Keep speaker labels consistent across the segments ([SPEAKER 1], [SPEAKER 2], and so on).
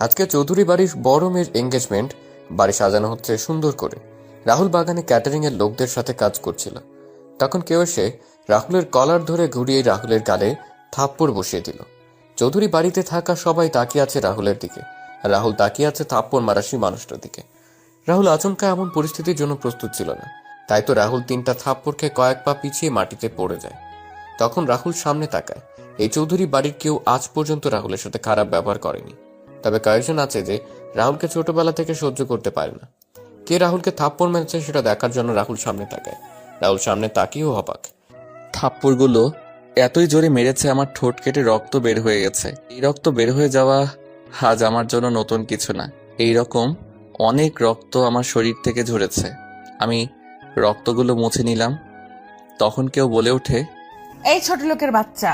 [SPEAKER 1] আজকে চৌধুরী বাড়ির বড় মেয়ের এঙ্গেজমেন্ট। বাড়ি সাজানো হচ্ছে সুন্দর করে। রাহুল বাগানে ক্যাটারিং এর লোকদের সাথে কাজ করছিল। তখন কেউ এসে রাহুলের কলার ধরে ঘুরিয়ে রাহুলের গালে থাপ্পড় বসিয়ে দিল। চৌধুরী বাড়িতে থাকা সবাই তাকিয়ে আছে রাহুলের দিকে, আর রাহুল তাকিয়ে আছে থাপ্পড় মারা সেই মানুষটার দিকে। রাহুল আচমকা এমন পরিস্থিতির জন্য প্রস্তুত ছিল না, তাই তো রাহুল 3টা থাপ্পড় খেয়ে কয়েক পা পিছিয়ে মাটিতে পড়ে যায়। তখন রাহুল সামনে তাকায়। এই চৌধুরী বাড়ির কেউ আজ পর্যন্ত রাহুলের সাথে খারাপ ব্যবহার করেনি, তবে কয়েকজন আছে যে রাহুলকে ছোটবেলা থেকে সহ্য করতে পারে না। কে রাহুলকে থাপ্পড় মেরেছে সেটা দেখার জন্য রাহুল সামনে তাকায়। রাহুল সামনে তাকিয়েও অবাক।
[SPEAKER 2] থাপ্পড়গুলো এতই জোরে মেরেছে আমার ঠোঁট কেটে রক্ত বের হয়ে গেছে। এই রক্ত বের হয়ে যাওয়া আজ আমার জন্য নতুন কিছু না। এই রকম অনেক রক্ত আমার শরীর থেকে ঝরেছে। আমি রক্তগুলো মুছে নিলাম। তখন কেউ বলে ওঠে,
[SPEAKER 3] এই ছোট লোকের বাচ্চা,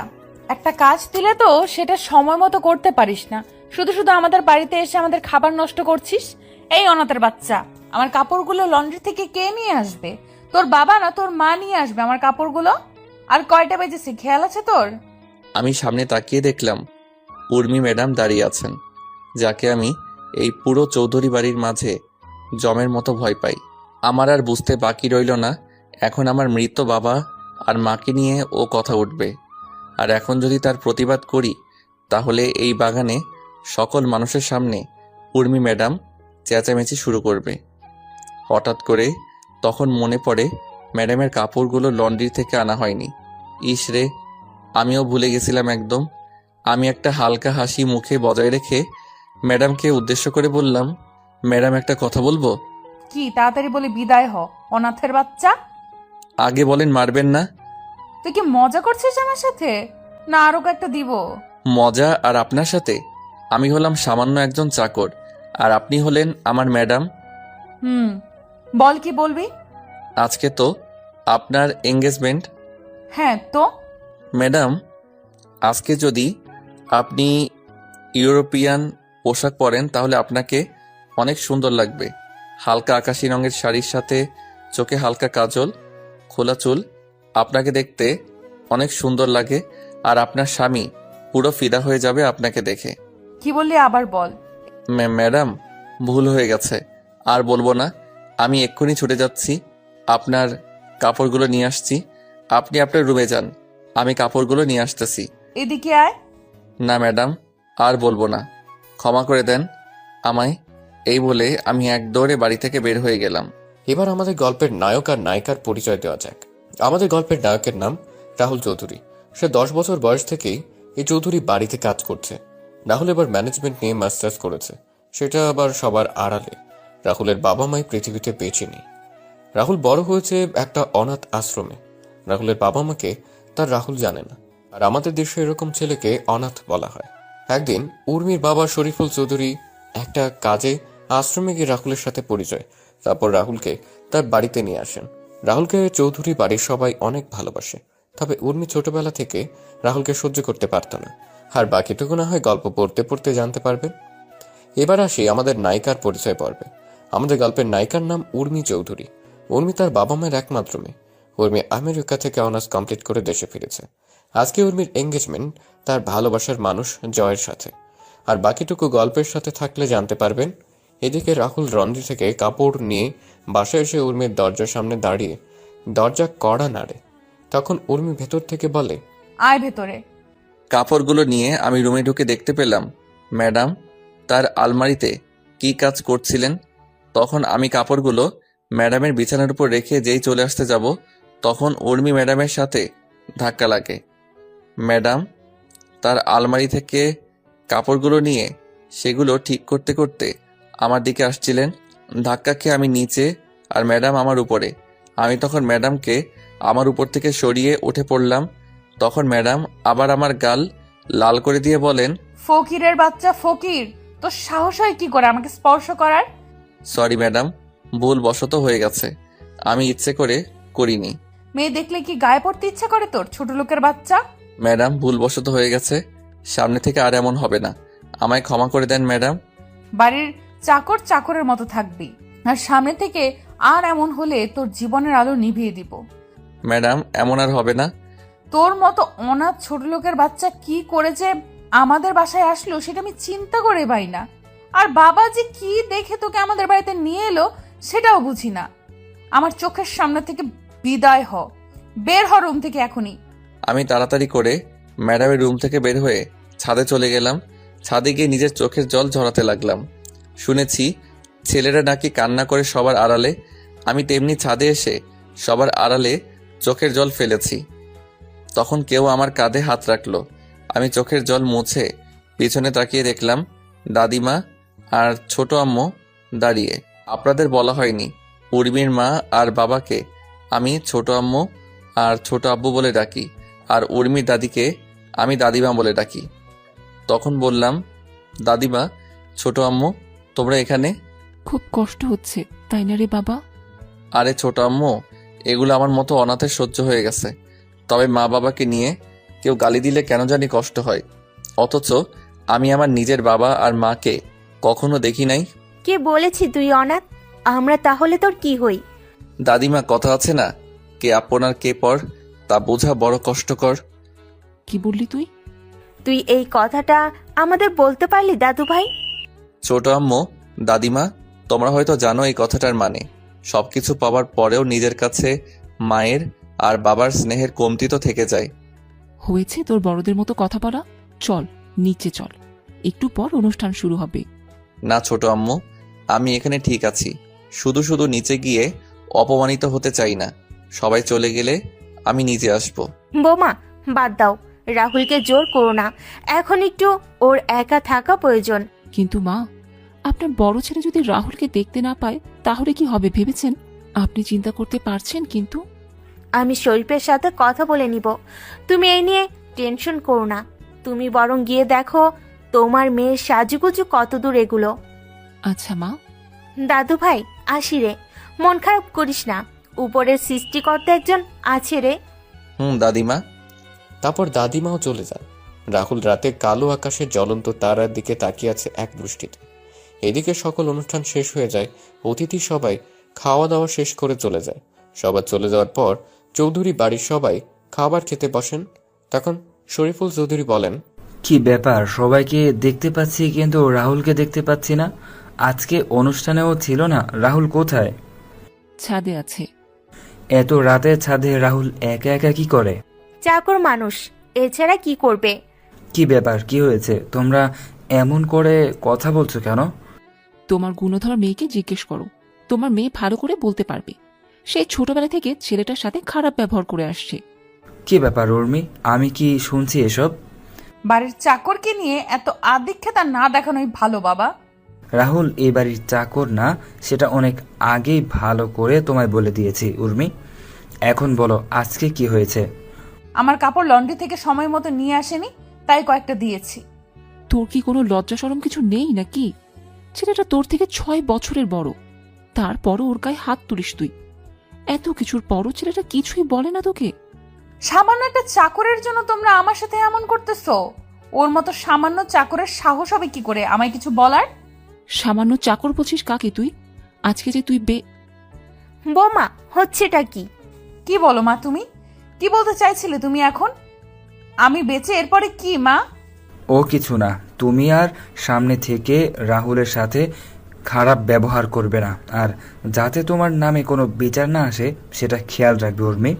[SPEAKER 3] একটা কাজ দিলে তো সেটা সময় মতো করতে পারিস না, শুধু শুধু আমাদের বাড়িতে এসে আমাদের খাবার নষ্ট করছিস। এই অনাথের বাচ্চা, আমার কাপড়গুলো লন্ড্রি থেকে কে নিয়ে আসবে? তোর বাবা না তোর মা নিয়ে আসবে আমার কাপড়গুলো। আর কয়টা বেজেছে খেয়াল আছে তোর?
[SPEAKER 2] আমি সামনে তাকিয়ে দেখলাম উর্মি ম্যাডাম দাঁড়িয়ে আছেন, যাকে আমি এই পুরো চৌধুরী বাড়ির মাঝে জমের মতো ভয় পাই। আমার আর বুঝতে বাকি রইল না, এখন আমার মৃত বাবা আর মাকে নিয়ে ও কথা উঠবে। আর এখন যদি তার প্রতিবাদ করি, তাহলে এই বাগানে সকল মানুষের সামনে উর্মি ম্যাডাম চেঁচামেচি শুরু করবে। হঠাৎ করে তখন মনে পড়ে ম্যাডামের কাপড়গুলো লন্ড্রি থেকে আনা হয়নি। ইস রে, আমিও ভুলে গেছিলাম একদম। আমি একটা হালকা হাসি মুখে বজায় রেখে ম্যাডামকে উদ্দেশ্য করে বললাম, ম্যাডাম একটা কথা বলবো?
[SPEAKER 3] কি, তাড়াতাড়ি বলে বিদায় হ অনাথের বাচ্চা।
[SPEAKER 2] আগে বলেন মারবেন না।
[SPEAKER 3] তুই কি মজা করছিস আমার সাথে, না আরো একটা দিব?
[SPEAKER 2] মজা আর আপনার সাথে? আমি হলাম সামান্য একজন চাকর, আর আপনি হলেন আমার ম্যাডাম।
[SPEAKER 3] বল কি বলবি?
[SPEAKER 2] আজকে তো আপনার এঙ্গেজমেন্ট।
[SPEAKER 3] হ্যাঁ তো।
[SPEAKER 2] ম্যাডাম, আজকে যদি আপনি ইউরোপিয়ান পোশাক পরেন তাহলে আপনাকে অনেক সুন্দর লাগবে। হালকা আকাশি রঙের শাড়ির সাথে চোখে হালকা কাজল, খোলা চুল, আপনাকে দেখতে অনেক সুন্দর লাগে। আর আপনার স্বামী পুরো ফিদা হয়ে যাবে আপনাকে দেখে।
[SPEAKER 3] কি বললি আবার বল।
[SPEAKER 2] ম্যাডাম, ভুল হয়ে গেছে, আর বলবো না। আমি এক্ষুনি ছুটে যাচ্ছি, আপনার কাপড়গুলো নিয়ে আসছি। আপনি আপনার রুমে যান, আমি কাপড়গুলো নিয়ে আসতেছি।
[SPEAKER 3] এদিকে আয়।
[SPEAKER 2] না ম্যাডাম, আর বলবো না, ক্ষমা করে দেন আমায়। এই বলে আমি এক দৌড়ে বাড়ি থেকে বের হয়ে গেলাম।
[SPEAKER 1] এবার আমাদের গল্পের নায়ক আর নায়িকার পরিচয় দেওয়া যাক। আমাদের গল্পের নায়কের নাম রাহুল চৌধুরী। সে 10 বছর বয়স থেকেই এই চৌধুরী বাড়িতে কাজ করছে। রাহুল এবার ম্যানেজমেন্ট নিয়ে মাস্টার্স করেছে, সেটা আবার সবার আড়ালে। রাহুলের বাবা মাই পৃথিবীতে বেঁচে নেই। রাহুল বড় হয়েছে একটা অনাথ আশ্রমে। রাহুলের বাবা মাকে তার রাহুল জানে না, আর আমাদের দেশে এরকম ছেলেকে অনাথ বলা হয়। একদিন উর্মির বাবা শরীফুল চৌধুরী একটা কাজে আশ্রমে গিয়ে রাহুলের সাথে পরিচয়। তারপর রাহুলকে তার বাড়িতে নিয়ে আসেন। রাহুলকে চৌধুরী বাড়ির সবাই অনেক ভালোবাসে, তবে উর্মি ছোটবেলা থেকে রাহুলকে সহ্য করতে পারত না। আর বাকিটুকু না হয় গল্প পড়তে পড়তে জানতে পারবেন। এবার আসি আমাদের নায়িকার পরিচয় পর্বে। আমাদের গল্পের নায়িকার নাম উর্মি চৌধুরী। উর্মি তার বাবা মায়ের একমাত্র মেয়ে। উর্মি আমেরিকা থেকে অনার্স কমপ্লিট করে দেশে ফিরেছে। আজকে উর্মির এঙ্গেজমেন্ট তার ভালোবাসার মানুষ জয়ের সাথে। আর বাকিটুকু গল্পের সাথে থাকলে জানতে পারবেন। এদিকে রাহুল লন্ড্রি থেকে কাপড় নিয়ে বাসায় এসে উর্মির দরজার সামনে দাঁড়িয়ে দরজা কড়া নাড়ে। তখন উর্মি ভেতর থেকে বলে,
[SPEAKER 3] আয় ভেতরে।
[SPEAKER 2] কাপড়গুলো নিয়ে আমি রুমে ঢুকে দেখতে পেলাম ম্যাডাম তার আলমারিতে কি কাজ করছিলেন। তখন আমি কাপড়গুলো ম্যাডামের বিছানার উপর রেখে যেই চলে আসতে যাব, তখন উর্মি ম্যাডামের সাথে ধাক্কা লাগে। ম্যাডাম তার আলমারি থেকে কাপড়গুলো নিয়ে সেগুলো ঠিক করতে করতে আমার দিকে আসছিলেন। ধাক্কা খেয়ে আমি নিচে আর ম্যাডাম আমার উপরে। আমি তখন ম্যাডামকে আমার উপর থেকে সরিয়ে উঠে পড়লাম। তখন ম্যাডাম আবার আমার গাল লাল করে দিয়ে বলেন,
[SPEAKER 3] ফকিরের বাচ্চা ফকির, তোর সাহস হয় কি করে আমাকে স্পর্শ করার?
[SPEAKER 2] সরি ম্যাডাম, ভুল বশত হয়ে গেছে, আমি ইচ্ছে করে করিনি।
[SPEAKER 3] মেয়ে দেখলে কি গায়ে পড়তে ইচ্ছা করে তোর, ছোট লোকের বাচ্চা?
[SPEAKER 2] ম্যাডাম, ভুল বশত হয়ে গেছে, সামনে থেকে আর এমন হবে না, আমায় ক্ষমা করে দেন ম্যাডাম।
[SPEAKER 3] বাড়ির চাকর চাকরের মতো থাকবি, আর সামনে থেকে আর এমন হলে তোর জীবনের আলো নিভিয়ে দিব।
[SPEAKER 2] ম্যাডাম, এমন আর হবে না।
[SPEAKER 3] তোর মতো অনাথ ছোট লোকের বাচ্চা কি করে যে আমাদের বাসায় আসলো সেটা আমি চিন্তা করে পাই না। আর বাবা যে কি দেখে তোকে আমাদের বাড়িতে নিয়ে এলো সেটাও বুঝি না। আমার চোখের সামনে থেকে বিদায় হ, বের হ রুম থেকে এখনই।
[SPEAKER 2] আমি তাড়াতাড়ি করে ম্যাডামের রুম থেকে বের হয়ে ছাদে চলে গেলাম। ছাদে গিয়ে নিজের চোখের জল ঝরাতে লাগলাম। শুনেছি ছেলেরা নাকি কান্না করে সবার আড়ালে, আমি তেমনি ছাদে এসে সবার আড়ালে চোখের জল ফেলেছি। তখন কেউ আমার কাঁধে হাত রাখলো। আমি চোখের জল মুছে পিছনে তাকিয়ে দেখলাম দাদিমা আর ছোট আম্মু দাঁড়িয়ে। আপনাদের বলা হয়নি, উর্মির মা আর বাবাকে আমি ছোট আম্মু আর ছোট আব্বু বলে ডাকি, আর উর্মির দাদিকে আমি দাদিমা বলে ডাকি। তখন বললাম, দাদিমা, ছোট আম্মু, তোমরা এখানে?
[SPEAKER 4] খুব কষ্ট হচ্ছে তাই না রে বাবা?
[SPEAKER 2] আরে ছোট আম্মু, এগুলো আমার মতো অনাথের সহ্য হয়ে গেছে, তবে মা বাবাকে নিয়ে কেউ গালি দিলে কেন জানি কষ্ট হয়। অথচ আমি আমার নিজের বাবা আর মাকে কখনো দেখি নাই।
[SPEAKER 5] কে বলেছি তুই অনাথ? আমরা তাহলে তোর কি হই?
[SPEAKER 2] দাদিমা, কথা আছে না, কে আপন আর কে পর তা বোঝা বড় কষ্টকর।
[SPEAKER 4] কি বললি তুই?
[SPEAKER 5] তুই এই কথাটা আমাদের বলতে পারলি দাদু ভাই?
[SPEAKER 2] ছোট আম্মু, দাদিমা, তোমরা হয়তো জানো এই কথাটার মানে। সবকিছু পাওয়ার পরেও নিজের কাছে মায়ের আর বাবার স্নেহের কমতি তো থেকে যায়।
[SPEAKER 4] হয়েছে তোর বড়দের মতো কথা বলা, চল নিচে চল, একটু পর অনুষ্ঠান শুরু হবে।
[SPEAKER 2] না ছোট আম্মু, আমি এখানে ঠিক আছি। শুধু শুধু নিচে গিয়ে অপমানিত হতে চাই না। সবাই চলে গেলে আমি নিজে আসবো।
[SPEAKER 5] বোমা, বাদ দাও, রাহুলকে জোর করো না, এখন একটু ওর একা থাকা প্রয়োজন।
[SPEAKER 4] কিন্তু মা, আপনার বড় ছেলে যদি রাহুলকে দেখতে না পায় তাহলে কি হবে ভেবেছেন? আপনি চিন্তা করতে পারছেন? কিন্তু
[SPEAKER 5] আমি শরীফের সাথে কথা বলে নিব, তুমি এই নিয়ে টেনশন করো না। তুমি বরং গিয়ে দেখো তোমার মেয়ের সাজুগুজু কতদূর এগুলো।
[SPEAKER 4] আচ্ছা মা।
[SPEAKER 5] দাদু ভাই, আসি রে, মন খারাপ করিস না, উপরের সৃষ্টিকর্তা একজন আছে রে।
[SPEAKER 2] দাদিমা।
[SPEAKER 1] তারপর দাদিমাও চলে যান। রাহুল রাতে কালো আকাশের জ্বলন্ত তারার দিকে তাকিয়ে আছে এক দৃষ্টিতে। এদিকে সকল অনুষ্ঠান শেষ হয়ে যায়। অতিথি সবাই খাওয়া দাওয়া শেষ করে চলে যায়। সবার চলে যাওয়ার পর চৌধুরী বাড়ির সবাই খাবার খেতে বসেন। তখন শরীফুল চৌধুরী বলেন,
[SPEAKER 6] কি ব্যাপার, সবাইকে দেখতে পাচ্ছি কিন্তু রাহুলকে দেখতে পাচ্ছি না। আজকে অনুষ্ঠানেও ছিল না, রাহুল কোথায়?
[SPEAKER 4] ছাদে আছে।
[SPEAKER 6] এত রাতে ছাদে রাহুল একা একা কি করে?
[SPEAKER 5] চাকর মানুষ, এছাড়া কি করবে?
[SPEAKER 6] কি ব্যাপার, কি হয়েছে? তোমরা এমন করে কথা বলছো কেন?
[SPEAKER 4] তোমার গুণধর মেয়েকে জিজ্ঞেস করো, তোমার মেয়ে ভালো করে বলতে পারবে। সে ছোটবেলা থেকে ছেলেটার সাথে খারাপ ব্যবহার করে আসছে।
[SPEAKER 6] কি ব্যাপার উর্মি, আমি কি শুনছি এসব?
[SPEAKER 3] বাড়ির চাকরকে নিয়ে এত আদিক্ষেতা না দেখানোই ভালো বাবা।
[SPEAKER 6] রাহুল এই বাড়ির চাকর না, সেটা অনেক আগেই ভালো করে তোমায় বলে দিয়েছি উর্মি। এখন বলো আজকে কি হয়েছে?
[SPEAKER 3] আমার কাপড় লন্ড্রি থেকে সময় মতো নিয়ে আসেনি, তাই কয়েকটা দিয়েছি।
[SPEAKER 4] তোর কি কোনো লজ্জা শরম কিছু নেই নাকি? ছেলেটা তোর থেকে 6 বছরের বড়, তারপরও ওর গায়ে হাত তুলিস তুই। এত কিছুর পরও ছেলেটা কিছুই বলে না তোকে?
[SPEAKER 3] সামান্য একটা চাকরের জন্য তোমরা আমার সাথে এমন করতেছো? ওর মতো সামান্য চাকরের সাহস হবে কি করে আমায় কিছু বলার?
[SPEAKER 4] সামান্য চাকর বলছিস কাকে তুই? আজকে যে তুই
[SPEAKER 5] বোমা, হচ্ছেটা কি?
[SPEAKER 3] কি বলো মা, তুমি কি বলতে চাইছিলে? তুমি এখন আমি বেঁচে এরপরে কি মা?
[SPEAKER 6] ও কিছু না, তুমি আর সামনে থেকে রাহুলের সাথে খারাপ ব্যবহার করবে না, আর যাতে তোমার নামে কোনো বিচার না আসে সেটা খেয়াল রাখবে উর্মি।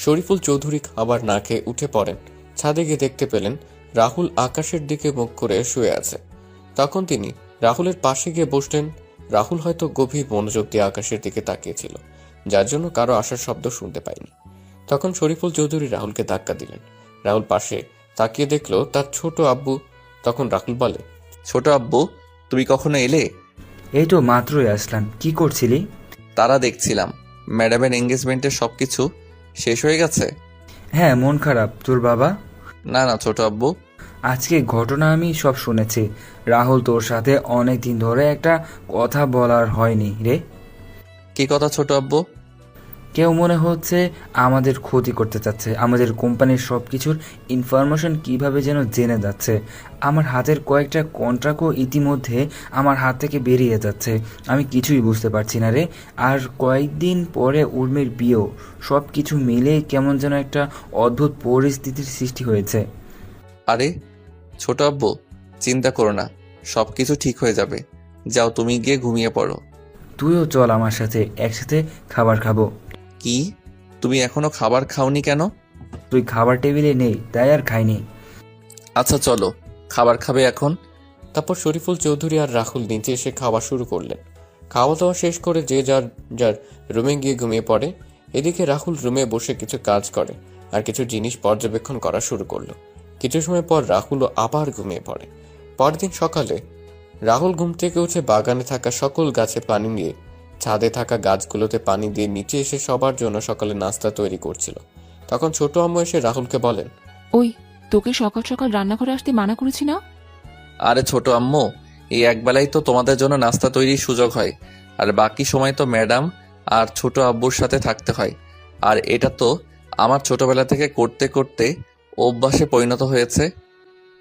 [SPEAKER 1] শরীফুল চৌধুরী খাবার না খেয়ে উঠে পড়েন। ছাদে গিয়ে দেখতে পেলেন রাহুল আকাশের দিকে মুখ করে শুয়ে আছে। তখন তিনি রাহুলের পাশে গিয়ে বসলেন। রাহুল হয়তো গভীর মনোযোগ দিয়ে আকাশের দিকে তাকিয়েছিল, যার জন্য কারো আসার শব্দ শুনতে পায়নি। তখন শরীফুল চৌধুরী রাহুলকে ধাক্কা দিলেন। রাহুল পাশে তাকিয়ে দেখলো তার ছোট আব্বু। তখন রাহুল বলে,
[SPEAKER 2] ছোট আব্বু, তুমি কখনো এলে?
[SPEAKER 6] এই তো মাত্রই আসলাম, কি করছিলি?
[SPEAKER 2] তারা দেখছিলাম, ম্যাডামের এঙ্গেজমেন্টের সবকিছু শেষ হয়ে গেছে।
[SPEAKER 6] হ্যাঁ, মন খারাপ তোর বাবা?
[SPEAKER 2] না না ছোট আব্বু,
[SPEAKER 6] আজকে ঘটনা আমি সব শুনেছি। রাহুল তোর সাথে অনেক দিন ধরে একটা কথা বলার হয়নি রে।
[SPEAKER 2] কি কথা ছোট আব্বু?
[SPEAKER 6] কেউ মনে হচ্ছে আমাদের ক্ষতি করতে চাচ্ছে, আমাদের কোম্পানির সব কিছুর ইনফরমেশন কিভাবে যেন জেনে যাচ্ছে। আমার হাতের কয়েকটা কন্ট্রাক্টও ইতিমধ্যে আমার হাত থেকে বেরিয়ে যাচ্ছে, আমি কিছুই বুঝতে পারছি না রে। আর কয়েকদিন পরে উর্মির বিয়েও, সব কিছু মিলে কেমন যেন একটা অদ্ভুত পরিস্থিতির সৃষ্টি হয়েছে।
[SPEAKER 2] আরে ছোট আব্বু, চিন্তা করো না, সব কিছু ঠিক হয়ে যাবে। যাও তুমি গিয়ে ঘুমিয়ে পড়ো।
[SPEAKER 6] তুইও চল আমার সাথে, একসাথে খাবার খাবো।
[SPEAKER 2] কি, তুমি এখনো খাবার খাওনি কেন?
[SPEAKER 6] তুই খাবার টেবিলে নেই তাই আর খাইনি।
[SPEAKER 2] আচ্ছা চলো, খাবার খাবে এখন?
[SPEAKER 1] তারপর শরীফুল চৌধুরী আর রাহুল নিচে এসে খাওয়া শুরু করলেন। খাওয়া দাওয়া শেষ করে যে যার যার রুমে গিয়ে ঘুমিয়ে পড়ে। এদিকে রাহুল রুমে বসে কিছু কাজ করে আর কিছু জিনিস পর্যবেক্ষণ করা শুরু করলো। কিছু সময় পর রাহুলও আবার ঘুমিয়ে পড়ে। পরদিন সকালে রাহুল ঘুম থেকে উঠে বাগানে থাকা সকল গাছে পানি দিয়ে ছাদে থাকা গাছগুলোতে পানি দিয়ে নিচে এসে সবার জন্য সকালে নাস্তা তৈরি করছিল। তখন ছোট আম্মু এসে রাহুলকে বলেন,
[SPEAKER 4] ওই, তোকে সকাল সকাল রান্নাঘরে আসতে মানা করেছি না?
[SPEAKER 2] আরে ছোট আম্মু, এই একবেলাই তো তোমাদের জন্য নাস্তা তৈরির সুযোগ হয়, আর বাকি সময় তো ম্যাডাম আর ছোট আব্বুর সাথে থাকতে হয়। আর এটা তো আমার ছোটবেলা থেকে করতে করতে অভ্যাসে পরিণত হয়েছে।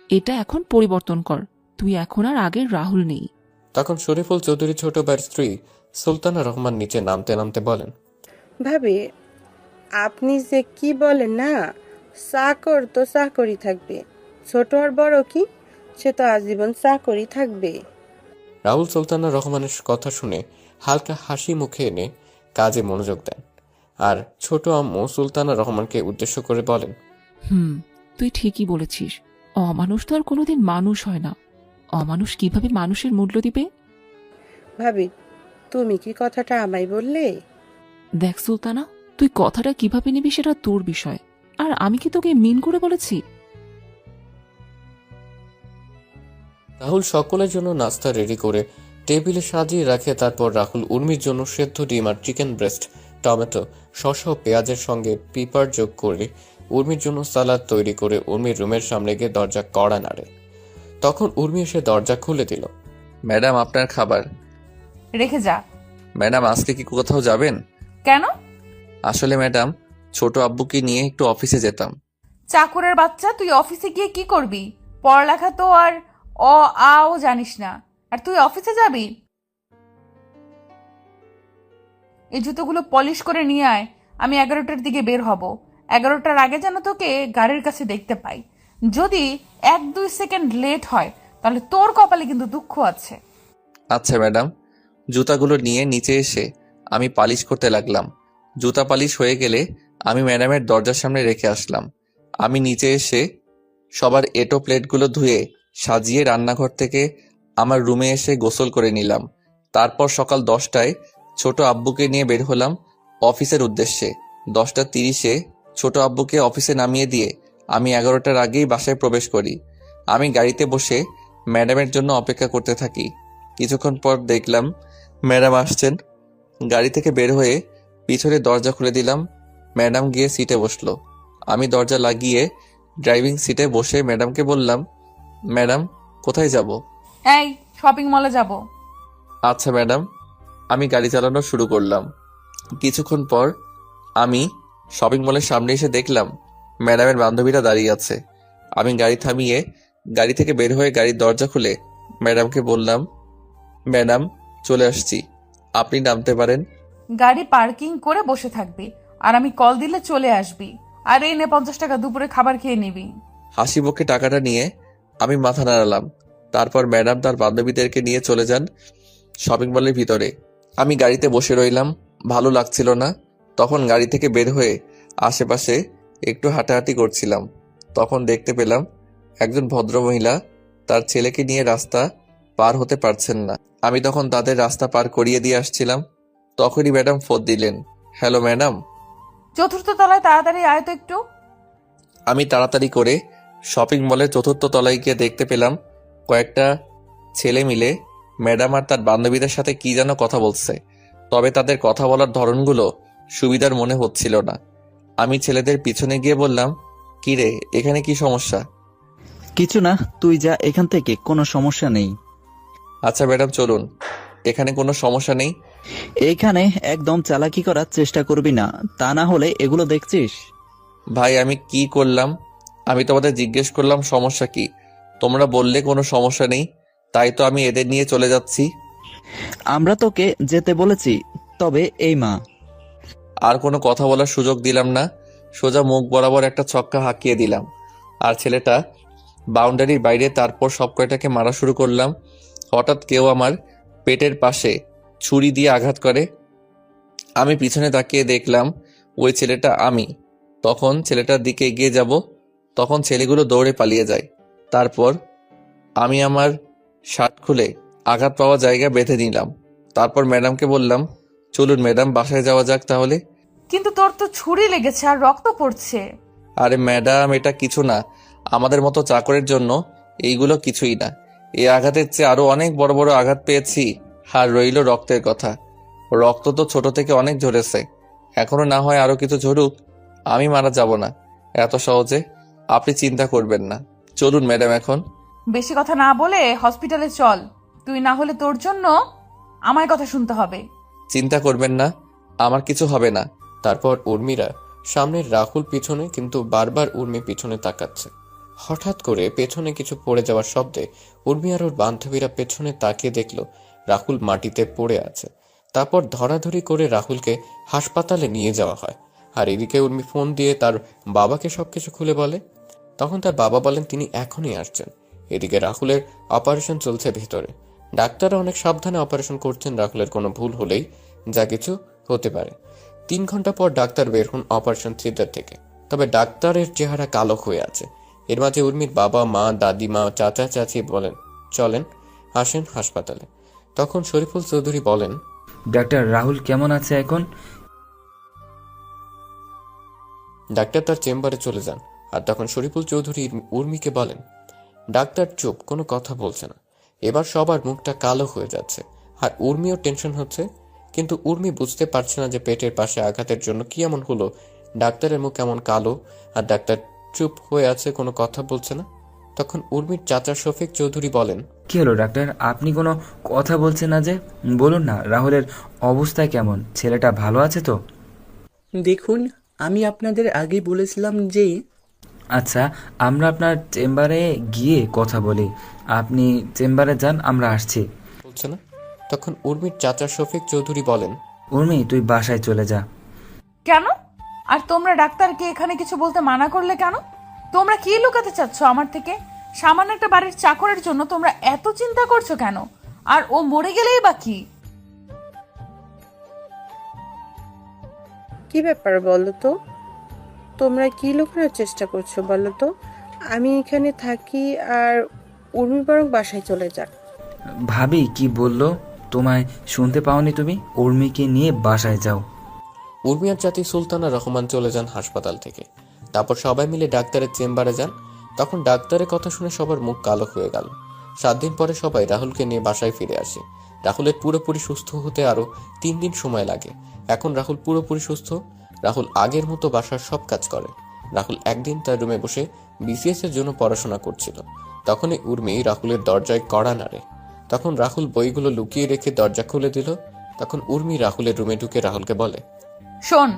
[SPEAKER 4] এটা এখন পরিবর্তন কর। তুই এখন আর আগের রাহুল নেই।
[SPEAKER 1] তখন শরীফুল চৌধুরী ছোট ভাইয়ের স্ত্রী সুলতানা রহমান নিচে নামতে নামতে বলেন,
[SPEAKER 7] ভাবি, আপনি যে কি বলেন না, চাকর তো চাকরি থাকবে, ছোট আর বড় কি, সে তো আজীবন চাকরি থাকবে।
[SPEAKER 1] রাহুল সুলতানা রহমানের কথা শুনে হালকা হাসি মুখে এনে কাজে মনোযোগ দেন। আর ছোট আম্মু সুলতানা রহমানকে উদ্দেশ্য করে বলেন,
[SPEAKER 4] তুই ঠিকই বলেছিস। অমানুষ তো আর কোনোদিন মানুষ হয় না। অমানুষ কিভাবে মানুষের মূল্য দিবে?
[SPEAKER 7] ভাবি, তুমি কি কথাটা আমায় বললে?
[SPEAKER 4] দেখ সুলতানা, তুই কথাটা কিভাবে নিবি সেটা তোর বিষয়। আর আমি কি তোকে মিন করে বলেছি?
[SPEAKER 1] রাহুল সকলের জন্য নাস্তা রেডি করে টেবিলে সাজিয়ে রাখে। তারপর রাহুল উর্মির জন্য সেদ্ধ ডিম আর চিকেন ব্রেস্ট, টমেটো, শসা ও পেঁয়াজের সঙ্গে পিপার যোগ করে উর্মির জন্য সালাদ তৈরি করে উর্মির রুমের সামনে গিয়ে দরজা কড়া নাড়ে। তখন উর্মি এসে দরজা খুলে দিল।
[SPEAKER 2] ম্যাডাম, আপনার খাবার।
[SPEAKER 3] রেখে যা।
[SPEAKER 2] ম্যাডাম, আজকে কি কোথাও যাবেন?
[SPEAKER 3] কেন?
[SPEAKER 2] আসলে ম্যাডাম, ছোট আব্বুকে নিয়ে একটু অফিসে যেতাম।
[SPEAKER 3] চাকরের বাচ্চা, তুই অফিসে গিয়ে কি করবি? পড়ালেখা তো আর অ আও জানিস না, আর তুই অফিসে যাবি? এই জুতোগুলো পলিশ করে নিয়ে আয়, আমি 11টার দিকে বের হব। 11টার আগে যেন তোকে গাড়ির কাছে দেখতে পাই। যদি 1-2 সেকেন্ড লেট হয় তাহলে তোর কপালে কিন্তু দুঃখ আছে।
[SPEAKER 2] আচ্ছা ম্যাডাম। জুতাগুলো নিয়ে নিচে এসে আমি পালিশ করতে লাগলাম। জুতা পালিশ হয়ে গেলে আমি ম্যাডামের দরজার সামনে রেখে আসলাম। আমি নিচে এসে সবার এঁটো প্লেটগুলো ধুয়ে সাজিয়ে রান্নাঘর থেকে আমার রুমে এসে গোসল করে নিলাম। তারপর সকাল 10টায় ছোট আব্বুকে নিয়ে বের হলাম অফিসের উদ্দেশ্যে। 10টা 30-এ ছোট আব্বুকে অফিসে নামিয়ে দিয়ে আমি 11টার আগেই বাসায় প্রবেশ করি। আমি গাড়িতে বসে ম্যাডামের জন্য অপেক্ষা করতে থাকি। কিছুক্ষণ পর দেখলাম ম্যাডাম আসছেন। গাড়ি থেকে বের হয়ে পিছনে দরজা খুলে দিলাম। ম্যাডাম গিয়ে সিটে বসলো। আমি দরজা লাগিয়ে ড্রাইভিং সিটে বসে ম্যাডামকে বললাম, ম্যাডাম কোথায় যাব?
[SPEAKER 3] এই, শপিং মলে যাব।
[SPEAKER 2] আচ্ছা ম্যাডাম। আমি গাড়ি চালানো শুরু করলাম। কিছুক্ষণ পর আমি শপিং মলের সামনে এসে দেখলাম ম্যাডামের বান্ধবীরা দাঁড়িয়ে আছে। আমি গাড়ি থামিয়ে গাড়ি থেকে বের হয়ে গাড়ির দরজা খুলে ম্যাডামকে বললাম, ম্যাডাম চলে আসছি, আপনি নামতে পারেন।
[SPEAKER 3] গাড়ি পার্কিং করে বসে থাকবি, আর আমি কল দিলে চলে আসবি। আর এই নে 50 টাকা, দুপুরে খাবার খেয়ে নিবি।
[SPEAKER 2] হাসি মুখে টাকাটা নিয়ে আমি মাথা নাড়ালাম। তারপর ম্যাডাম তার বান্ধবীদেরকে নিয়ে চলে যান শপিং মলের ভিতরে। আমি গাড়িতে বসে রইলাম, ভালো লাগছিল না। তখন গাড়ি থেকে বের হয়ে আশেপাশে একটু হাঁটাহাঁটি করছিলাম। তখন দেখতে পেলাম একজন ভদ্রমহিলা তার ছেলেকে নিয়ে রাস্তা পার হতে পারছেন না। আমি তখন তাদের রাস্তা পার করিয়ে দিয়ে আসছিলাম। তখনই ম্যাডাম ফোন দিলেন। Hello madam.
[SPEAKER 3] 4র্থ তলায় তাড়াতাড়ি আয় তো একটু।
[SPEAKER 2] আমি তাড়াতাড়ি করে শপিং মলের 4র্থ তলায় গিয়ে দেখতে পেলাম কয়েকটা ছেলে মিলে ম্যাডাম আর তার বান্ধবীদের সাথে কি যেন কথা বলছে। তবে তাদের কথা বলার ধরনগুলো সুবিধার মনে হচ্ছিল না। আমি ছেলেদের পিছনে গিয়ে বললাম, কি রে, এখানে কি সমস্যা?
[SPEAKER 8] কিছু না, তুই যা এখান থেকে, কোনো সমস্যা নেই।
[SPEAKER 2] আচ্ছা ম্যাডাম চলুন, এখানে কোনো সমস্যা নেই।
[SPEAKER 8] এইখানে একদম চালাকি করার চেষ্টা করবি না, তা না হলে এগুলো দেখছিস।
[SPEAKER 2] ভাই আমি কি করলাম? আমি তোমাদের জিজ্ঞেস করলাম সমস্যা কি, তোমরা বললে কোনো সমস্যা নেই, তাই তো আমি এদের নিয়ে চলে যাচ্ছি।
[SPEAKER 8] আমরা তোকে যেতে বলেছি, তবে এই মা।
[SPEAKER 2] আর কোনো কথা বলার সুযোগ দিলাম না, সোজা মুখ বরাবর একটা ছক্কা হাঁকিয়ে দিলাম। আর ছেলেটা বাউন্ডারির বাইরে। তারপর সব কয়টাকে মারা শুরু করলাম। হঠাৎ কেউ আমার পেটের পাশে ছুরি দিয়ে আঘাত করে। আমি পিছনে তাকিয়ে দেখলাম ওই ছেলেটা আমি। তখন ছেলেটার দিকে এগিয়ে যাব, তখন ছেলেগুলো দৌড়ে পালিয়ে যায়। তারপর আমি আমার শার্ট খুলে আঘাত পাওয়া জায়গা বেঁধে নিলাম। তারপর ম্যাডামকে বললাম, চলুন ম্যাডাম, বাসায় যাওয়া যাক তাহলে।
[SPEAKER 3] কিন্তু তোর তো ছুরি লেগেছে আর রক্ত পড়ছে।
[SPEAKER 2] আরে ম্যাডাম, এটা কিছু না, আমাদের মতো চাকরের জন্য এইগুলো কিছুই না। এই আঘাতের চেয়ে আরো অনেক বড় বড় আঘাত পেয়েছি। আর রইল রক্তের কথা, রক্ত তো ছোট থেকে অনেক ঝরেছে, এখনো না হয় আরো কিছু ঝরুক, আমি মারা যাব না এত সহজে, আপনি চিন্তা করবেন না। চলুন ম্যাডাম এখন।
[SPEAKER 3] বেশি কথা না বলে হসপিটালে চল, তুই না হলে তোর জন্য আমার কথা শুনতে হবে।
[SPEAKER 2] চিন্তা করবেন না, আমার কিছু হবে না।
[SPEAKER 1] তারপর উর্মিরা সামনের রাহুল পিছনে, কিন্তু বারবার উর্মি পিছনে তাকাচ্ছে। হঠাৎ করে পেছনে কিছু পড়ে যাওয়ার শব্দে উর্মি আর ওর বান্ধবীরা পেছনে তাকিয়ে দেখলো রাহুল মাটিতে পড়ে আছে। তারপর ধরাধরি করে রাহুলকে হাসপাতালে নিয়ে যাওয়া হয়। আর এদিকে উর্মি ফোন দিয়ে তার বাবাকে সবকিছু খুলে বলে। তখন তার বাবা বলেন তিনি এখনই আসছেন। এদিকে রাহুলের অপারেশন চলছে ভেতরে। ডাক্তাররা অনেক সাবধানে অপারেশন করছেন, রাহুলের কোনো ভুল হলেই যা কিছু হতে পারে। 3 ঘন্টা পর ডাক্তার বের হন অপারেশন থিয়েটার থেকে। তবে ডাক্তারের চেহারা কালো হয়ে আছে। এর মাঝে উর্মির বাবা, মা, দাদিমা, চাচা, চাচি বলেন, চলেন আসেন হাসপাতালে। তখন শরীফুল চৌধুরী বলেন,
[SPEAKER 6] ডাক্তার রাহুল কেমন আছে এখন?
[SPEAKER 1] ডাক্তার তার চেম্বারে চলে যান। আর তখন শরীফুল চৌধুরী উর্মিকে বলেন, ডাক্তার চুপ, কোনো কথা বলছে না। এবার সবার মুখটা কালো হয়ে যাচ্ছে। আর উর্মিও টেনশন হচ্ছে, কিন্তু উর্মি বুঝতে পারছে না যে পেটের পাশে আঘাতের জন্য কি এমন হলো ডাক্তারের মুখ এমন কালো, আর ডাক্তার চুপ হয়ে আছে, কোনো কথা বলছে না। তখন উর্মির চাচা শফিক চৌধুরী বলেন,
[SPEAKER 6] কি হলো ডাক্তার, আপনি কোনো কথা বলছেন না যে? বলুন না, রাহুলের অবস্থা কেমন? ছেলেটা ভালো আছে তো?
[SPEAKER 9] দেখুন, আমি আপনাদের আগেই বলেছিলাম যে
[SPEAKER 6] আচ্ছা, আমরা আপনার চেম্বারে গিয়ে কথা বলি। আপনি চেম্বারে যান, আমরা আসছি।
[SPEAKER 1] বলছে না। তখন উর্মির চাচা শফিক চৌধুরী বলেন,
[SPEAKER 6] উর্মি, তুই বাসায় চলে যা।
[SPEAKER 3] কেন? আর তোমরা ডাক্তারকে এখানে কিছু বলতে মানা করলে কেন? তোমরা কি লুকাতে চাচ্ছ আমার থেকে? সামান্য একটা বাড়ির চাকরের জন্য তোমরা এত চিন্তা করছো কেন? আর ও মরে গেলেই বা কি?
[SPEAKER 7] কি ব্যাপার বলো তো? তোমরা কি লুকানোর চেষ্টা করছো বলো তো? আমি এখানে থাকি আর উর্মি বরং বাসায় চলে যাক।
[SPEAKER 6] ভাবি কি বললো তোমায় শুনতে পাওনি তুমি? উর্মিকে নিয়ে বাসায় যাও।
[SPEAKER 1] উর্মি আর চাচি সুলতানা রহমান চলে যান হাসপাতাল থেকে। তারপর সবাই মিলে ডাক্তারের চেম্বারে যান। তখন ডাক্তারের কথা শুনে সবার মুখ কালো হয়ে গেল। 7 দিন পরে সবাই রাহুলকে নিয়ে বাসায় ফিরে আসে। রাহুলের পুরোপুরি সুস্থ হতে আরো 3 দিন সময় লাগে। এখন রাহুল পুরোপুরি সুস্থ। রাহুল আগের মতো বাসার সব কাজ করে। রাহুল একদিন তার রুমে বসে বিসিএস এর জন্য পড়াশোনা করছিল। তখনই উর্মি রাহুলের দরজায় কড়া নাড়ে। তখন রাহুল বইগুলো লুকিয়ে রেখে দরজা খুলে দিল। তখন উর্মি রাহুলের রুমে ঢুকে রাহুলকে বলে,
[SPEAKER 3] শোন,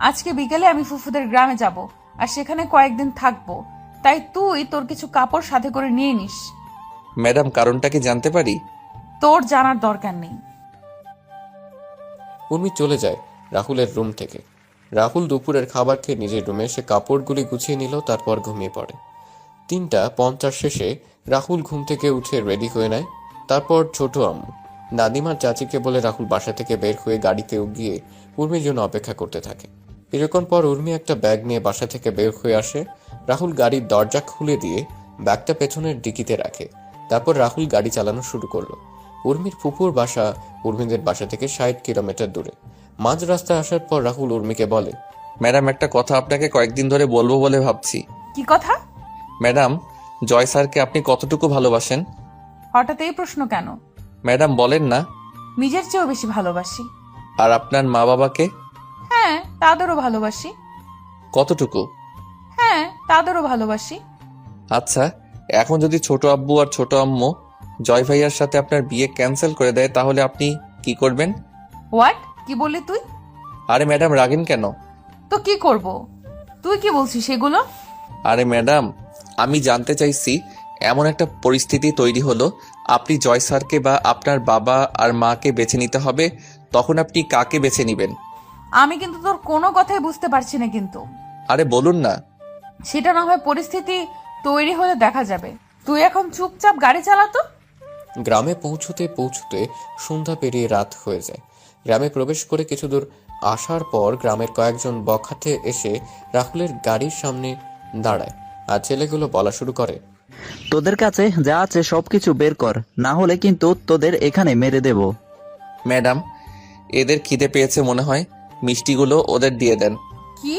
[SPEAKER 3] আজকে বিকেলে আমি ফুফুদের গ্রামে যাব আর সেখানে কয়েকদিন থাকবো, তাই তুই তোর কিছু কাপড় সাথে করে নিয়ে নিস।
[SPEAKER 2] ম্যাডাম, কারণটা কি জানতে পারি?
[SPEAKER 3] তোর জানার দরকার নেই।
[SPEAKER 1] উর্মি চলে যায় রাহুলের রুম থেকে। রাহুল দুপুরের খাবার খেয়ে নিজের রুমে এসে কাপড়গুলি গুছিয়ে নিল, তারপর ঘুমিয়ে পড়ে। 3:50 শেষে রাহুল ঘুম থেকে উঠে রেডি হয়ে নেয়। তারপর ছোট আম্মু, দাদিমার চাচিকে বলে রাহুল বাসা থেকে বের হয়ে গাড়িতে গিয়ে উর্মির জন্য অপেক্ষা করতে থাকে। কিছুক্ষণ পর উর্মি একটা ব্যাগ নিয়ে বাসা থেকে বের হয়ে আসে। রাহুল গাড়ির দরজা খুলে দিয়ে ব্যাগটা পেছনের ডিকিতে রাখে। তারপর রাহুল গাড়ি চালানো শুরু করলো। উর্মির ফুপুর বাসা উর্মিদের বাসা থেকে 60 কিলোমিটার দূরে। মাঝ রাস্তায় আসার পর রাহুল উর্মিকে বলে,
[SPEAKER 2] ম্যাডাম, একটা কথা আপনাকে কয়েকদিন ধরে বলবো বলে ভাবছি।
[SPEAKER 3] কি কথা?
[SPEAKER 2] ম্যাডাম, জয় স্যারকে আপনি কতটুকু ভালোবাসেন?
[SPEAKER 3] হঠাৎ এই প্রশ্ন কেন?
[SPEAKER 2] ম্যাডাম বলেন না।
[SPEAKER 3] নিজের চেয়েও বেশি ভালোবাসি।
[SPEAKER 2] আর আপনার মা বাবাকে?
[SPEAKER 3] হ্যাঁ, তাদেরও ভালোবাসি।
[SPEAKER 2] কতটুকু?
[SPEAKER 3] হ্যাঁ, তাদেরও ভালোবাসি।
[SPEAKER 2] আচ্ছা, এখন যদি ছোট আব্বু আর ছোট আম্মু জয় ভাইয়ার সাথে আপনার বিয়ে ক্যান্সেল করে দেয়, তাহলে আপনি কি করবেন?
[SPEAKER 3] হোয়াট? কি বললি তুই?
[SPEAKER 2] আরে ম্যাডাম, রাগেন কেন?
[SPEAKER 3] তো কি করব? তুই কি বলছিস সেগুলো?
[SPEAKER 2] আরে ম্যাডাম, আমি জানতে চাইছি, এমন একটা পরিস্থিতি তৈরি হলো আপনি জয় স্যারকে বা আপনার বাবা আর মাকে বেছে নিতে হবে, তখন আপনি কাকে বেছে নেবেন?
[SPEAKER 3] আমি কিন্তু তোর কোনো কথাই বুঝতে পারছি না কিন্তু।
[SPEAKER 2] আরে বলুন না।
[SPEAKER 3] সেটা না হয় পরিস্থিতি তৈরি হলে দেখা যাবে। তুই এখন চুপচাপ গাড়ি চালাতো।
[SPEAKER 1] গ্রামে পৌঁছতে পৌঁছতে সন্ধ্যা পেরিয়ে রাত হয়ে যায়। গ্রামে প্রবেশ করে কিছু দূর আসার পর গ্রামের কয়েকজন বখাতে এসে রাহুলের গাড়ির সামনে দাঁড়ায় আর ছেলেগুলো বলা শুরু করে,
[SPEAKER 8] তোদের কাছে যা আছে সবকিছু বের কর, না হলে কিন্তু তোদের এখানে মেরে দেব।
[SPEAKER 2] ম্যাডাম, এদের খিদে পেয়েছে মনে হয়, মিষ্টিগুলো ওদের দিয়ে দেন।
[SPEAKER 3] কি?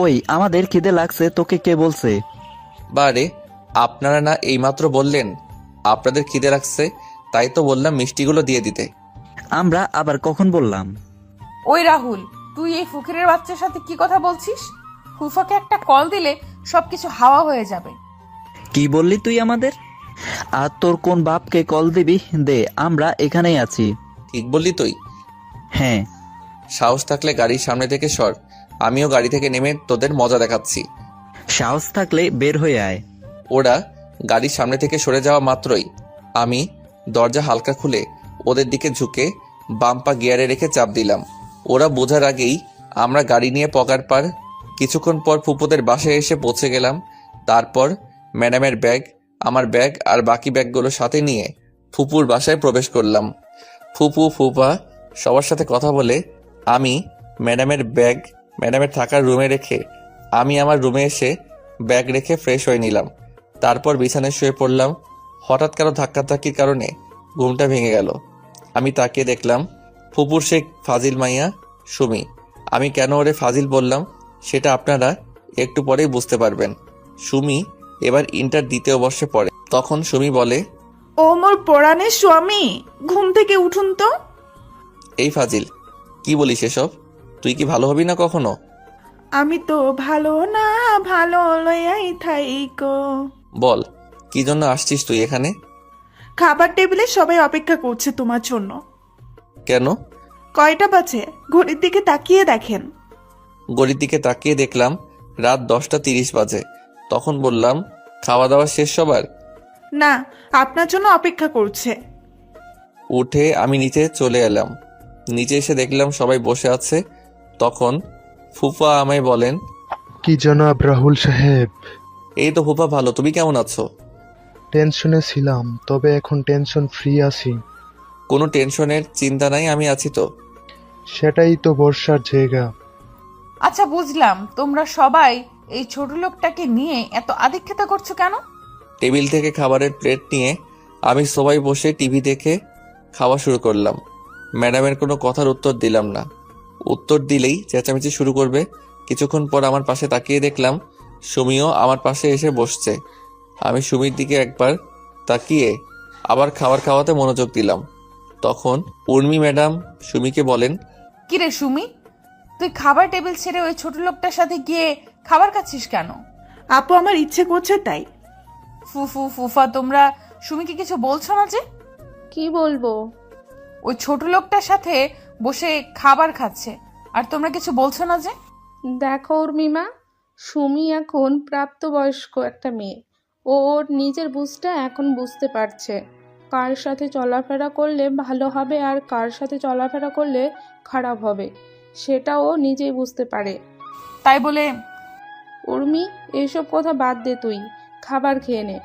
[SPEAKER 8] ওই আমাদের খিদে লাগছে, তোকে কে বলছে?
[SPEAKER 2] বারে, আপনারা না এইমাত্র বললেন আপনাদের খিদে লাগছে, তাই তো বললাম মিষ্টিগুলো দিয়ে দিতে।
[SPEAKER 8] আমরা আবার কখন বললাম?
[SPEAKER 3] ওই রাহুল, তুই এই ফকিরের বাচ্চার সাথে কি কথা বলছিস? ফুফাকে একটা কল দিলে সবকিছু হাওয়া হয়ে যাবে।
[SPEAKER 8] কি বললি তুই আমাদের? আর তোর কোন বাপকে কল দিবি? দে, আমরা এখানেই আছি।
[SPEAKER 2] ঠিক বললি তুই।
[SPEAKER 8] হ্যাঁ,
[SPEAKER 2] সাহস থাকলে গাড়ির সামনে থেকে সর, আমিও গাড়ি থেকে নেমে তোদের মজা দেখাচ্ছি।
[SPEAKER 8] সাহস থাকলে বের হয়ে আয়।
[SPEAKER 2] ওরা গাড়ির সামনে থেকে সরে যাওয়া মাত্রই আমি দরজা হালকা খুলে ওদের দিকে ঝুঁকে বাম পা গিয়ারে রেখে চাপ দিলাম। ওরা বোঝার আগেই আমরা গাড়ি নিয়ে পকার পার। কিছুক্ষণ পর ফুপুদের বাসায় এসে পৌঁছে গেলাম। তারপর ম্যাডামের ব্যাগ, আমার ব্যাগ আর বাকি ব্যাগগুলো সাথে নিয়ে ফুপুর বাসায় প্রবেশ করলাম। ফুপু ফুপা সবার সাথে কথা বলে আমি ম্যাডামের থাকার রুমে রেখে আমি আমার রুমে এসে ব্যাগ রেখে ফ্রেশ হয়ে নিলাম। তারপর বিছানায় শুয়ে পড়লাম। হঠাৎ কারো ধাক্কাধাক্কির কারণে ঘুমটা ভেঙে গেল। আমি তাকিয়ে দেখলাম ফুপুর শেখ ফাজিল মাইয়া সুমি। আমি কেন ওরে ফাজিল বললাম সেটা আপনারা একটু পরেই বুঝতে পারবেন। সুমি এবার ইন্টার দ্বিতীয় বর্ষে পড়ে। তখন সুমি বলে,
[SPEAKER 10] ও মোর পরাণের স্বামী, ঘুম থেকে উঠুন তো।
[SPEAKER 2] এই ফাজিল, কি বলিস এসব? তুই কি ভালো হবি না কখনো?
[SPEAKER 10] আমি তো ভালো না, ভালো লয়াই থাইকো।
[SPEAKER 2] বল, কি জন্য আসছিস তুই এখানে?
[SPEAKER 10] খাবার টেবিলে সবাই অপেক্ষা করছে তোমার জন্য।
[SPEAKER 2] কেন?
[SPEAKER 10] কয়টা বাজে ঘড়ির দিকে তাকিয়ে দেখেন।
[SPEAKER 2] ঘড়ির দিকে তাকিয়ে দেখলাম রাত 10:30 বাজে। তখন বললাম, খাওয়া দাওয়া শেষ সবার?
[SPEAKER 10] না, আপনার জন্য অপেক্ষা করছে।
[SPEAKER 2] উঠে আমি নিচে চলে এলাম। নিচে এসে দেখলাম সবাই বসে আছে। তখন ফুফা আমায় বলেন,
[SPEAKER 11] কি জনাব রাহুল সাহেব?
[SPEAKER 2] এই তো ফুফা, ভালো, তুমি কেমন আছো?
[SPEAKER 11] টেনশনে ছিলাম, তবে এখন টেনশন ফ্রি আছি।
[SPEAKER 2] কোনো টেনশনের চিন্তা নাই, আমি আছি তো।
[SPEAKER 11] সেটাই তো বর্ষার জায়গা।
[SPEAKER 3] আচ্ছা, বুঝলাম তোমরা সবাই এই ছোট লোকটাকে নিয়ে এত আদিক্ষেতা করছো কেন?
[SPEAKER 2] টেবিল থেকে খাবারের প্লেট নিয়ে আমি সবাই বসে টিভি দেখে খাওয়া শুরু করলাম। ম্যাডামের কোনো কথার উত্তর দিলাম না। উত্তর দিলেই চেঁচামেচি শুরু করবে। কিছুক্ষণ পর আমার পাশে তাকিয়ে দেখলাম সুমিও আমার পাশে এসে বসছে। আমি সুমির দিকে একবার তাকিয়ে আবার খাবার খাওয়াতে মনোযোগ দিলাম। তখন উর্মি ম্যাডাম সুমিকে বলেন,
[SPEAKER 3] কিরে সুমি, তুই খাবার টেবিল ছেড়ে ওই ছোট লোকটার সাথে গিয়ে খাবার খাচ্ছিস কেন?
[SPEAKER 10] আপু, আমার ইচ্ছে করছে তাই।
[SPEAKER 3] ফুফা, তোমরা সুমিকে কিছু বলছো না যে?
[SPEAKER 5] কি বলবো?
[SPEAKER 3] ওই ছোট লোকটার সাথে বসে খাবার খাচ্ছে আর তোমরা কিছু বলছো না যে?
[SPEAKER 12] দেখো উর্মিমা, সুমি এখন প্রাপ্তবয়স্ক একটা মেয়ে। ও ওর নিজের বুঝটা এখন বুঝতে পারছে। কার সাথে চলাফেরা করলে ভালো হবে আর কার সাথে চলাফেরা করলে খারাপ হবে, সেটা ও নিজেই বুঝতে পারে।
[SPEAKER 3] তাই বলে
[SPEAKER 12] উর্মি, এইসব কথা বাদ দে, তুই খাবার খেয়ে নে।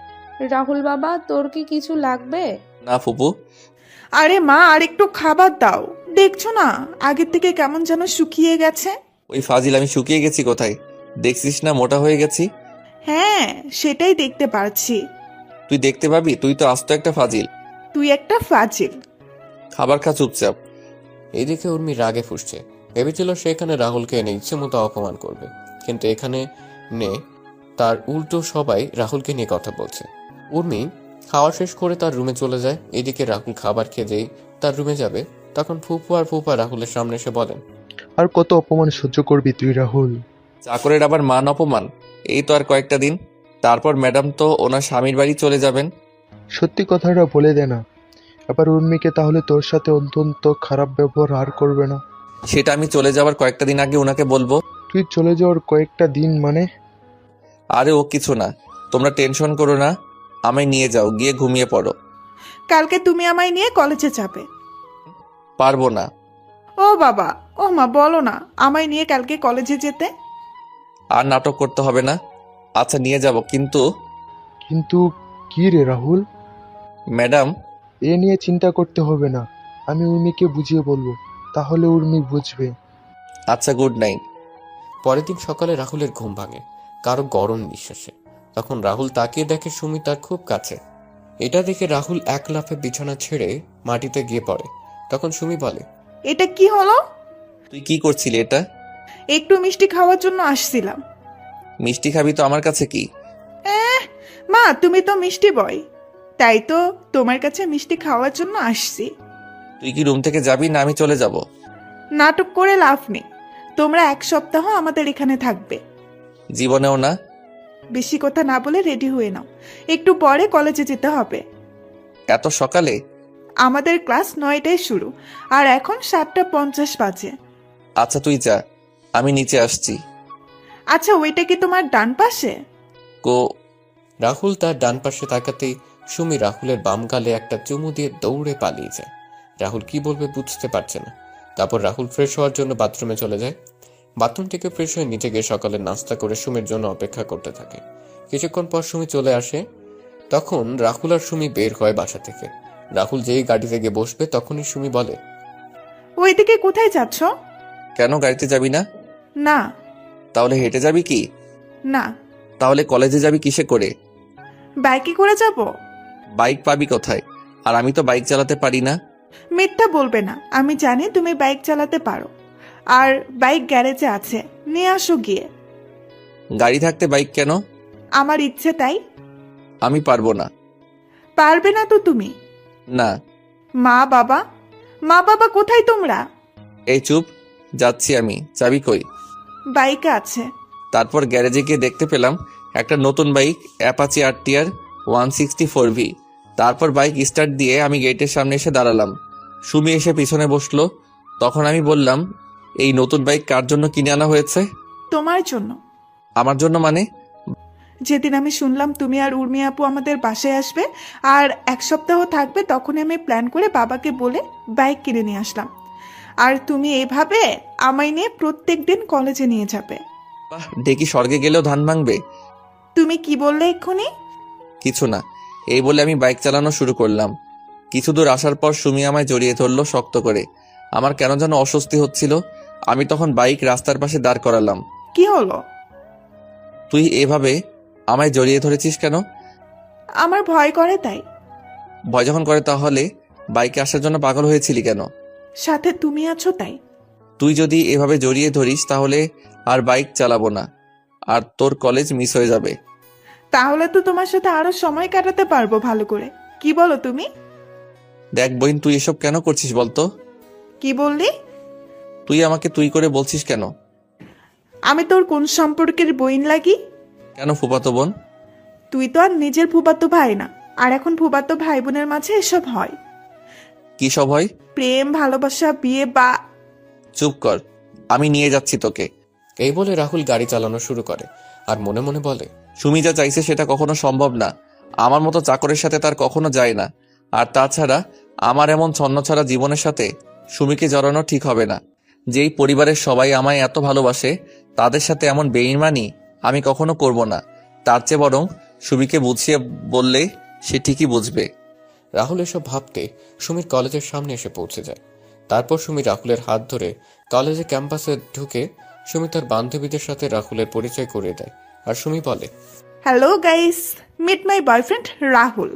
[SPEAKER 12] রাহুল বাবা, তোর কি কিছু লাগবে?
[SPEAKER 2] না ফুপু।
[SPEAKER 10] আরে মা, আর একটু খাবার দাও। দেখছো না আগের থেকে কেমন যেন শুকিয়ে গেছে।
[SPEAKER 2] ওই ফাজিল, আমি শুকিয়ে গেছি কোথায়? দেখছিস না মোটা হয়ে গেছি?
[SPEAKER 10] হ্যাঁ, সেটাই দেখতে পারছি।
[SPEAKER 2] তুই দেখতে পাবি, তুই তো আস্ত একটা ফাজিল।
[SPEAKER 10] তুই একটা ফাজিল।
[SPEAKER 2] খাবার খা চুপচাপ।
[SPEAKER 1] এদিকে উর্মি রাগে ফুঁসছে। ভেবেছিল সে এখানে রাহুলকে এনে ইচ্ছে মতো অপমান করবে, কিন্তু এখানে নে তার উল্টো সবাই রাহুলকে নিয়ে কথা বলছে। উর্মি খাওয়া শেষ করে তার রুমে চলে যায়। এদিকে রাহুল খাবার খেয়ে যেই তার রুমে যাবে, তখন ফুপা রাহুলের সামনে এসে বলেন,
[SPEAKER 11] আর কত অপমান সহ্য করবি তুই রাহুল?
[SPEAKER 2] চাকরের আবার মান অপমান? এই তো আর কয়েকটা দিন, তারপর ম্যাডাম তো ওনার স্বামীর বাড়ি চলে যাবেন।
[SPEAKER 11] সত্যি কথাটা বলে দে না, এবার উর্মিকে তাহলে তোর সাথে অত্যন্ত খারাপ ব্যবহার আর করবে না।
[SPEAKER 2] সেটা আমি চলে যাওয়ার কয়েকটা দিন আগে ওনাকে বলবো।
[SPEAKER 11] তুই চলে যাওয়ার কয়েকটা দিন মানে?
[SPEAKER 2] আরে ও কিছু না, তোমরা টেনশন করো না। আমায় নিয়ে যাও, গিয়ে ঘুমিয়ে পড়ো।
[SPEAKER 10] কালকে তুমি আমায় নিয়ে কলেজে যাবে।
[SPEAKER 2] পারবো না।
[SPEAKER 10] ও বাবা, ও মা, বলো না আমায় নিয়ে কালকে কলেজে যেতে।
[SPEAKER 2] আর নাটক করতে হবে না। আচ্ছা নিয়ে যাব, কিন্তু
[SPEAKER 11] কিন্তু কি রে রাহুল?
[SPEAKER 2] ম্যাডাম,
[SPEAKER 11] এ নিয়ে চিন্তা করতে হবে না, আমি উর্মিকে বুঝিয়ে বলবো, তাহলে উর্মি বুঝবে।
[SPEAKER 2] আচ্ছা, গুড নাইট।
[SPEAKER 1] পরের দিন সকালে রাহুলের ঘুম ভাঙে কারো গরম নিঃশ্বাসে। তখন রাহুল তাকিয়ে দেখে সুমি তার খুব কাছে। এটা দেখে রাহুল এক লাফে বিছানা ছেড়ে মাটিতে গিয়ে পড়ে। তখন সুমি বলে,
[SPEAKER 10] এটা কি হলো?
[SPEAKER 2] তুই কি করছিলি এটা?
[SPEAKER 10] একটু মিষ্টি খাওয়ার জন্য আসছিলাম।
[SPEAKER 2] মিষ্টি খাবি তো আমার কাছে কি?
[SPEAKER 10] মা, তুমি তো মিষ্টি বয়, তাই তো তোমার কাছে মিষ্টি খাওয়ার জন্য আসছি।
[SPEAKER 2] তুই কি রুম থেকে যাবি না আমি চলে যাব?
[SPEAKER 10] নাটক করে লাভ নেই, তোমরা 1 সপ্তাহ আমাদের এখানে থাকবে।
[SPEAKER 2] জীবনেও না।
[SPEAKER 10] বেশি কথা না বলে রেডি হয়ে নাও, একটু পরে কলেজে যেতে হবে।
[SPEAKER 2] এত সকালে?
[SPEAKER 10] আমাদের ক্লাস 9টায় শুরু, আর এখন 7:50 বাজে।
[SPEAKER 2] আচ্ছা তুই যা, আমি নিচে আসছি।
[SPEAKER 10] আচ্ছা, ওইটা কি তোমার ডান পাশে?
[SPEAKER 2] কো?
[SPEAKER 1] রাহুল তার ডান পাশে তাকাতেই সুমি রাহুলের বাম গালে একটা চুমু দিয়ে দৌড়ে পালিয়ে যায়। রাহুল কি বলবে বুঝতে পারছে না। তারপর রাহুল ফ্রেশ হওয়ার জন্য বাথরুমে চলে যায়। বাথরুম থেকে ফ্রেশ হয়ে নিচে গিয়ে সকালের নাস্তা করে সুমির জন্য অপেক্ষা করতে থাকে। কিছুক্ষণ পর সুমি চলে আসে। তখন রাহুল আর সুমি বের হয় বাসা থেকে। রাহুল যেই গাড়িতে গিয়ে বসবে তখনই সুমি বলে,
[SPEAKER 10] ওইদিকে কোথায় যাচ্ছ?
[SPEAKER 2] কেন গাড়িতে যাবি না?
[SPEAKER 10] না।
[SPEAKER 2] তাহলে হেঁটে যাবি কি?
[SPEAKER 10] না।
[SPEAKER 2] তাহলে কলেজে যাবি কিসে করে?
[SPEAKER 10] বাইকে করে যাব।
[SPEAKER 2] বাইক পাবি কোথায়? আর আমি তো বাইক চালাতে পারি না।
[SPEAKER 10] মিথ্যা বলবে না, আমি জানি তুমি বাইক চালাতে পারো, আর বাইক গ্যারেজে আছে, নিয়ে আসো গিয়ে।
[SPEAKER 2] গাড়ি থাকতে বাইক কেন?
[SPEAKER 10] আমার ইচ্ছে তাই।
[SPEAKER 2] আমি পারবো না।
[SPEAKER 10] পারবে না তো তুমি?
[SPEAKER 2] না।
[SPEAKER 10] মা বাবা কোথায় তোমরা?
[SPEAKER 2] এই চুপ, যাচ্ছি আমি। চাবি কই?
[SPEAKER 10] বাইকে আছে।
[SPEAKER 2] তারপর গ্যারেজে গিয়ে দেখতে পেলাম একটা নতুন বাইক, অ্যাপাচি RTR 164V। তারপর বাইক স্টার্ট দিয়ে আমি গেটের সামনে এসে দাঁড়ালাম। সুমি এসে পিছনে বসলো। তখন আমি বললাম, এই নতুন বাইক কার জন্য কিনে আনা হয়েছে?
[SPEAKER 10] তোমার জন্য।
[SPEAKER 2] আমার জন্য মানে?
[SPEAKER 10] যেদিন আমি শুনলাম তুমি আর উর্মি আপু আমাদের বাসায় আসবে আর 1 সপ্তাহ থাকবে, তখনই আমি প্ল্যান করে বাবাকে বলে বাইক কিনে নিয়ে আসলাম। আর তুমি এভাবে আমায় নিয়ে প্রত্যেক দিন কলেজে নিয়ে যাবে।
[SPEAKER 2] বাহ, ডেকি স্বর্গে গেলেও ধান ভাঙবে।
[SPEAKER 10] তুমি কি বললে এক্ষুনি?
[SPEAKER 2] কিছু না, এই বলে আমি বাইক চালানো শুরু করলাম। কিছু দূর আসার পর সুমি আমায় জড়িয়ে ধরলো শক্ত করে। আমার কেন যেন অস্বস্তি হচ্ছিল। আমি তখন বাইক রাস্তার পাশে দাঁড় করালাম।
[SPEAKER 10] কি হলো?
[SPEAKER 2] তুই এভাবে আমায় জড়িয়ে ধরেছিস কেন?
[SPEAKER 10] আমার ভয় করে তাই।
[SPEAKER 2] ভয় যখন করে তাহলে বাইকে আসার জন্য পাগল হয়েছিলি কেন?
[SPEAKER 10] সাথে তুমি আছো তাই।
[SPEAKER 2] তুই যদি এভাবে জড়িয়ে ধরিস তাহলে আর বাইক চালাবো না, আর তোর কলেজ মিস হয়ে যাবে।
[SPEAKER 10] তাহলে তো তোমার সাথে আরো সময় কাটাতে পারবো ভালো করে। কি বলো তুমি?
[SPEAKER 2] দেখ বোন, তুই এসব কেন করছিস বলতো?
[SPEAKER 10] কি বললি?
[SPEAKER 2] তুই আমাকে তুই করে বলছিস কেন?
[SPEAKER 10] আমি তোর কোন সম্পর্কের বইন লাগি?
[SPEAKER 2] কেন ফুফাতো বোন?
[SPEAKER 10] তুই তো আর নিজের ফুফাতো ভাই না, আর এখন ফুফাতো ভাই বোনের মাঝে এসব হয়।
[SPEAKER 2] কি সব হয়?
[SPEAKER 10] প্রেম, ভালোবাসা, বিয়ে বা।
[SPEAKER 2] চুপ কর, আমি নিয়ে যাচ্ছি তোকে।
[SPEAKER 1] এই বলে রাহুল গাড়ি চালানো শুরু করে আর মনে মনে বলে,
[SPEAKER 2] সুমি যা চাইছে সেটা কখনো সম্ভব না। আমার মতো চাকরের সাথে তার কখনো যায় না। আর তাছাড়া আমার এমন ছন্নছাড়া জীবনের সাথে সুমিকে জড়ানো ঠিক হবে না। যেই পরিবারের সবাই আমায় এত ভালোবাসে তাদের সাথে এমন বেইমানি আমি কখনো করব না। তার চেয়ে বরং সুমিকে বুঝিয়ে বললে সে ঠিকই বুঝবে।
[SPEAKER 1] রাহুল এসব ভাবতে সুমির কলেজের সামনে এসে পৌঁছে যায়। তারপর সুমি রাহুলের হাত ধরে কলেজে ক্যাম্পাসে ঢুকে সুমি তার বান্ধবীদের সাথে রাহুলের পরিচয় করিয়ে দেয়। আর সুমি বলে,
[SPEAKER 10] hello guys, meet my boyfriend Rahul.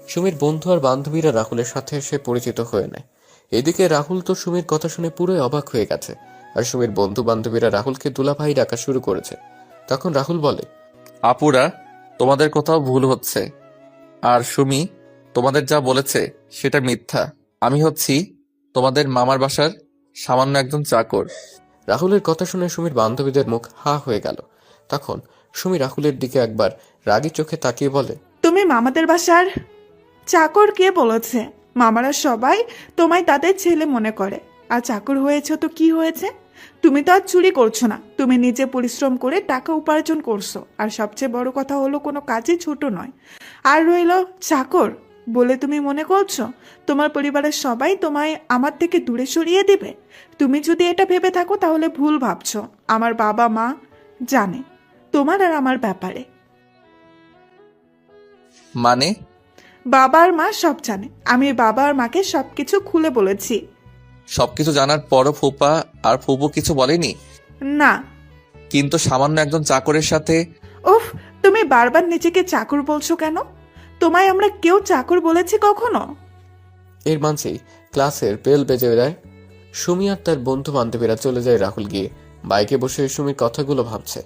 [SPEAKER 1] সুমির বন্ধু আর বান্ধবীরা রাহুলের সাথে এসে পরিচিত হয়ে নেয়। এদিকে রাহুল তো সুমির কথা শুনে পুরোই অবাক হয়ে গেছে। আর সুমির বন্ধু বান্ধবীরা রাহুলকে দুলাভাই ডাকা শুরু করেছে। তখন রাহুল বলে,
[SPEAKER 2] আপুরা, তোমাদের কোথাও ভুল হচ্ছে। আর সুমি তোমাদের যা বলেছে সেটা মিথ্যা। আমি হচ্ছি তোমাদের মামার বাসার সামান্য একজন চাকর।
[SPEAKER 1] রাহুলের কথা শুনে সুমির বান্ধবীদের মুখ হা হয়ে গেল। তখন সুমি রাহুলের দিকে একবার রাগী চোখে তাকিয়ে বলে,
[SPEAKER 10] তুমি মামাদের বাসার চাকর? কে বলেছে? মামারা সবাই তোমায় তাদের ছেলে মনে করে, আর চাকর হয়েছে তো কি হয়েছে? তুমি তো আর চুরি করছো না, তুমি নিজে পরিশ্রম করে টাকা উপার্জন করছো। আর সবচেয়ে বড় কথা হলো কোনো কাজই ছোট নয়। আর রইল চাকর বলে তুমি মনে করছো তোমার পরিবারের সবাই তোমায় আমার থেকে দূরে সরিয়ে দিবে? তুমি যদি এটা ভেবে থাকো তাহলে ভুল ভাবছো। আমার বাবা মা জানে তোমার আর আমার ব্যাপারে।
[SPEAKER 2] মানে?
[SPEAKER 10] বাবা আর মা সব জানে। আমি বাবা আর মাকে সবকিছু খুলে বলেছি।
[SPEAKER 2] সবকিছু জানার পরও ফুপা আর ফুপু কিছু বলেনি?
[SPEAKER 10] না।
[SPEAKER 2] কিন্তু সামান্য একজন চাকরের সাথে।
[SPEAKER 10] উফ, তুমি বারবার নিজেকে চাকর বলছো কেন? তোমায় আমরা কেউ চাকর বলেছি কখনো?
[SPEAKER 1] এর মাঝেই ক্লাসের বেল বেজে দেয়। সুমি আর তার বন্ধু বান্ধবীরা চলে যায়। রাহুল গিয়ে বাইকে বসে সুমির কথাগুলো ভাবছে।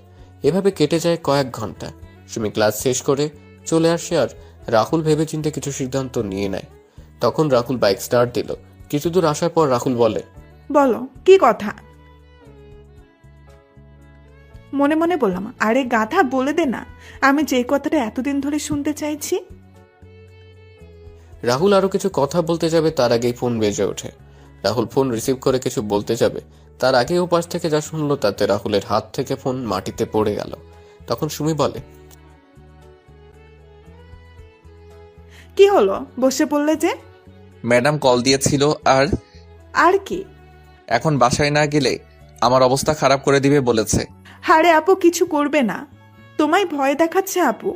[SPEAKER 1] এভাবে কেটে যায় কয়েক ঘন্টা। সুমি ক্লাস শেষ করে চলে আসে আর রাহুল ভেবেচিন্তে কিছু সিদ্ধান্ত নিয়ে নেয়। তখন রাহুল বাইক স্টার্ট দিল। কিছু দূর আসার পর রাহুল বলে,
[SPEAKER 10] বলো কি কথা? মনে মনে বললাম, আরে গাধা বলে দে না, আমি যে কথাটা এতদিন ধরে শুনতে চাইছি।
[SPEAKER 1] রাহুল আরো কিছু কথা বলতে যাবে তার আগেই ফোন বেজে ওঠে। রাহুল ফোন রিসিভ করে কিছু বলতে যাবে তার আগে ও পাশ থেকে যা শুনলো তাতে রাহুলের হাত থেকে ফোন মাটিতে পড়ে গেল। তখন সুমি বলে,
[SPEAKER 10] কি হলো, বসে পড়লে যে?
[SPEAKER 2] ম্যাডাম কল দিয়েছিল।
[SPEAKER 10] আর কি?
[SPEAKER 2] এখন বাসায় না গেলে আমার অবস্থা খারাপ করে দিবে বলেছে।
[SPEAKER 10] হারে আপু, কিছু করবে না, তোমায় ভয় দেখাচ্ছে আপু।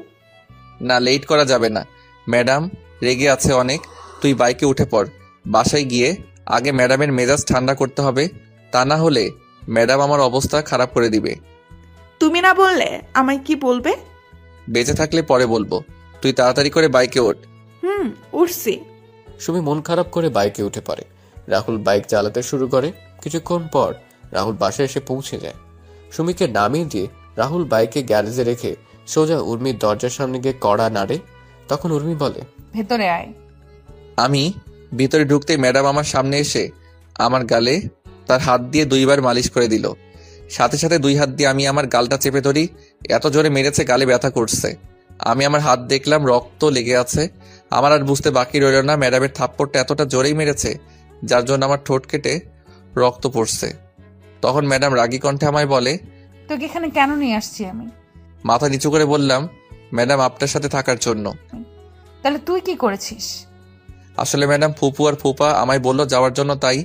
[SPEAKER 2] না, লেট করা যাবে না। ম্যাডাম রেগে আছে অনেক। তুই বাইকে উঠে পড়। বাসায় গিয়ে আগে ম্যাডামের মেজাজ ঠান্ডা করতে হবে, তা না হলে ম্যাডাম আমার অবস্থা খারাপ করে দিবে।
[SPEAKER 10] তুমি না বললে আমায় কি বলবে?
[SPEAKER 2] বেঁচে থাকলে পরে বলবো। তুই তাড়াতাড়ি করে বাইকে ওঠ।
[SPEAKER 10] উঠছি।
[SPEAKER 1] সুমি মন খারাপ করে বাইকে উঠে পড়ে। রাহুল বাইক চালাতে শুরু করে। কিছুক্ষণ পর রাহুল বাসায় এসে পৌঁছে যায়। সুমিকে নামিয়ে দিয়ে রাহুল বাইকে গ্যারেজে রেখে সোজা উর্মির দরজার সামনে গিয়ে কড়া নাড়ে। তখন উর্মি বলে,
[SPEAKER 3] ভেতরে আয়।
[SPEAKER 2] আমি ভিতরে ঢুকতেই ম্যাডাম আমার সামনে এসে আমার গালে তার হাত দিয়ে 2 বার মালিশ করে দিল। সাথে সাথে 2 হাত দিয়ে আমি আমার গালটা চেপে ধরি। এত জোরে মেরেছে, গালে ব্যথা করছে। আমি আমার হাত দেখলাম, রক্ত লেগে আছে। আমার আর বুঝতে বাকি রইল না ম্যাডামের থাপ্পড়টা এতটা জোরেই মেরেছে যার জন্য আমার ঠোঁট কেটে রক্ত পড়ছে। তখন ম্যাডাম রাগী কণ্ঠে আমায় বলে,
[SPEAKER 3] তোকে এখানে কেন নিয়ে আসছি আমি?
[SPEAKER 2] মাথা নিচু করে বললাম, ম্যাডাম আপনার সাথে থাকার জন্য।
[SPEAKER 3] তাহলে তুই কি করেছিস?
[SPEAKER 2] আসলে ম্যাডাম ফুপু আর ফুপা আমায় বললো যাওয়ার জন্য, তাই।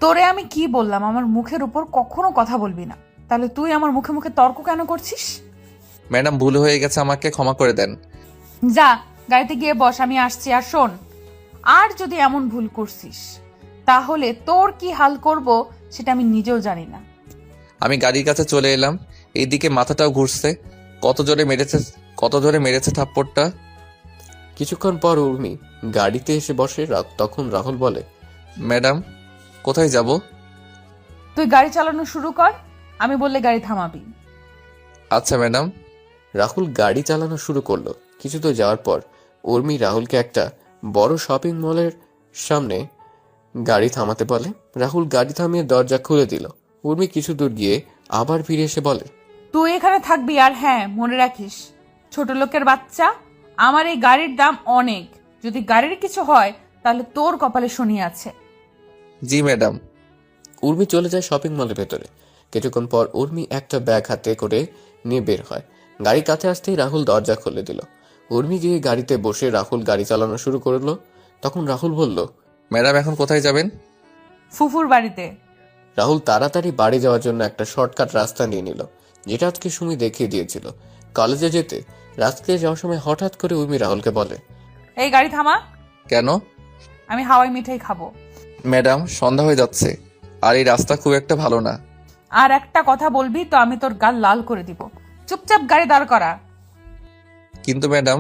[SPEAKER 3] তোরে আমি কি বললাম আমার মুখের উপর কখনো কথা বলবি না? তাহলে তুই আমার মুখে মুখে তর্ক কেন করছিস?
[SPEAKER 2] ম্যাডাম ভুল হয়ে গেছে, আমাকে ক্ষমা করে দেন।
[SPEAKER 3] যা গাড়িতে গিয়ে বস, আমি আসছি। আর শোন, আর যদি এমন ভুল করছিস তাহলে তোর কি হাল করব সেটা আমি নিজেও জানি না।
[SPEAKER 2] আমি গাড়ির কাছে চলে এলাম। এইদিকে মাথাটাও ঘুরছে। কত জোরে মেরেছে থাপ্পড়টা।
[SPEAKER 1] কিছুক্ষণ পর উর্মি গাড়িতে এসে বসে। তখন রাহুল বলে,
[SPEAKER 2] ম্যাডাম কোথায় যাব?
[SPEAKER 3] তুই গাড়ি চালানো শুরু কর, আমি বললে গাড়ি থামাবি।
[SPEAKER 2] আচ্ছা ম্যাডাম।
[SPEAKER 1] রাহুল গাড়ি চালানো শুরু করলো। কিছু দূর যাওয়ার পর উর্মি রাহুলকে একটা বড় শপিং মলের সামনে গাড়ি থামাতে বলে। রাহুল গাড়ি থামিয়ে দরজা খুলে দিল। উর্মি কিছু দূর গিয়ে আবার ফিরে এসে বলে,
[SPEAKER 3] তুই এখানে থাকবি। আর হ্যাঁ, মনে রাখিস, ছোট লোকের বাচ্চা, আমার এই গাড়ির দাম অনেক। যদি গাড়ির কিছু হয় তাহলে তোর কপালে শনি আছে।
[SPEAKER 2] জি ম্যাডাম।
[SPEAKER 1] উর্মি চলে যায় শপিং মলের ভেতরে। কিছুক্ষণ পর উর্মি একটা ব্যাগ হাতে করে নিয়ে বের হয়। গাড়ি কাছে আসতেই রাহুল দরজা খুলে দিল। উর্মি গিয়ে গাড়িতে বসে রাহুল গাড়ি চালানো শুরু করলো। তখন রাহুল বলল,
[SPEAKER 2] ম্যাডাম এখন কোথায় যাবেন?
[SPEAKER 3] ফুফুর বাড়িতে।
[SPEAKER 1] রাহুল তাড়াতাড়ি বাড়ি যাওয়ার জন্য একটা শর্টকাট রাস্তা নিয়ে নিল, যেটা আজকে সুমি দেখিয়ে দিয়েছিল। কলেজে যেতে রাস্তায় যাওয়ার সময় হঠাৎ করে উর্মি রাহুলকে বলে,
[SPEAKER 3] এই গাড়ি থামা।
[SPEAKER 2] কেন?
[SPEAKER 3] আমি হাওয়াই মিঠাই খাবো।
[SPEAKER 2] ম্যাডাম সন্ধ্যা হয়ে যাচ্ছে আর এই রাস্তা খুব একটা ভালো না।
[SPEAKER 3] আর একটা কথা বলবি তো আমি তোর গাল লাল করে দিব। চুপচাপ গাড়ি দাঁড় করা।
[SPEAKER 2] কিন্তু ম্যাডাম।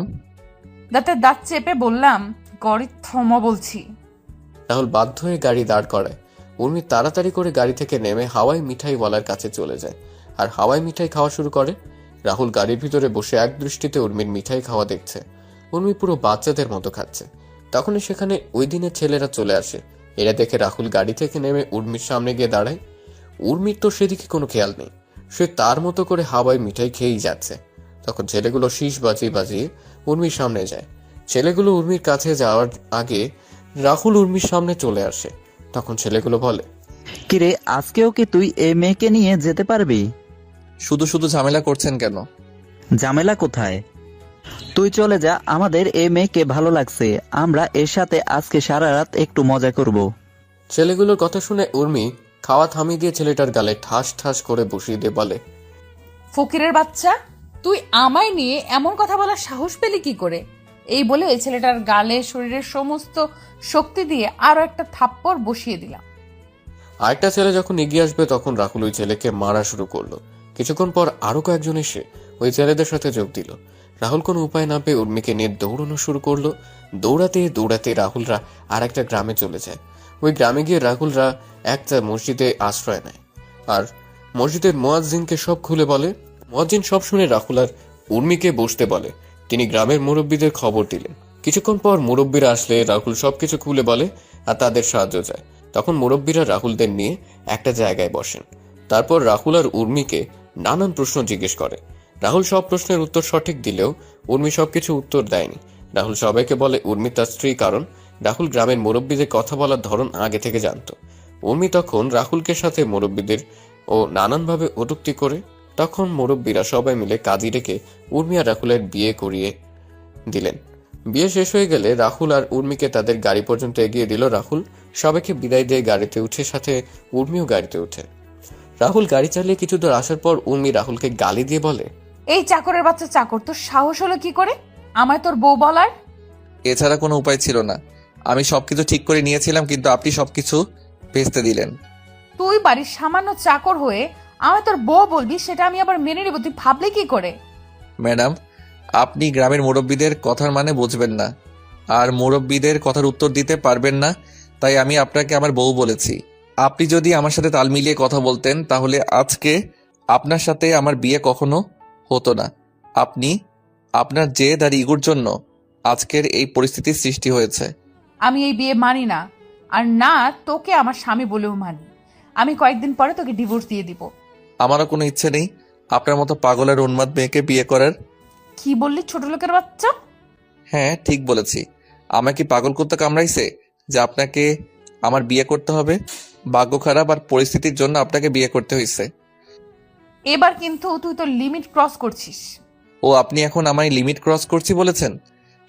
[SPEAKER 3] দাঁতে দাঁত চেপে বললাম, গাড়ি থামা বলছি।
[SPEAKER 1] রাহুল বাধ্য হয়ে গাড়ি দাঁড় করায়। উর্মি তাড়াতাড়ি করে গাড়ি থেকে নেমে হাওয়াই মিঠাইওয়ালার কাছে চলে যায় আর হাওয়াই মিঠাই খাওয়া শুরু করে। রাহুল গাড়ির ভিতরে বসে এক দৃষ্টিতে উর্মির মিঠাই খাওয়া দেখছে। উর্মি পুরো বাচ্চাদের মতো খাচ্ছে। তখনই সেখানে ওই দিনের ছেলেরা চলে আসে। এরা দেখে রাহুল গাড়ি থেকে নেমে উর্মির সামনে গিয়ে দাঁড়ায়। উর্মির তো সেদিকে কোনো খেয়াল নেই, সে তার মতো করে হাওয়াই মিঠাই খেয়েই যাচ্ছে। তখন ছেলেগুলো শীষ বাজিয়ে বাজিয়ে উর্মির সামনে যায়। ছেলেগুলো উর্মির কাছে যাওয়ার আগে রাহুল উর্মির সামনে চলে আসে। তখন ছেলেগুলো বলে,
[SPEAKER 8] কিরে আজকেও কি তুই এই মেয়েকে নিয়ে যেতে পারবি?
[SPEAKER 2] শুধু শুধু ঝামেলা করছেন কেন?
[SPEAKER 8] ঝামেলা কোথায়? তুই চলে যা, আমাদের এই মেয়েকে ভালো লাগছে, আমরা এর সাথে আজকে সারা রাত একটু মজা করব।
[SPEAKER 1] ছেলেগুলোর কথা শুনে উর্মি খাওয়া থামিয়ে দিয়ে ছেলেটার গালে ঠাস ঠাস করে বসিয়ে দিয়ে বলে,
[SPEAKER 3] ফকিরের বাচ্চা, তুই আমায় নিয়ে এমন কথা বলার সাহস পেলি কি করে? এই বলে ওই ছেলেটার গালে শরীরের সমস্ত শক্তি দিয়ে আরো একটা থাপ্পড় বসিয়ে দিলাম।
[SPEAKER 1] আরেকটা ছেলে যখন এগিয়ে আসবে তখন রাহুল ওই ছেলেকে মারা শুরু করলো। কিছুক্ষণ পর আরো কয়েকজন এসে ওই ছেলেদের সাথে যোগ দিল। রাহুল কোনো উপায় না পেয়ে উর্মিকে নিয়ে দৌড়ানো শুরু করলো। দৌড়াতে দৌড়াতে রাহুলরা আর একটা গ্রামে চলে যায়। ওই গ্রামে গিয়ে রাহুলরা একটা মসজিদে আশ্রয় নেয় আর মসজিদের মুয়াজ্জিনকে সব খুলে বলে। মুয়াজ্জিন সব শুনে রাহুল আর উর্মিকে বসতে বলে। তিনি গ্রামের মুরব্বীদের খবর দিলেন। কিছুক্ষণ পর মুরব্বীরা আসলে রাহুল সবকিছু খুলে বলে আর তাদের সাহায্য চায়। তখন মুরব্বীরা রাহুলদের নিয়ে একটা জায়গায় বসেন। তারপর রাহুল আর উর্মিকে নানান প্রশ্ন জিজ্ঞেস করে। রাহুল সব প্রশ্নের উত্তর সঠিক দিলেও উর্মি সবকিছু উত্তর দেয়নি। রাহুল সবাইকে বলে উর্মি তার স্ত্রী, কারণ রাহুল গ্রামের মুরব্বীদের কথা বলার ধরন আগে থেকে জানতো। উর্মি তখন রাহুলকে সাথে মুরব্বীদের ও নানানভাবে কটূক্তি করে। তখন মুরব্বীরা সবাই মিলে কাজী রেখে উর্মি আর রাহুলের বিয়ে করিয়ে দিলেন। বিয়ে শেষ হয়ে গেলে রাহুল আর উর্মিকে তাদের গাড়ি পর্যন্ত এগিয়ে দিল। রাহুল সবাইকে বিদায় দিয়ে গাড়িতে উঠে, সাথে উর্মিও গাড়িতে উঠে। রাহুল গাড়ি চালিয়ে কিছু দূর আসার পর উর্মি রাহুলকে গালি দিয়ে বলে,
[SPEAKER 3] এই চাকরের বাচ্চা চাকর, তোর সাহস হলো কি করে আমায় তোর বউ বলার?
[SPEAKER 2] এছাড়া কোনো উপায় ছিল না। আমি সবকিছু ঠিক করে নিয়েছিলাম, কিন্তু আপনি সবকিছু ভেস্তে দিলেন।
[SPEAKER 3] তুই বাড়ির সামান্য চাকর হয়ে আমায় তোর বউ বলবি, সেটা আমি আবার মেনে নেব? তুই ভাবলে কি করে?
[SPEAKER 2] ম্যাডাম, আপনি গ্রামের মুরব্বীদের কথার মানে বুঝবেন না আর মুরব্বীদের কথার উত্তর দিতে পারবেন না, তাই আমি আপনাকে আমার বউ বলেছি। আপনি যদি আমার সাথে তাল মিলিয়ে কথা বলতেন তাহলে আজকে আপনার সাথে আমার বিয়ে কখনো হতো না। আপনি আপনার জেদ আর ইগোর জন্য আজকের এই পরিস্থিতির সৃষ্টি হয়েছে।
[SPEAKER 3] আমি এই বিয়ে মানি না, আর না তোকে আমার স্বামী বলেও মানি। আমি কয়েকদিন পরে তোকে ডিভোর্স দিয়ে দিব।
[SPEAKER 2] আমারও কোনো ইচ্ছে নেই আপনার মতো পাগলের উন্মাদ মেয়েকে বিয়ে করার।
[SPEAKER 3] কি বললি ছোট লোকের বাচ্চা?
[SPEAKER 2] হ্যাঁ, ঠিক বলেছি। আমাকে পাগল করতে কামড়াইছে যে আপনাকে আমার বিয়ে করতে হবে? ভাগ্য খারাপ আর পরিস্থিতির জন্য আপনাকে বিয়ে করতে হয়েছে।
[SPEAKER 3] এবার কিন্তু তুই তোর লিমিট ক্রস করছিস।
[SPEAKER 2] ও, আপনি এখন আমায় লিমিট ক্রস করছি বলেছেন?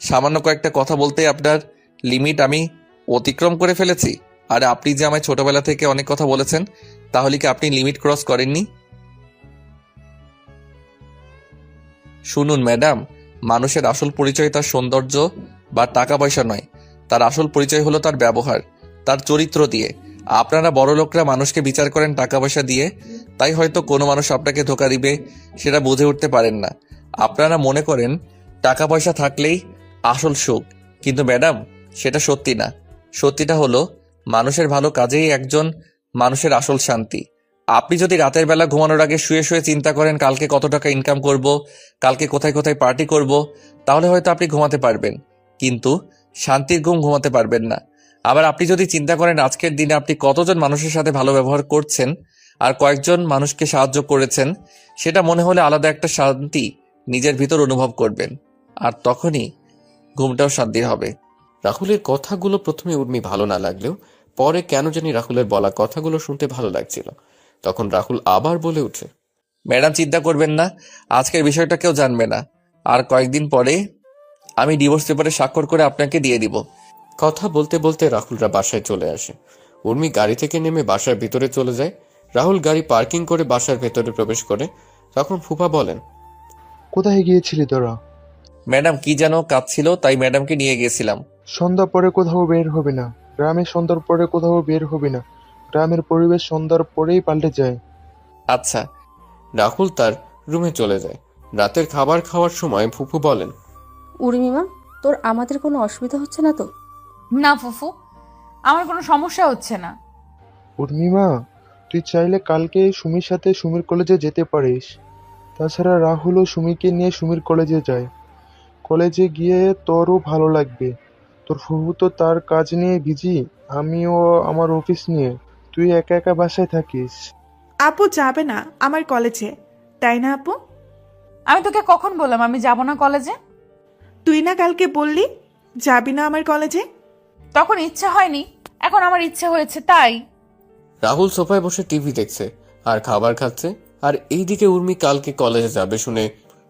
[SPEAKER 2] সামান্য কয়েকটা কথা বলতে আপনার লিমিট আমি অতিক্রম করে ফেলেছি? আর আপনি যে আমায় ছোটবেলা থেকে অনেক কথা বলেছেন, তাহলে কি আপনি লিমিট ক্রস করেননি? শুনুন ম্যাডাম, মানুষের আসল পরিচয় তার সৌন্দর্য বা টাকা পয়সা নয়। তার আসল পরিচয় হলো তার ব্যবহার, তার চরিত্র দিয়ে। আপনারা বড় লোকরা মানুষকে বিচার করেন টাকা পয়সা দিয়ে, তাই হয়তো কোনো মানুষ আপনাকে ধোঁকা দিবে সেটা বুঝে উঠতে পারেন না। আপনারা মনে করেন টাকা পয়সা থাকলেই আসল সুখ, কিন্তু ম্যাডাম সেটা সত্যি না। সত্যিটা হলো মানুষের ভালো কাজেই একজন মানুষের আসল শান্তি। আপনি যদি রাতের বেলা ঘুমানোর আগে শুয়ে শুয়ে চিন্তা করেন কালকে কত টাকা ইনকাম করব, কালকে কোথায় কোথায় পার্টি করব, তাহলে হয়তো আপনি ঘুমাতে পারবেন, কিন্তু শান্তির ঘুম ঘুমাতে পারবেন না। আবার আপনি যদি চিন্তা করেন আজকের দিনে আপনি কতজন মানুষের সাথে ভালো ব্যবহার করছেন আর কয়েকজন মানুষকে সাহায্য করেছেন, সেটা মনে হলে আলাদা একটা শান্তি নিজের ভিতর অনুভব করবেন, আর তখনই ঘুমটাও শান্তির হবে।
[SPEAKER 1] রাহুলের কথাগুলো প্রথমে উর্মি ভালো না লাগলেও পরে কেন জানি রাহুলের বলা কথাগুলো শুনতে ভালো লাগছিল। তখন রাহুল আবার বলে ওঠে,
[SPEAKER 2] ম্যাডাম চিন্তা করবেন না, আজকের বিষয়টা কেউ জানবে না, আর কয়েকদিন পরে আমি ডিভোর্স পেপারে স্বাক্ষর করে আপনাকে দিয়ে দিব।
[SPEAKER 1] কথা বলতে বলতে রাহুলরা বাসায় চলে আসে। উর্মি গাড়ি থেকে নেমে বাসার ভিতরে চলে যায়। রাহুল গাড়ি পার্কিং করে বাসার ভেতরে প্রবেশ করে। তখন ফুপা বলেন,
[SPEAKER 11] কোথায় গিয়েছিলি তোরা?
[SPEAKER 2] ম্যাডাম কি যেন কাজ ছিল, তাই ম্যাডামকে নিয়ে গিয়েছিলাম।
[SPEAKER 11] সন্ধ্যা পরে কোথাও বের হবে না, গ্রামে সন্ধ্যার পরে কোথাও বের হবে না। গ্রামের পরিবেশ সন্ধ্যার পরেই পাল্টে যায়।
[SPEAKER 2] আচ্ছা।
[SPEAKER 1] রাহুল তার রুমে চলে যায়। রাতের খাবার খাওয়ার সময় ফুপু বলেন,
[SPEAKER 13] উর্মিমা, তোর আমাদের কোনো অসুবিধা হচ্ছে না তো?
[SPEAKER 3] না ফুফু, আমার কোনো সমস্যা হচ্ছে না।
[SPEAKER 11] উর্মিমা, তুই চাইলে কালকে সুমির সাথে সুমির কলেজে যেতে পারিস। তাছাড়া রাহুলও সুমিকে নিয়ে সুমির কলেজে যায়। কলেজে গিয়ে তোরও ভালো লাগবে। তোর ফুফু তো তার কাজ নিয়ে বিজি, আমিও আমার অফিস নিয়ে। তুই একা একা বাসায় থাকিস।
[SPEAKER 10] আপু যাবে না আমার কলেজে, তাই না আপু?
[SPEAKER 3] আমি তোকে কখন বললাম আমি যাব না কলেজে?
[SPEAKER 10] তুই না কালকে বললি যাবি না আমার কলেজে।
[SPEAKER 3] তখন ইচ্ছা হয়নি, এখন আমার ইচ্ছে হয়েছে তাই।
[SPEAKER 1] রাহুল সোফায় বসে টিভি দেখছে আর খাবার খাচ্ছে। আর এইদিকে উর্মি কালকে কলেজে যাবে শুনে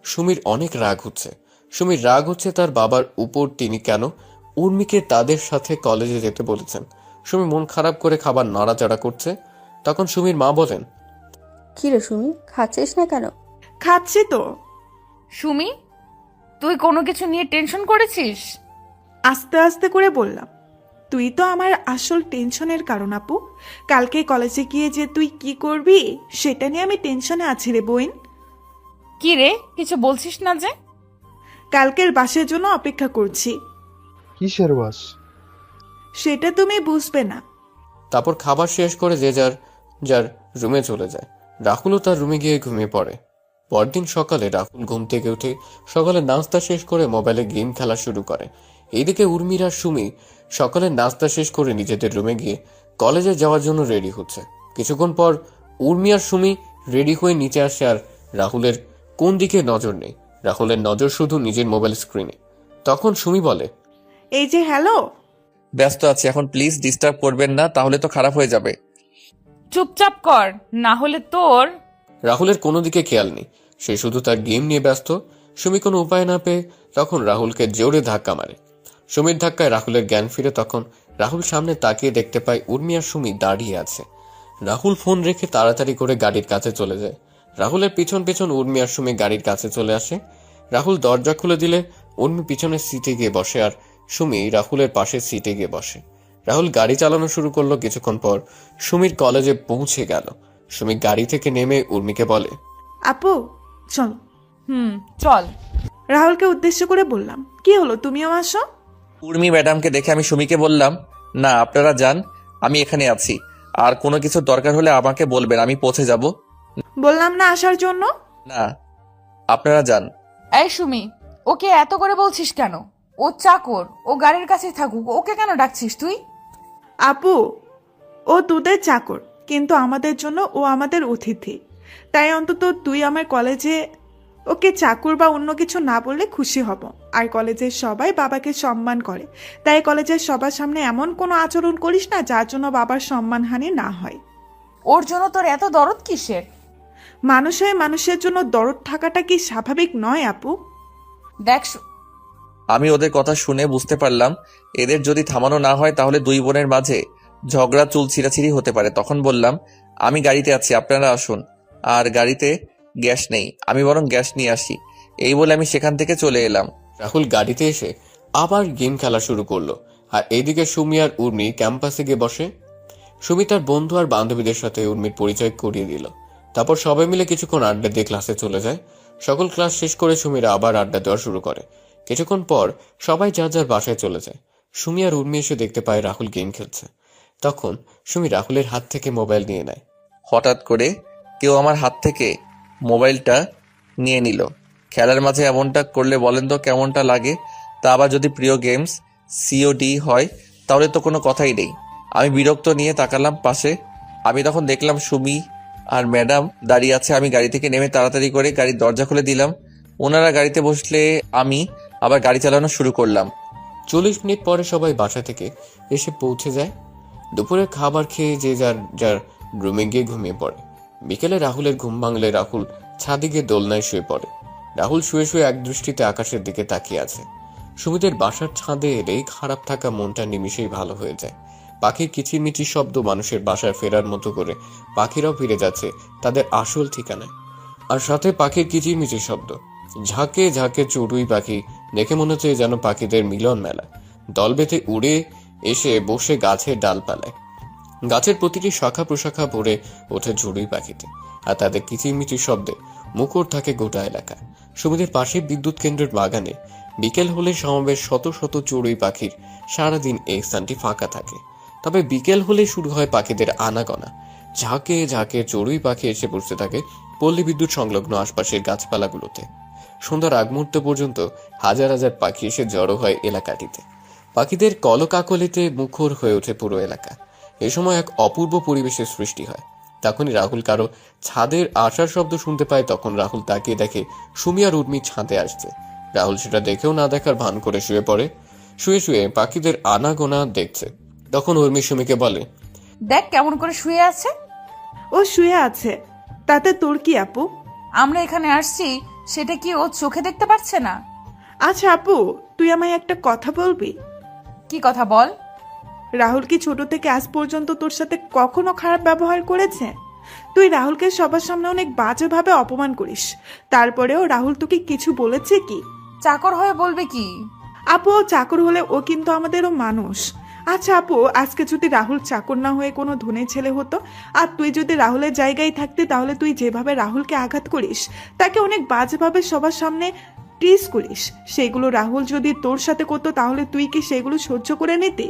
[SPEAKER 1] সুমির অনেক রাগ হচ্ছে। সুমির রাগ হচ্ছে তার বাবার উপর, তিনি কেন উর্মিকে তাদের সাথে কলেজে যেতে বলেছেন। সুমি মন খারাপ করে খাবার নাড়াচাড়া করছে। তখন সুমির মা বলেন,
[SPEAKER 13] কি রে সুমি, খাচ্ছিস না কেন?
[SPEAKER 10] খাচ্ছি তো।
[SPEAKER 3] সুমি, তুই কোনো কিছু নিয়ে টেনশন করেছিস?
[SPEAKER 10] আস্তে আস্তে করে বললাম, তুই তো আমার আসল টেনশনের কারণ আপু। কালকে কলেজে গিয়ে যে তুই কি করবি সেটা নিয়ে আমি টেনশনে আছি রে বোন।
[SPEAKER 3] কি রে, কিছু বলছিস না যে?
[SPEAKER 10] কালকের বাসের জন্য অপেক্ষা করছি।
[SPEAKER 11] কিসের বাস?
[SPEAKER 10] সেটা তুমি বুঝবে না।
[SPEAKER 1] তারপর খাবার শেষ করে যে যার যার রুমে চলে যায়। রাহুলও তার রুমে গিয়ে ঘুমিয়ে পড়ে। পরদিন সকালে রাহুল ঘুম থেকে উঠে সকালে নাস্তা শেষ করে মোবাইলে গেম খেলা শুরু করে। এইদিকে উর্মির আর সুমি সকালে নাস্তা শেষ করে নিজেদের রুমে গিয়ে কলেজে যাওয়ার জন্য রেডি হচ্ছে। কিছুক্ষণ পর উর্মি আর সুমি রেডি হয়ে নিচে আসে, আর রাহুলের কোন দিকে নজর নেই। রাহুলের নজর শুধু নিজের মোবাইল স্ক্রিনে। তখন সুমি বলে,
[SPEAKER 10] এই যে হ্যালো।
[SPEAKER 2] ব্যস্ত আছি এখন, প্লিজ ডিস্টার্ব করবেন না, তাহলে তো খারাপ হয়ে যাবে।
[SPEAKER 3] চুপচাপ কর, না হলে তোর।
[SPEAKER 1] রাহুলের কোনো দিকে খেয়াল নেই, সে শুধু তার গেম নিয়ে ব্যস্ত। সুমি কোনো উপায় না পেয়ে তখন রাহুলকে জোরে ধাক্কা মারে। সুমির ধাক্কায় রাহুলের জ্ঞান ফিরে। তখন রাহুল সামনে তাকিয়ে দেখতে পায় উর্মি আর সুমি দাঁড়িয়ে আছে। রাহুল ফোন রেখে তাড়াতাড়ি করে গাড়ির কাছে চলে যায়। রাহুলের পিছন পিছন উর্মি আর সুমি গাড়ির কাছে চলে আসে। রাহুল দরজা খুলে দিলে উর্মি পিছনের সিটে গিয়ে বসে, আর সুমি রাহুলের পাশের সিটে গিয়ে বসে। রাহুল গাড়ি চালানো শুরু করলো। কিছুক্ষণ পর সুমির কলেজে পৌঁছে গেল। সুমি গাড়ি থেকে নেমে উর্মিকে বলে,
[SPEAKER 10] আপু চলো।
[SPEAKER 3] চল।
[SPEAKER 10] রাহুলকে উদ্দেশ্য করে বললাম, কি হলো তুমিও আসো?
[SPEAKER 2] উর্মি ম্যাডামকে দেখে আমি সুমিকে বললাম, না আপনারা যান, আমি এখানে আছি। আর কোনো কিছু দরকার হলে আমাকে বলবেন, আমি পৌঁছে যাব।
[SPEAKER 10] বললাম না আসার জন্য।
[SPEAKER 2] না, আপনারা যান।
[SPEAKER 3] এই সুমি, ওকে এত করে বলছিস কেন? ও চাকর, ও গাড়ির কাছে থাকুক, ওকে কেন ডাকছিস তুই?
[SPEAKER 10] আপু, ও তোদের চাকর, কিন্তু আমাদের জন্য ও আমাদের অতিথি। তাই অন্তত তুই আমার কলেজে ওকে চাকর বা অন্য কিছু না বললে খুশি হব। আর কলেজের সবাই বাবাকে সম্মান করে, তাই কলেজের সবার সামনে এমন কোনো আচরণ করিস না যার জন্য বাবার সম্মানহানি না হয়।
[SPEAKER 3] ওর জন্য তোর এত দরদ কিসের?
[SPEAKER 10] মানুষ হয়ে মানুষের জন্য দরদ থাকাটা কি স্বাভাবিক নয় আপু?
[SPEAKER 3] দেখ,
[SPEAKER 2] আমি ওদের কথা শুনে বুঝতে পারলাম এদের যদি থামানো না হয় তাহলে দুই বোনের মাঝে ঝগড়া চুল ছিঁড়াছিঁড়ি হতে পারে। তখন বললাম, আমি গাড়িতে আছি, আপনারা আসুন। আর গাড়িতে গ্যাস নেই, আমি বরং গ্যাস নিয়ে আসি। এই বলে আমি সেখান থেকে চলে এলাম।
[SPEAKER 1] রাহুল গাড়িতে এসে আবার গেম খেলা শুরু করলো। আর এইদিকে সুমি আর উর্মি ক্যাম্পাসে গিয়ে বসে। সুমি তার বন্ধু আর বান্ধবীদের সাথে উর্মির পরিচয় করিয়ে দিল। তারপর সবাই মিলে কিছুক্ষণ আড্ডা দিয়ে ক্লাসে চলে যায়। সকল ক্লাস শেষ করে সুমিরা আবার আড্ডা দেওয়া শুরু করে। কিছুক্ষণ পর সবাই যার যার বাসায় চলে যায়। সুমি আর উর্মি এসে দেখতে পায় রাহুল গেম খেলছে। তখন সুমি রাহুলের হাত থেকে মোবাইল নিয়ে নেয়।
[SPEAKER 2] হঠাৎ করে কেউ আমার হাত থেকে মোবাইলটা নিয়ে নিল। খেলার মাঝে এমনটা করলে বলেন তো কেমনটা লাগে? তা আবার যদি প্রিয় গেমস সিওডি হয় তাহলে তো কোনো কথাই নেই। আমি বিরক্ত নিয়ে তাকালাম পাশে। আমি তখন দেখলাম সুমি আর ম্যাডাম দাঁড়িয়ে আছে। আমি গাড়ি থেকে নেমে তাড়াতাড়ি করে গাড়ির দরজা খুলে দিলাম। ওনারা গাড়িতে বসলে আমি আবার গাড়ি চালানো শুরু করলাম।
[SPEAKER 1] 40 মিনিট পরে সবাই বাসা থেকে এসে পৌঁছে যায়। দুপুরে খাবার খেয়ে যে যার যার রুমে গিয়ে ঘুমিয়ে পড়ে। বিকেলে রাহুলের ঘুম ভাঙলে রাহুল ছাদে গিয়ে দোলনায় শুয়ে পড়ে। রাহুল শুয়ে শুয়ে এক দৃষ্টিতে আকাশের দিকে তাকিয়ে আছে। সুমিদের বাসার ছাদে এলেই খারাপ থাকা মনটা নিমিষেই ভালো হয়ে যায়। পাখির কিচিরমিচির শব্দ মানুষের বাসায় ফেরার মতো করে পাখিরাও ফিরে যাচ্ছে তাদের আসল ঠিকানায়। আর সাথে পাখির কিচিরমিচির শব্দ, ঝাঁকে ঝাঁকে চড়ুই পাখি দেখে মনে হচ্ছে যেন পাখিদের মিলন মেলা। দল বেঁধে উড়ে এসে বসে গাছের ডালপালায়। গাছের প্রতিটি শাখা প্রশাখা ভরে ওঠে চড়ুই পাখিতে, আর তাদের কিচিরমিচির শব্দে মুখর থাকে গোটা এলাকা। সুমিদের পাশে বিদ্যুৎ কেন্দ্রের বাগানে বিকেল হলে সমাবেশ শত শত চড়ুই পাখির। সারাদিন এই স্থানটি ফাঁকা থাকে, তবে বিকেল হলে শুরু হয় পাখিদের আনাগোনা। ঝাঁকে ঝাঁকে চড়ুই পাখি এসে বসতে থাকে পল্লী বিদ্যুৎ সংলগ্ন আশপাশের গাছপালাগুলোতে। সন্ধ্যার আগ মুহূর্ত পর্যন্ত হাজার হাজার পাখি এসে জড়ো হয় এলাকাটিতে। পাখিদের কলকাকলিতে মুখর হয়ে ওঠে পুরো এলাকা। এ সময় এক অপূর্ব পরিবেশের সৃষ্টি হয়। তখনই রাহুল কারো ছাদের আসার শব্দ শুনতে পায়। তখন রাহুল তাকিয়ে দেখে সুমি আর উর্মি ছাদে আসছে। রাহুল সেটা দেখেও না দেখার ভান করে শুয়ে পড়ে। শুয়ে শুয়ে পাখিদের আনাগোনা দেখছে। তখন উর্মি সুমিকে বলে,
[SPEAKER 3] দেখ কেমন করে শুয়ে আছে।
[SPEAKER 10] ও শুয়ে আছে, তাতে তোর কি আপু?
[SPEAKER 3] আমরা এখানে আসছি সেটা কি ও চোখে দেখতে পাচ্ছে না?
[SPEAKER 10] আচ্ছা আপু, তুই আমায় একটা কথা বলবি?
[SPEAKER 3] কি কথা বল।
[SPEAKER 10] রাহুল কি ছোট থেকে আজ পর্যন্ত তোর সাথে কখনো খারাপ ব্যবহার করেছে? তুই রাহুলকে সবার সামনে অনেক বাজেভাবে অপমান করিস, তারপরেও রাহুল তোকে কিছু বলেছে কি?
[SPEAKER 3] চাকর হয়ে বলবে কি?
[SPEAKER 10] আপু ও চাকর হলে ও কিন্তু আমাদেরও মানুষ। আচ্ছা আপু, আজকে যদি রাহুল চাকর না হয়ে কোনো ধনী ছেলে হতো, আর তুই যদি রাহুলের জায়গায় থাকতি, তাহলে তুই যেভাবে রাহুলকে আঘাত করিস, তাকে অনেক বাজেভাবে সবার সামনে টিজ করিস, সেগুলো রাহুল যদি তোর সাথে করতো, তাহলে তুই কি সেগুলো সহ্য করে নিতি?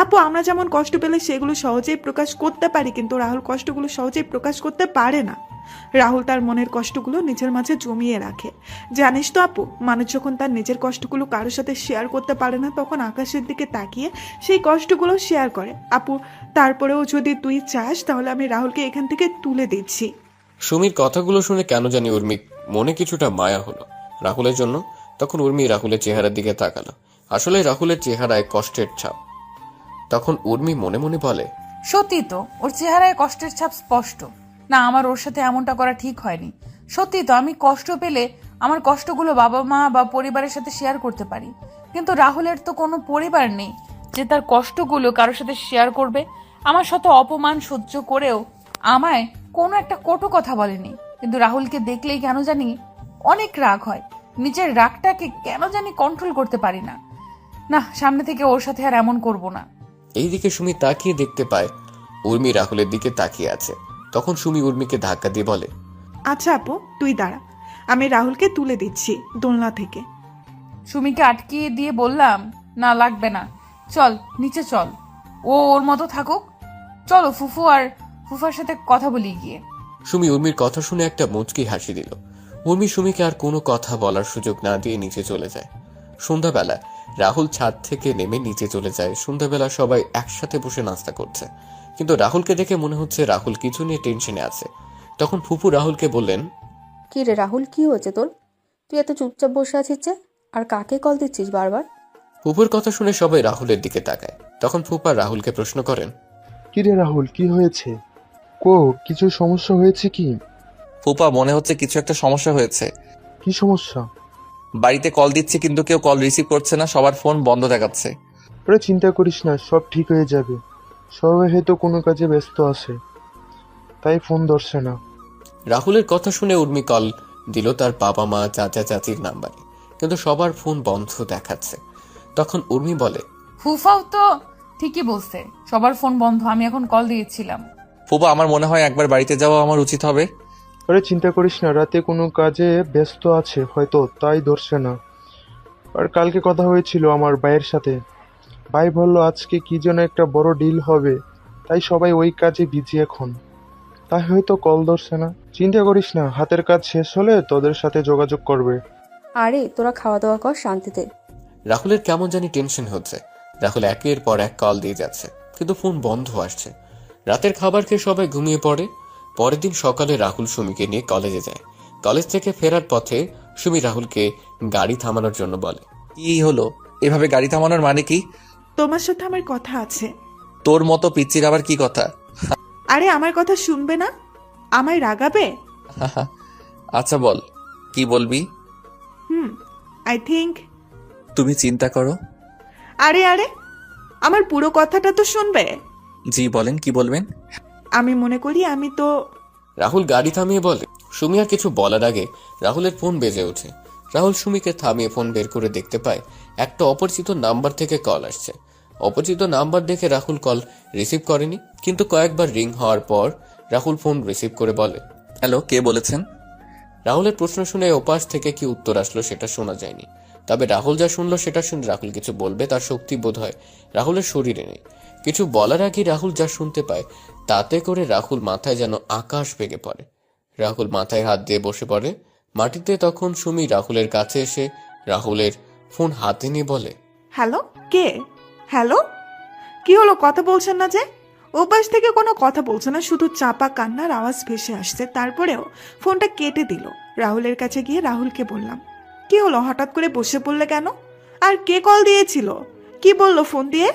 [SPEAKER 10] আপু, আমরা যেমন কষ্ট পেলে সেগুলো সহজেই প্রকাশ করতে পারি, কিন্তু রাহুল কষ্টগুলো সহজেই প্রকাশ করতে পারে না। রাহুল তার মনের কষ্টগুলো নিজের মাঝে জমিয়ে রাখে। জানিস তো আপু, মানুষ যখন তার নিজের কষ্টগুলো কারোর সাথে শেয়ার করতে পারে না, তখন আকাশের দিকে তাকিয়ে সেই কষ্টগুলো শেয়ার করে। আপু, তারপরেও যদি তুই চাস, তাহলে আমি রাহুলকে এখান থেকে তুলে দিচ্ছি।
[SPEAKER 1] সুমির কথাগুলো শুনে কেন জানি উর্মি মনে কিছুটা মায়া হলো রাহুলের জন্য। তখন উর্মি রাহুলের চেহারার দিকে তাকালো। আসলে রাহুলের চেহারায় কষ্টের ছাপ। তখন উর্মি মনে মনে বলে,
[SPEAKER 3] সত্যি তো, ওর চেহারায় কষ্টের ছাপ স্পষ্ট। না, আমার ওর সাথে এমনটা করা ঠিক হয়নি। সত্যি তো, আমি কষ্ট পেলে আমার কষ্টগুলো বাবা মা বা পরিবারের সাথে শেয়ার করতে পারি, কিন্তু রাহুলের তো কোনো পরিবার নেই যে তার কষ্টগুলো কারোর সাথে শেয়ার করবে। আমার শত অপমান সহ্য করেও আমায় কোনো একটা কটু কথা বলেনি, কিন্তু রাহুলকে দেখলেই কেন জানি অনেক রাগ হয়। নিজের রাগটাকে কেন জানি কন্ট্রোল করতে পারি না। না, সামনে থেকে ওর সাথে আর এমন করব না।
[SPEAKER 1] এইদিকে সুমি তাকিয়ে দেখতে পায় উর্মি রাহুলের দিকে তাকিয়ে আছে। তখন সুমি উর্মিকে ধাক্কা দিয়ে বলে,
[SPEAKER 10] আচ্ছা আপু, তুই দাঁড়া, আমি রাহুলকে তুলে দিচ্ছি দোলনা থেকে।
[SPEAKER 3] সুমিকে আটকিয়ে দিয়ে বললাম, না লাগবে না, চল নিচে চল, ও ওর মতো থাকুক। চলো ফুফু আর ফুফার সাথে কথা বলি গিয়ে।
[SPEAKER 1] সুমি উর্মির কথা শুনে একটা মুচকি হাসি দিল। উর্মি সুমিকে আর কোনো কথা বলার সুযোগ না দিয়ে নিচে চলে যায়। সন্ধ্যাবেলা রাহুল ছাদ থেকে নেমে নিচে চলে যায়। সন্ধ্যাবেলা সবাই একসাথে বসে নাস্তা করছে, কিন্তু রাহুলকে দেখে মনে হচ্ছে রাহুল কিছু নিয়ে টেনশনে আছে। তখন ফুফু রাহুলকে বললেন,
[SPEAKER 13] কি রে রাহুল, কি হয়েছে তোর? তুই এত চুপচাপ বসে আছিস যে, আর কাকে কল দিচ্ছিস বারবার?
[SPEAKER 1] ফুফুর কথা শুনে সবাই রাহুলের দিকে তাকায়। তখন ফুফা রাহুলকে প্রশ্ন করেন,
[SPEAKER 11] কি রে রাহুল, কি হয়েছে? কিছু সমস্যা হয়েছে কি?
[SPEAKER 2] ফুপা, মনে হচ্ছে কিছু একটা সমস্যা হয়েছে।
[SPEAKER 11] কি সমস্যা?
[SPEAKER 2] বাড়িতে কল দিচ্ছি কিন্তু কেউ কল রিসিভ করছে না, সবার ফোন বন্ধ দেখাচ্ছে।
[SPEAKER 11] ওরা চিন্তা করিস না, সব ঠিক হয়ে যাবে। সবাই হয়তো কোনো কাজে ব্যস্ত আছে, তাই ফোন ধরছে না।
[SPEAKER 1] রাহুলের কথা শুনে উর্মি কল দিল তার বাবা মা চাচা চাচির নাম্বারে, কিন্তু সবার ফোন বন্ধ দেখাচ্ছে। তখন উর্মি বলে,
[SPEAKER 3] ফুফাও তো ঠিকই বলছে, সবার ফোন বন্ধ, আমি এখন কল দিয়েছিলাম।
[SPEAKER 2] ফুপা, আমার মনে হয় একবার বাড়িতে যাওয়া আমার উচিত হবে।
[SPEAKER 11] ওরা চিন্তা করিস না, রাতে কোনো কাজে ব্যস্ত আছে হয়তো, তাই ধরছে না। আর কালকে কথা হয়েছিল আমার ভাইয়ের সাথে। ভাই বলল আজকে কি যেন একটা বড় ডিল হবে, তাই সবাই ওই কাজে বিজি এখন, তাই হয়তো কল ধরছে না। চিন্তা করিস না, হাতের কাজ শেষ হলে তোদের সাথে যোগাযোগ করবে।
[SPEAKER 13] আরে তোরা খাওয়া দাওয়া কর শান্তিতে।
[SPEAKER 1] রাহুলের কেমন জানি টেনশন হচ্ছে। রাহুল একের পর এক কল দিয়ে যাচ্ছে, কিন্তু ফোন বন্ধ আসছে। রাতের খাবার খেয়ে সবাই ঘুমিয়ে পড়ে। পরের দিন সকালে রাহুল সুমিকে নিয়ে কলেজে যায়। কলেজ থেকে ফেরার পথে সুমি রাহুলকে গাড়ি থামানোর জন্য বলে,
[SPEAKER 2] কি হলো? এভাবে গাড়ি থামানোর মানে কি?
[SPEAKER 10] তোমার সাথে আমার কথা আছে।
[SPEAKER 2] তোর মতো পিচ্চির আবার কি কথা?
[SPEAKER 10] আরে আমার কথা শুনবে না? আমায় রাগাবে?
[SPEAKER 2] আচ্ছা বল, কি বলবি?
[SPEAKER 10] I think.
[SPEAKER 2] তুমি চিন্তা করো।
[SPEAKER 10] আরে আরে, আমার পুরো কথাটা তো শুনবে।
[SPEAKER 2] জি বলেন, কি বলবেন?
[SPEAKER 10] আমি মনে করি আমি তো।
[SPEAKER 1] রাহুল গাড়ি থামিয়ে বলে। সুমি আর কিছু বলার আগে রাহুলের ফোন বেজে ওঠে। রাহুল সুমিকে থামিয়ে ফোন বের করে দেখতে পায় একটা অপরিচিত নাম্বার থেকে কল আসছে। অপরিচিত নাম্বার দেখে রাহুল কল রিসিভ করেনি, কিন্তু কয়েকবার রিং হওয়ার পর রাহুল ফোন রিসিভ করে বলে,
[SPEAKER 2] হ্যালো, কে বলেছেন?
[SPEAKER 1] রাহুলের প্রশ্ন শুনে ওপাশ থেকে কি উত্তর আসলো সেটা শোনা যায়নি, তবে রাহুল যা শুনলো সেটা শুনে রাহুল কিছু বলবে তার শক্তি বোধ হয় রাহুলের শরীরে নেই। কিছু বলার আগে রাহুল যা শুনতে পায় তাতে করে রাহুল মাথায় যেন আকাশ ভেঙে পড়ে। রাহুল মাথায় হাত দিয়ে বসে পড়ে মাটিতে। তখন সুমি রাহুলের কাছে এসে রাহুলের ফোন হাতে নিয়ে বলে,
[SPEAKER 10] হ্যালো, কে? হ্যালো, কি হলো, কথা বলছেন না যে? ওপাশ থেকে কোনো কথা বলছে না, শুধু চাপা কান্নার আওয়াজ ভেসে আসছে। তারপরেও ফোনটা কেটে দিল। রাহুলের কাছে গিয়ে রাহুলকে বললাম, কি হলো, হঠাৎ করে বসে পড়লে কেন? আর কে কল দিয়েছিল? কি বললো ফোন দিয়ে?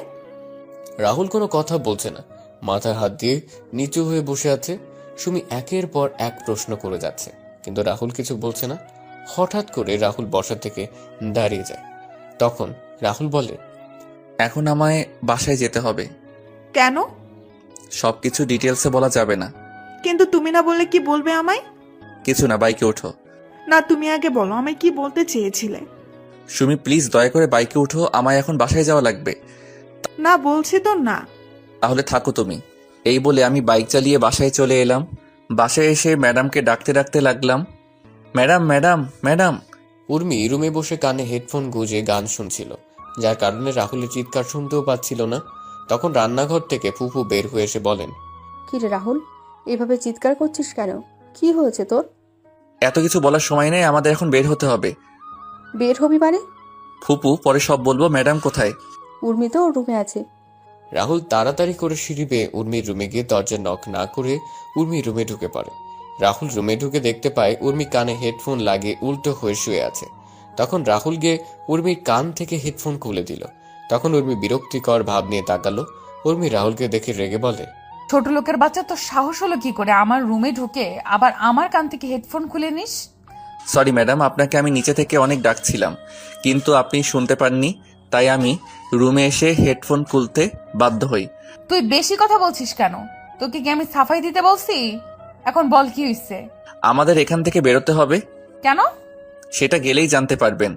[SPEAKER 1] রাহুল কোনো কথা বলছে না, মাথায় হাত দিয়ে নিচু হয়ে বসে আছে। সুমি একের পর এক প্রশ্ন করে যাচ্ছে, কিন্তু রাহুল কিছু বলছে না। হঠাৎ করে রাহুল বসা থেকে দাঁড়িয়ে যায়। তখন রাহুল বলে,
[SPEAKER 2] এখন আমায় বাসায় যেতে হবে।
[SPEAKER 10] কেন?
[SPEAKER 2] সবকিছু ডিটেলসে বলা যাবে না।
[SPEAKER 10] কিন্তু তুমি না বললে কি বলবে আমায়?
[SPEAKER 2] কিছু না, বাইকে ওঠো।
[SPEAKER 10] না, তুমি আগে বলো আমায় কি বলতে চেয়েছিলে।
[SPEAKER 2] সুমি প্লিজ দয়া করে বাইকে উঠো, আমায় এখন বাসায় যাওয়া লাগবে।
[SPEAKER 10] না বলছি তো না।
[SPEAKER 2] তাহলে থাকো তুমি। এই বলে আমি বাইক চালিয়ে বাসায় চলে এলাম। বাসায় এসে ম্যাডামকে ডাকতে ডাকতে লাগলাম, ম্যাডাম ম্যাডাম ম্যাডাম।
[SPEAKER 1] উর্মি রুমে বসে কানে হেডফোন গুঁজে গান শুনছিল, যার কারণে রাহুলের চিৎকার শুনতেও পাচ্ছিল না। তখন রান্নাঘর থেকে ফুফু বের হয়ে এসে বলেন,
[SPEAKER 13] কি রে রাহুল, এভাবে চিৎকার করছিস কেন? কি হয়েছে তোর?
[SPEAKER 2] এত কিছু বলার সময় নেই, আমাদের এখন বের হতে হবে।
[SPEAKER 13] বের হবি মানে?
[SPEAKER 2] ফুপু পরে সব বলবো। ম্যাডাম কোথায়?
[SPEAKER 13] উর্মি তো ওর রুমে আছে।
[SPEAKER 1] রাহুল তাড়াতাড়ি করে সিঁড়ি বেয়ে উর্মির রুমে গিয়ে দরজা নক না করে উর্মির রুমে ঢুকে পড়ে। রাহুল রুমে ঢুকে দেখতে পায় উর্মি কানে হেডফোন লাগিয়ে উল্টো হয়ে শুয়ে আছে। তখন রাহুল গিয়ে উর্মির কান থেকে হেডফোন খুলে দিল। তখন উর্মি বিরক্তিকর ভাব নিয়ে তাকালো। উর্মি রাহুলকে দেখে রেগে বলে,
[SPEAKER 3] ছোট লোকের বাচ্চা, তোর সাহস হলো কি করে আমার রুমে ঢুকে আবার আমার কান থেকে হেডফোন খুলে নিস?
[SPEAKER 2] সরি ম্যাডাম, আপনাকে আমি নিচে থেকে অনেক ডাকছিলাম, কিন্তু আপনি শুনতে পাননি, তাই আমি রুমে এসে হেডফোন খুলতে বাধ্য হই।
[SPEAKER 3] তুই বেশি কথা বলছিস কেন? তোকে কি আমি সাফাই দিতে বলছি? এখন বল কি হইছে?
[SPEAKER 2] আমাদের এখান থেকে বেরোতে হবে।
[SPEAKER 3] কেন?
[SPEAKER 2] সেটা গেলেই জানতে পারবেন।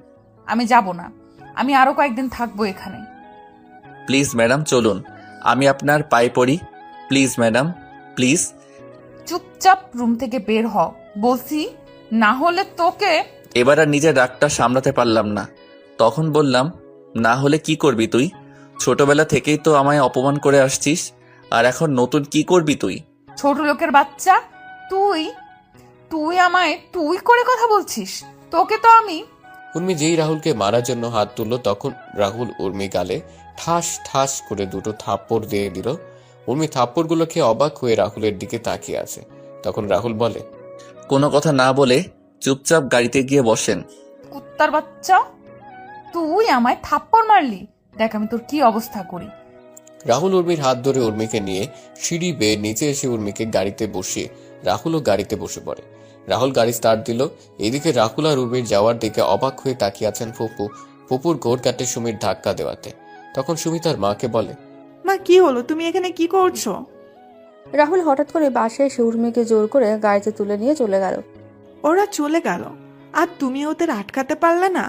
[SPEAKER 3] আমি যাব না, আমি আরো কয়েকদিন থাকবো এখানে।
[SPEAKER 2] প্লিজ ম্যাডাম চলুন, আমি আপনার পায়ে পড়ি, প্লিজ ম্যাডাম প্লিজ।
[SPEAKER 3] চুপচাপ রুম থেকে বের হ বলছি, না হলে তোকে।
[SPEAKER 2] এবার আর নিজের রাগটা সামলাতে পারলাম না। তখন বললাম, না হলে কি করবি তুই? ছোটবেলা থেকেই তো আমায় অপমান করে আসছিস, আর এখন নতুন কি করবি তুই?
[SPEAKER 3] ছোট লোকের বাচ্চা, তুই তুই আমায় তুই করে কথা বলছিস? তোকে তো আমি।
[SPEAKER 1] উর্মি যেই রাহুলকে মারার জন্য হাত তুলল, তখন রাহুল উর্মি গালে ঠাস ঠাস করে দুটো থাপ্পড় দিয়ে দিল। উর্মি থাপ্পড়গুলো খেয়ে অবাক হয়ে রাহুলের দিকে তাকিয়ে আছে। তখন রাহুল বলে,
[SPEAKER 2] কোনো কথা না বলে চুপচাপ গাড়িতে গিয়ে বসেন।
[SPEAKER 3] কুত্তার বাচ্চা, তুই আমায় থাপ্পড় মারলি, দেখ আমি তোর কি অবস্থা করি।
[SPEAKER 1] রাহুল উর্মির হাত ধরে উর্মিকে নিয়ে সিঁড়ি বেয়ে নিচে এসে উর্মিকে গাড়িতে বসিয়ে রাহুলও গাড়িতে বসে পড়ে। রাহুল গাড়ি স্টার্ট দিল। এদিকে রাহুল আর উর্মির যাওয়ার দিকে অবাক হয়ে তাকিয়ে আছেন ফুপু। ফুপুর গোড় কাটে সুমির ধাক্কা দেওয়াতে। তখন সুমি তার মাকে বলে,
[SPEAKER 10] মা কি হলো, তুমি এখানে কি করছো?
[SPEAKER 13] রাহুল হঠাৎ করে বাসায় এসে উর্মিকে জোর করে গাড়িতে তুলে নিয়ে চলে গেল।
[SPEAKER 10] ওরা চলে গেল আর তুমি ওদের আটকাতে পারলে না?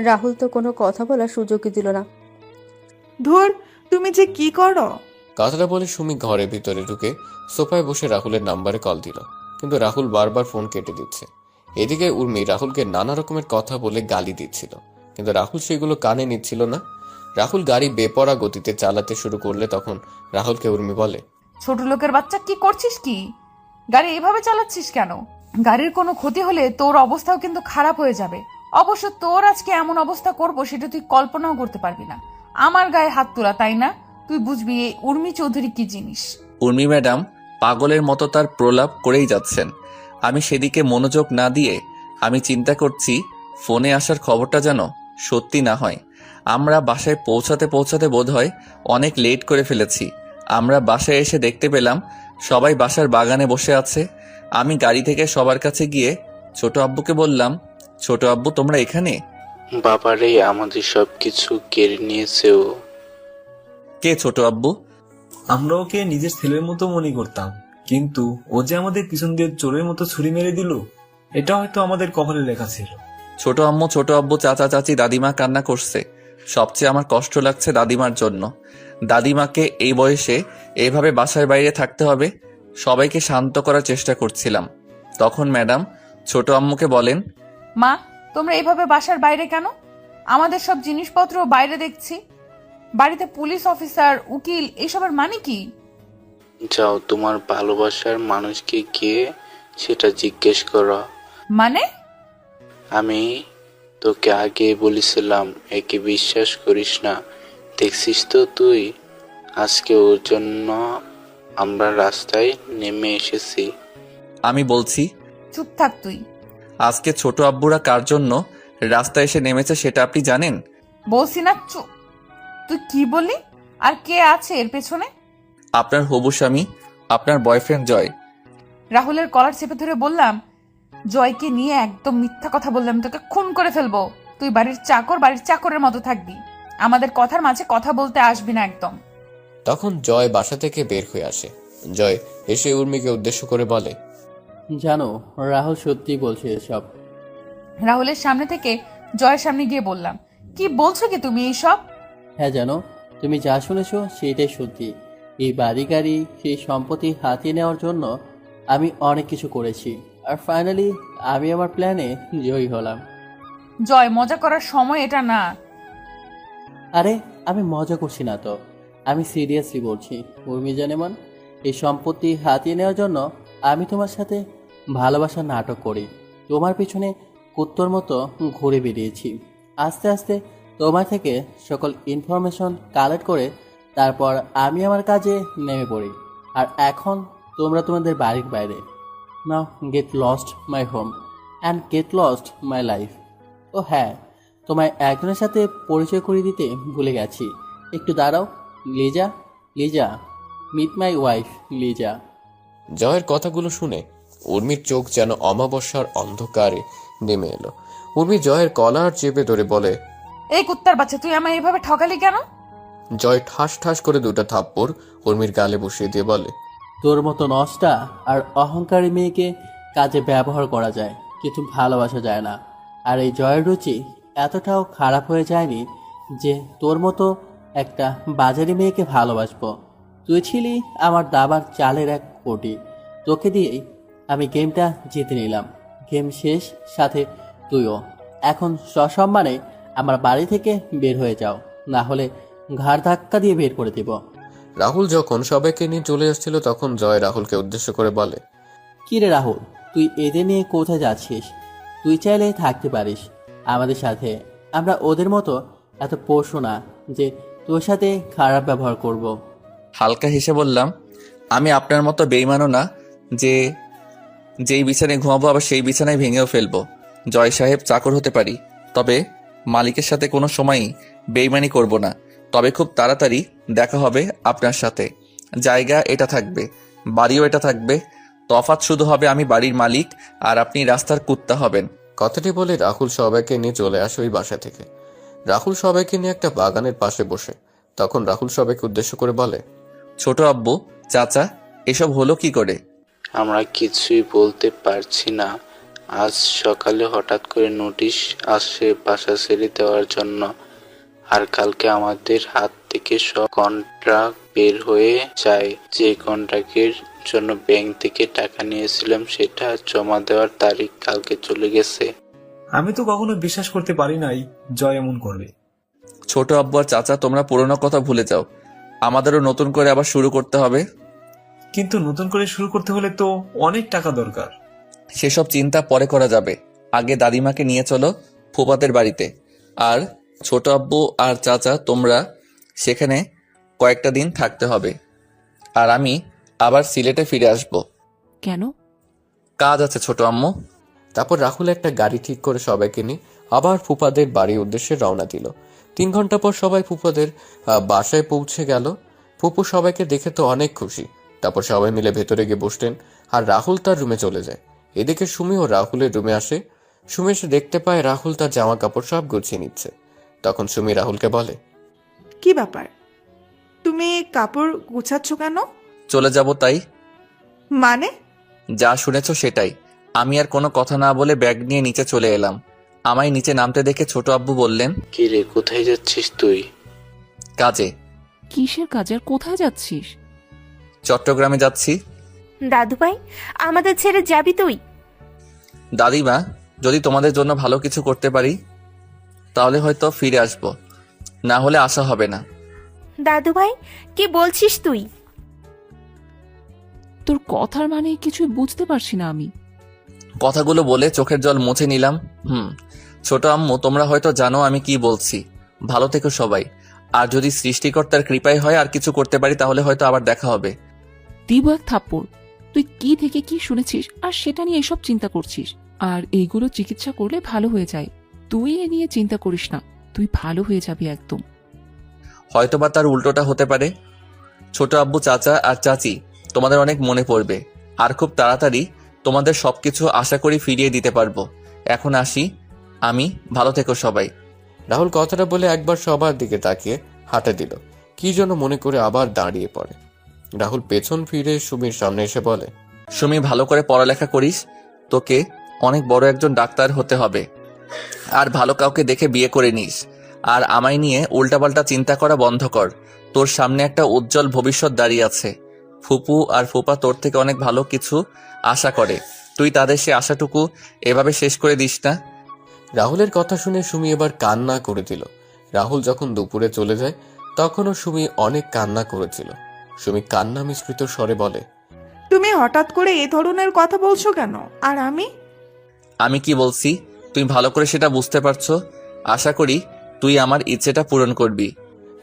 [SPEAKER 13] রাহুল তো কোনো কথা বলার সুযোগই দিল না।
[SPEAKER 10] ধুর, তুমি যে কি করো।
[SPEAKER 1] কথাটা বলে সুমি ঘরের ভিতরে ঢুকে সোফায় বসে রাহুলের নাম্বারে কল দিল, কিন্তু রাহুল বারবার ফোন কেটে দিচ্ছে। এদিকে উর্মি রাহুলকে নানা রকমের কথা বলে গালি দিচ্ছিল, কিন্তু রাহুল সেগুলো কানে নিচ্ছিল না। রাহুল গাড়ি বেপরা গতিতে চালাতে শুরু করলে তখন রাহুলকে উর্মি বলে,
[SPEAKER 3] ছোট লোকের বাচ্চা, কি করছিস কি? গাড়ি এভাবে চালাচ্ছিস কেন? গাড়ির কোনো ক্ষতি হলে তোর অবস্থাও কিন্তু খারাপ হয়ে যাবে। অবশ্য তোর আজকে এমন অবস্থা করব সেটা তুই কল্পনাও করতে পারবি না। আমার গায়ে হাত তোলা, তাই না? তুই বুঝবি এই উর্মি চৌধুরী কি জিনিস।
[SPEAKER 2] উর্মি ম্যাডাম পাগলের মতো তার প্রলাপ করেই যাচ্ছেন। আমি সেদিকে মনোযোগ না দিয়ে আমি চিন্তা করছি ফোনে আসার খবরটা যেন সত্যি না হয়। আমরা বাসায় পৌঁছাতে পৌঁছাতে বোধহয় অনেক লেট করে ফেলেছি। আমরা বাসায় এসে দেখতে পেলাম সবাই বাসার বাগানে বসে আছে। আমি গাড়ি থেকে সবার কাছে গিয়ে ছোট আব্বুকে বললাম, ছোট আব্বু তোমরা এখানে?
[SPEAKER 14] বাবারে আমাদের সবকিছু কেড়ে নিয়েছে ও।
[SPEAKER 2] কে ছোট আব্বু?
[SPEAKER 15] আমরা ওকে নিজের ছেলের মতো মনে করতাম, কিন্তু ও যে আমাদের পিছন দিয়ে চোরের মতো ছুরি মেরে দিল, এটা হয়তো আমাদের কপালে লেখা ছিল।
[SPEAKER 2] ছোট আম্মু, ছোট আব্বু, চাচা চাচি, দাদিমা কান্না করছে। সবচেয়ে আমার কষ্ট লাগছে দাদিমার জন্য। দাদিমাকে এই বয়সে এইভাবে বাসার বাইরে থাকতে হবে। সবাইকে শান্ত করার চেষ্টা করছিলাম। তখন ম্যাডাম ছোট আম্মুকে বলেন,
[SPEAKER 3] মা, তোমরা এইভাবে বাসার বাইরে কেন? আমাদের সব জিনিসপত্র বাইরে দেখছি। বাড়িতে পুলিশ অফিসার, উকিল, এসবের মানে কি?
[SPEAKER 14] যাও তোমার ভালোবাসার মানুষকে গিয়ে সেটা জিজ্ঞেস করো।
[SPEAKER 3] মানে?
[SPEAKER 14] আমি তোকে আগে বলেছিলাম একে বিশ্বাস করিস না, দেখছিস তো তুই। আজকে ওর জন্য আমরা রাস্তায় নেমে এসেছি।
[SPEAKER 2] আমি বলছি।
[SPEAKER 3] চুপ থাক তুই।
[SPEAKER 2] আজকে ছোট আব্বুরা কার জন্য রাস্তায় এসে নেমেছে সেটা আপনি জানেন?
[SPEAKER 3] বলছি না চুপ। তুই কি বললি? আর কে আছে এর পেছনে?
[SPEAKER 2] আপনার হবু স্বামী, আপনার বয়ফ্রেন্ড জয়।
[SPEAKER 3] রাহুলের কলার চেপে ধরে বললাম, জয়কে নিয়ে একদম মিথ্যা কথা বললাম, তোকে খুন করে ফেলবো। তুই বাড়ির চাকর, বাড়ির চাকরের মতো থাকবি, আমাদের কথার মাঝে কথা বলতে আসবি না একদম।
[SPEAKER 1] তখন জয় বাসা থেকে বের হয়ে আসে। জয় এসে উর্মিকে উদ্দেশ্য করে বলে,
[SPEAKER 16] জানো রাহুল সত্যি বলছে এসব।
[SPEAKER 3] রাহুলের সামনে থেকে জয়ের সামনে গিয়ে বললাম, কি বলছো কি তুমি এইসব?
[SPEAKER 16] হ্যাঁ জানো, তুমি যা শুনেছো সেটাই সত্যি। এই বাড়ি গাড়ি সেই সম্পত্তি হাতিয়ে নেওয়ার জন্য আমি অনেক কিছু করেছি, আর ফাইনালি আমি আমার প্ল্যানে জয়ী হলাম।
[SPEAKER 3] জয়, মজা করার সময় এটা না।
[SPEAKER 16] আরে আমি মজা করছি না তো, আমি সিরিয়াসলি বলছি উর্মি জানেমান, এই সম্পত্তি হাতিয়ে নেওয়ার জন্য আমি তোমার সাথে ভালোবাসার নাটক করি, তোমার পিছনে কুত্তর মতো ঘুরে বেরিয়েছি। আস্তে আস্তে তোমার থেকে সকল ইনফরমেশন কালেক্ট করে তারপর আমি আমার কাজে নেমে পড়ি, আর এখন তোমরা তোমাদের বাড়ির বাইরে। Now get lost my home and get lost my life. ও হ্যাঁ, তোমায় একজনের সাথে পরিচয় করিয়ে দিতে ভুলে গেছি, একটু দাঁড়াও। Liza, Liza, meet my wife Liza.
[SPEAKER 1] জয়ের কথাগুলো শুনে উর্মির চোখ যেন অমাবস্যার অন্ধকারে নেমে এলো। উর্মি জয়ের কলার চেপে ধরে বলে,
[SPEAKER 3] এই কুত্তার বাচ্চা, তুই আমায় এভাবে ঠকালি কেন?
[SPEAKER 1] জয় ঠাস ঠাস করে দুটো থাপ্পড় উর্মির গালে বসিয়ে দিয়ে বলে,
[SPEAKER 16] তোর মতো নষ্টা আর অহংকারী মেয়েকে কাজে ব্যবহার করা যায়, কিন্তু ভালোবাসা যায় না। আর এই জয়ের রুচি এতটাও খারাপ হয়ে যায়নি যে তোর মতো একটা বাজারি মেয়েকে ভালোবাসবো। তুই ছিলি আমার দাবার চালের এক কোটি, তোকে দিয়েই আমি গেমটা জিতে নিলাম। গেম শেষ, সাথে তুইও। এখন সসম্মানে আমার বাড়ি থেকে বের হয়ে যাও, না হলে ঘাড় ধাক্কা দিয়ে বের করে দিব।
[SPEAKER 1] রাহুল যখন সবাইকে নিয়ে চলে আসছিল তখন জয় রাহুলকে উদ্দেশ্য করে বলে,
[SPEAKER 16] কি রে রাহুল, তুই এদের নিয়ে কোথায় যাচ্ছিস? তুই চাইলে থাকতে পারিস আমাদের সাথে, আমরা ওদের মতো এত পশু না যে তোর সাথে খারাপ ব্যবহার করব।
[SPEAKER 2] হালকা হেসে বললাম, আমি আপনার মতো বেইমানও না যে যেই বিছানায় ঘুমাবো আবার সেই বিছানায় ভেঙেও ফেলবো। জয় সাহেব চাকর হতে পারি, তবে মালিকের সাথে কোনো সময়ই বেইমানি করব না। তবে খুব তাড়াতাড়ি দেখা হবে আপনার সাথে। জায়গা এটা থাকবে, বাড়িও এটা থাকবে, তফাৎ শুধু হবে আমি বাড়ির মালিক আর আপনি রাস্তার কুত্তা হবেন।
[SPEAKER 1] কথাটি বলে রাহুল সবাইকে নিয়ে চলে আসে ওই বাসা থেকে। রাহুল সবাইকে নিয়ে একটা বাগানের পাশে বসে। তখন রাহুল সবাইকে উদ্দেশ্য করে বলে,
[SPEAKER 2] ছোট আব্বু, চাচা, এসব হলো কি করে?
[SPEAKER 14] আমরা কিছুই বলতে পারছি না। আজ সকালে হঠাৎ করে নোটিশ আসে বাসা ছেড়ে দেওয়ার জন্য, আর কালকে আমাদের হাত থেকে সব কন্ট্রাক্ট বের হয়ে যায়। যে কন্ট্রাক্টের জন্য ব্যাংক থেকে টাকা নিয়েছিলাম সেটা জমা দেওয়ার তারিখ কালকে চলে গেছে।
[SPEAKER 15] আমি তো কখনো বিশ্বাস করতে পারি নাই জয় এমন করবে।
[SPEAKER 2] ছোট আব্বু আর চাচা, তোমরা পুরনো কথা ভুলে যাও, আমাদেরও নতুন করে আবার শুরু করতে হবে।
[SPEAKER 15] কিন্তু নতুন করে শুরু করতে হলে তো অনেক টাকা দরকার।
[SPEAKER 2] সেসব চিন্তা পরে করা যাবে, আগে দাদিমাকে নিয়ে চলো ফুপাদের বাড়িতে। আর ছোট আব্বু আর চাচা, তোমরা সেখানে কয়েকটা দিন থাকতে হবে, আর আমি আবার সিলেটে ফিরে আসব।
[SPEAKER 4] কেন?
[SPEAKER 2] কাজ আছে ছোট আম্মু।
[SPEAKER 1] তারপর রাহুল একটা গাড়ি ঠিক করে সবাইকে নিয়ে আবার ফুপাদের বাড়ির উদ্দেশ্যে রওনা দিল। 3 ঘন্টা পর সবাই ফুপাদের বাসায় পৌঁছে গেল। ফুপু সবাইকে দেখে তো অনেক খুশি। তারপর সবাই মিলে ভেতরে গিয়ে বসলেন, আর রাহুল তার রুমে চলে যায়। এদিকে সুমি ও রাহুলের রুমে আসে। সুমি এসে দেখতে পায় রাহুল তার জামা কাপড় সব গুছিয়ে নিচ্ছে। তখন সুমি রাহুলকে বলে,
[SPEAKER 10] কি ব্যাপার, তুমি কাপড় গুছাচ্ছ কেন?
[SPEAKER 2] চলে যাব তাই।
[SPEAKER 10] মানে?
[SPEAKER 2] যা শুনেছো সেটাই। আমি আর কোনো কথা না বলে ব্যাগ নিয়ে নিচে চলে এলাম। আমায় নিচে নামতে দেখে ছোট আব্বু বললেন,
[SPEAKER 14] কি রে, কোথায় যাচ্ছিস তুই?
[SPEAKER 2] কাজে।
[SPEAKER 4] কিসের কাজে আর কোথায় যাচ্ছিস?
[SPEAKER 2] চট্টগ্রামে যাচ্ছি।
[SPEAKER 5] দাদু ভাই, আমাদের ছেড়ে যাবি তুই?
[SPEAKER 2] দাদিমা, যদি তোমাদের জন্য ভালো কিছু করতে পারি তাহলে হয়তো ফিরে আসব, না হলে আসা হবে না।
[SPEAKER 5] দাদু ভাই, কি বলছিস তুই?
[SPEAKER 4] তোর কথার মানে কিছুই বুঝতে পারছি না আমি।
[SPEAKER 2] কথাগুলো বলে চোখের জল মুছে নিলাম। ছোট আম্মু, তোমরা হয়তো জানো আমি কি বলছি। ভালো থেকো সবাই। আর যদি সৃষ্টিকর্তার কৃপায় হয় আর কিছু করতে পারি তাহলে হয়তো আবার দেখা হবে।
[SPEAKER 4] দিব এক থাপ্পড়। তুই কি থেকে কি শুনেছিস আর সেটা নিয়ে এসব চিন্তা করছিস? আর এইগুলো চিকিৎসা করলে ভালো হয়ে যায়। তুই এ নিয়ে চিন্তা করিস না, তুই ভালো হয়ে যাবি একদম।
[SPEAKER 2] হয়তোবা তার উল্টোটা হতে পারে। ছোট আব্বু, চাচা আর চাচি, তোমাদের অনেক মনে পড়বে, আর খুব তাড়াতাড়ি তোমাদের সবকিছু আশা করি ফিরিয়ে দিতে পারবো। এখন আসি আমি, ভালো থেকো সবাই।
[SPEAKER 1] রাহুল কথাটা বলে একবার সবার দিকে তাকিয়ে হাঁটা দিল। কি যেন মনে করে আবার দাঁড়িয়ে পড়ে। রাহুল পেছন ফিরে সুমির সামনে এসে বলে,
[SPEAKER 2] সুমি, ভালো করে পড়ালেখা করিস, তোকে অনেক বড় একজন ডাক্তার হতে হবে। আর ভালো কাউকে দেখে বিয়ে করে নিস। আর আমায় নিয়ে উল্টাপাল্টা চিন্তা করা বন্ধ কর। তোর সামনে একটা উজ্জ্বল ভবিষ্যৎ দাঁড়িয়ে আছে। ফুপু আর ফুপা তোর থেকে অনেক ভালো কিছু আশা করে। তুই তাদের সে আশাটুকু এভাবে শেষ করে দিস না।
[SPEAKER 1] রাহুলের কথা শুনে সুমি এবার কান্না করে দিল। রাহুল যখন দুপুরে চলে যায় তখনও সুমি অনেক কান্না করেছিল। সুমি কান্না মিশ্রিত স্বরে বলে,
[SPEAKER 10] তুমি হঠাৎ করে এ ধরনের কথা বলছো কেন? আর
[SPEAKER 2] আমি কি বলছি তুই ভালো করে সেটা বুঝতে পারছো। আশা করি তুই আমার ইচ্ছেটা পূরণ করবি।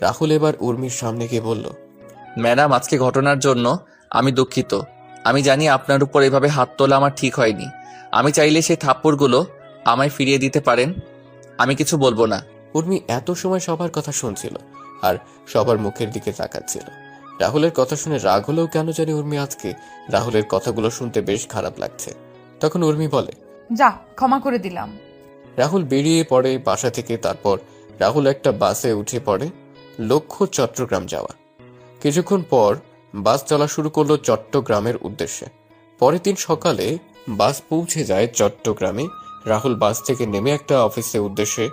[SPEAKER 1] রাহুল এবার উর্মির সামনে গিয়ে বলল,
[SPEAKER 2] ম্যাডাম, আজকে ঘটনার জন্য আমি দুঃখিত। আমি জানি আপনার উপর এভাবে হাত তোলা আমার ঠিক হয়নি। আমি চাইলে সেই থাপ্পড়গুলো আমায় ফিরিয়ে দিতে পারেন। আমি কিছু বলবো না।
[SPEAKER 1] উর্মি এত সময় সবার কথা শুনছিল আর সবার মুখের দিকে তাকাচ্ছিল। রাহুলের কথা শুনে রাগ হলেও কেন জানি উর্মি আজকে রাহুলের কথাগুলো শুনতে বেশ খারাপ লাগছে। তখন উর্মি বলে,
[SPEAKER 3] যা, ক্ষমা করে দিলাম।
[SPEAKER 1] রাহুল বেরিয়ে পড়ে বাসা থেকে। তারপর রাহুল একটা বাসে উঠে পড়ে লক্ষ্য চট্টগ্রাম যাওয়া। কিছুক্ষণ পর বাস চলা শুরু করলো চট্টগ্রামের উদ্দেশ্যে। পরের দিন সকালে বাস পৌঁছে যায় চট্টগ্রামে। রাহুল বাস থেকে নেমে একটা অফিসের উদ্দেশ্যে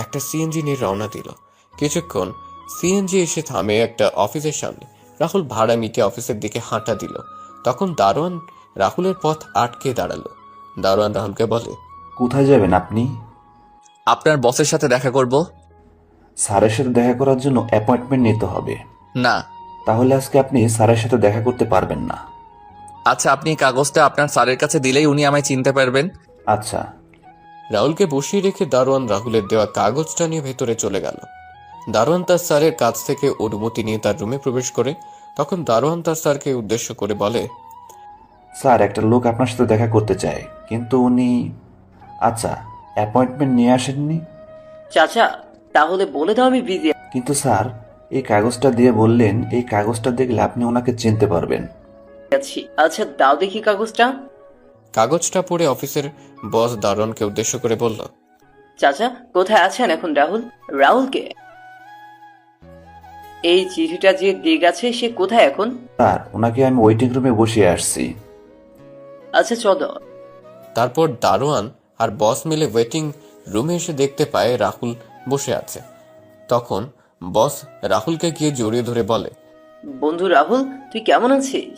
[SPEAKER 1] একটা সিএনজি নিয়ে রওনা দিল। কিছুক্ষণ সিএনজি এসে থামে একটা অফিসের সামনে। রাহুল ভাড়া মিটিয়ে অফিসের দিকে হাঁটা দিল। তখন দারোয়ান রাহুলের পথ আটকে দাঁড়ালো। দারোয়ান রাহুলকে বলে,
[SPEAKER 17] কোথায় যাবেন আপনি?
[SPEAKER 2] আপনার বসের সাথে দেখা করব।
[SPEAKER 17] স্যারের সাথে দেখা করার জন্য অ্যাপয়েন্টমেন্ট নিতে হবে।
[SPEAKER 2] না।
[SPEAKER 17] তাহলে আজকে আপনি স্যারের সাথে দেখা করতে পারবেন না।
[SPEAKER 2] আচ্ছা, আপনি এই কাগজটা আপনার স্যারের কাছে দিলেই উনি আমায় চিনতে পারবেন।
[SPEAKER 17] আচ্ছা।
[SPEAKER 1] রাহুলকে বসিয়ে রেখে দারোয়ান রাহুলের দেওয়া কাগজটা নিয়ে ভেতরে চলে গেল। দারোয়ান তার স্যারের কাছ থেকে অনুমতি নিয়ে তার রুমে প্রবেশ করে। তখন দারোয়ান তার স্যারকে উদ্দেশ্য করে বলে,
[SPEAKER 17] স্যার, একটা লোক আপনার সাথে দেখা করতে চায়, কিন্তু উনি আচ্ছা অ্যাপয়েন্টমেন্ট নিয়ে আসেননি।
[SPEAKER 18] চাচা, তাহলে বলে দাও আমি বিজি
[SPEAKER 17] কিন্তু স্যার, এই কাগজটা দিয়ে বললেন এই কাগজটা দেখলে আপনি ওনাকে চিনতে পারবেন।
[SPEAKER 18] আছি। আচ্ছা, দাও দেখি কাগজটা।
[SPEAKER 1] কাগজটা পড়ে অফিসের বস দারোয়ানকে উদ্দেশ্য করে বলল,
[SPEAKER 18] চাচা, কোথায় আছেন এখন রাহুল? রাহুলকে এই চিঠিটা যে দিয়ে গেছে সে কোথায় এখন?
[SPEAKER 17] স্যার, ওনাকে আমি ওয়েটিং রুমে বসিয়ে আসছি।
[SPEAKER 18] আচ্ছা, চলো।
[SPEAKER 1] তারপর দারোয়ান আর বস মিলে ওয়েটিং রুমে এসে দেখতে পায় রাহুল বসে আছে। তখন বস রাহুলকে গিয়ে জড়িয়ে ধরে বলে,
[SPEAKER 18] বন্ধু রাহুল, তুই কেমন আছিস?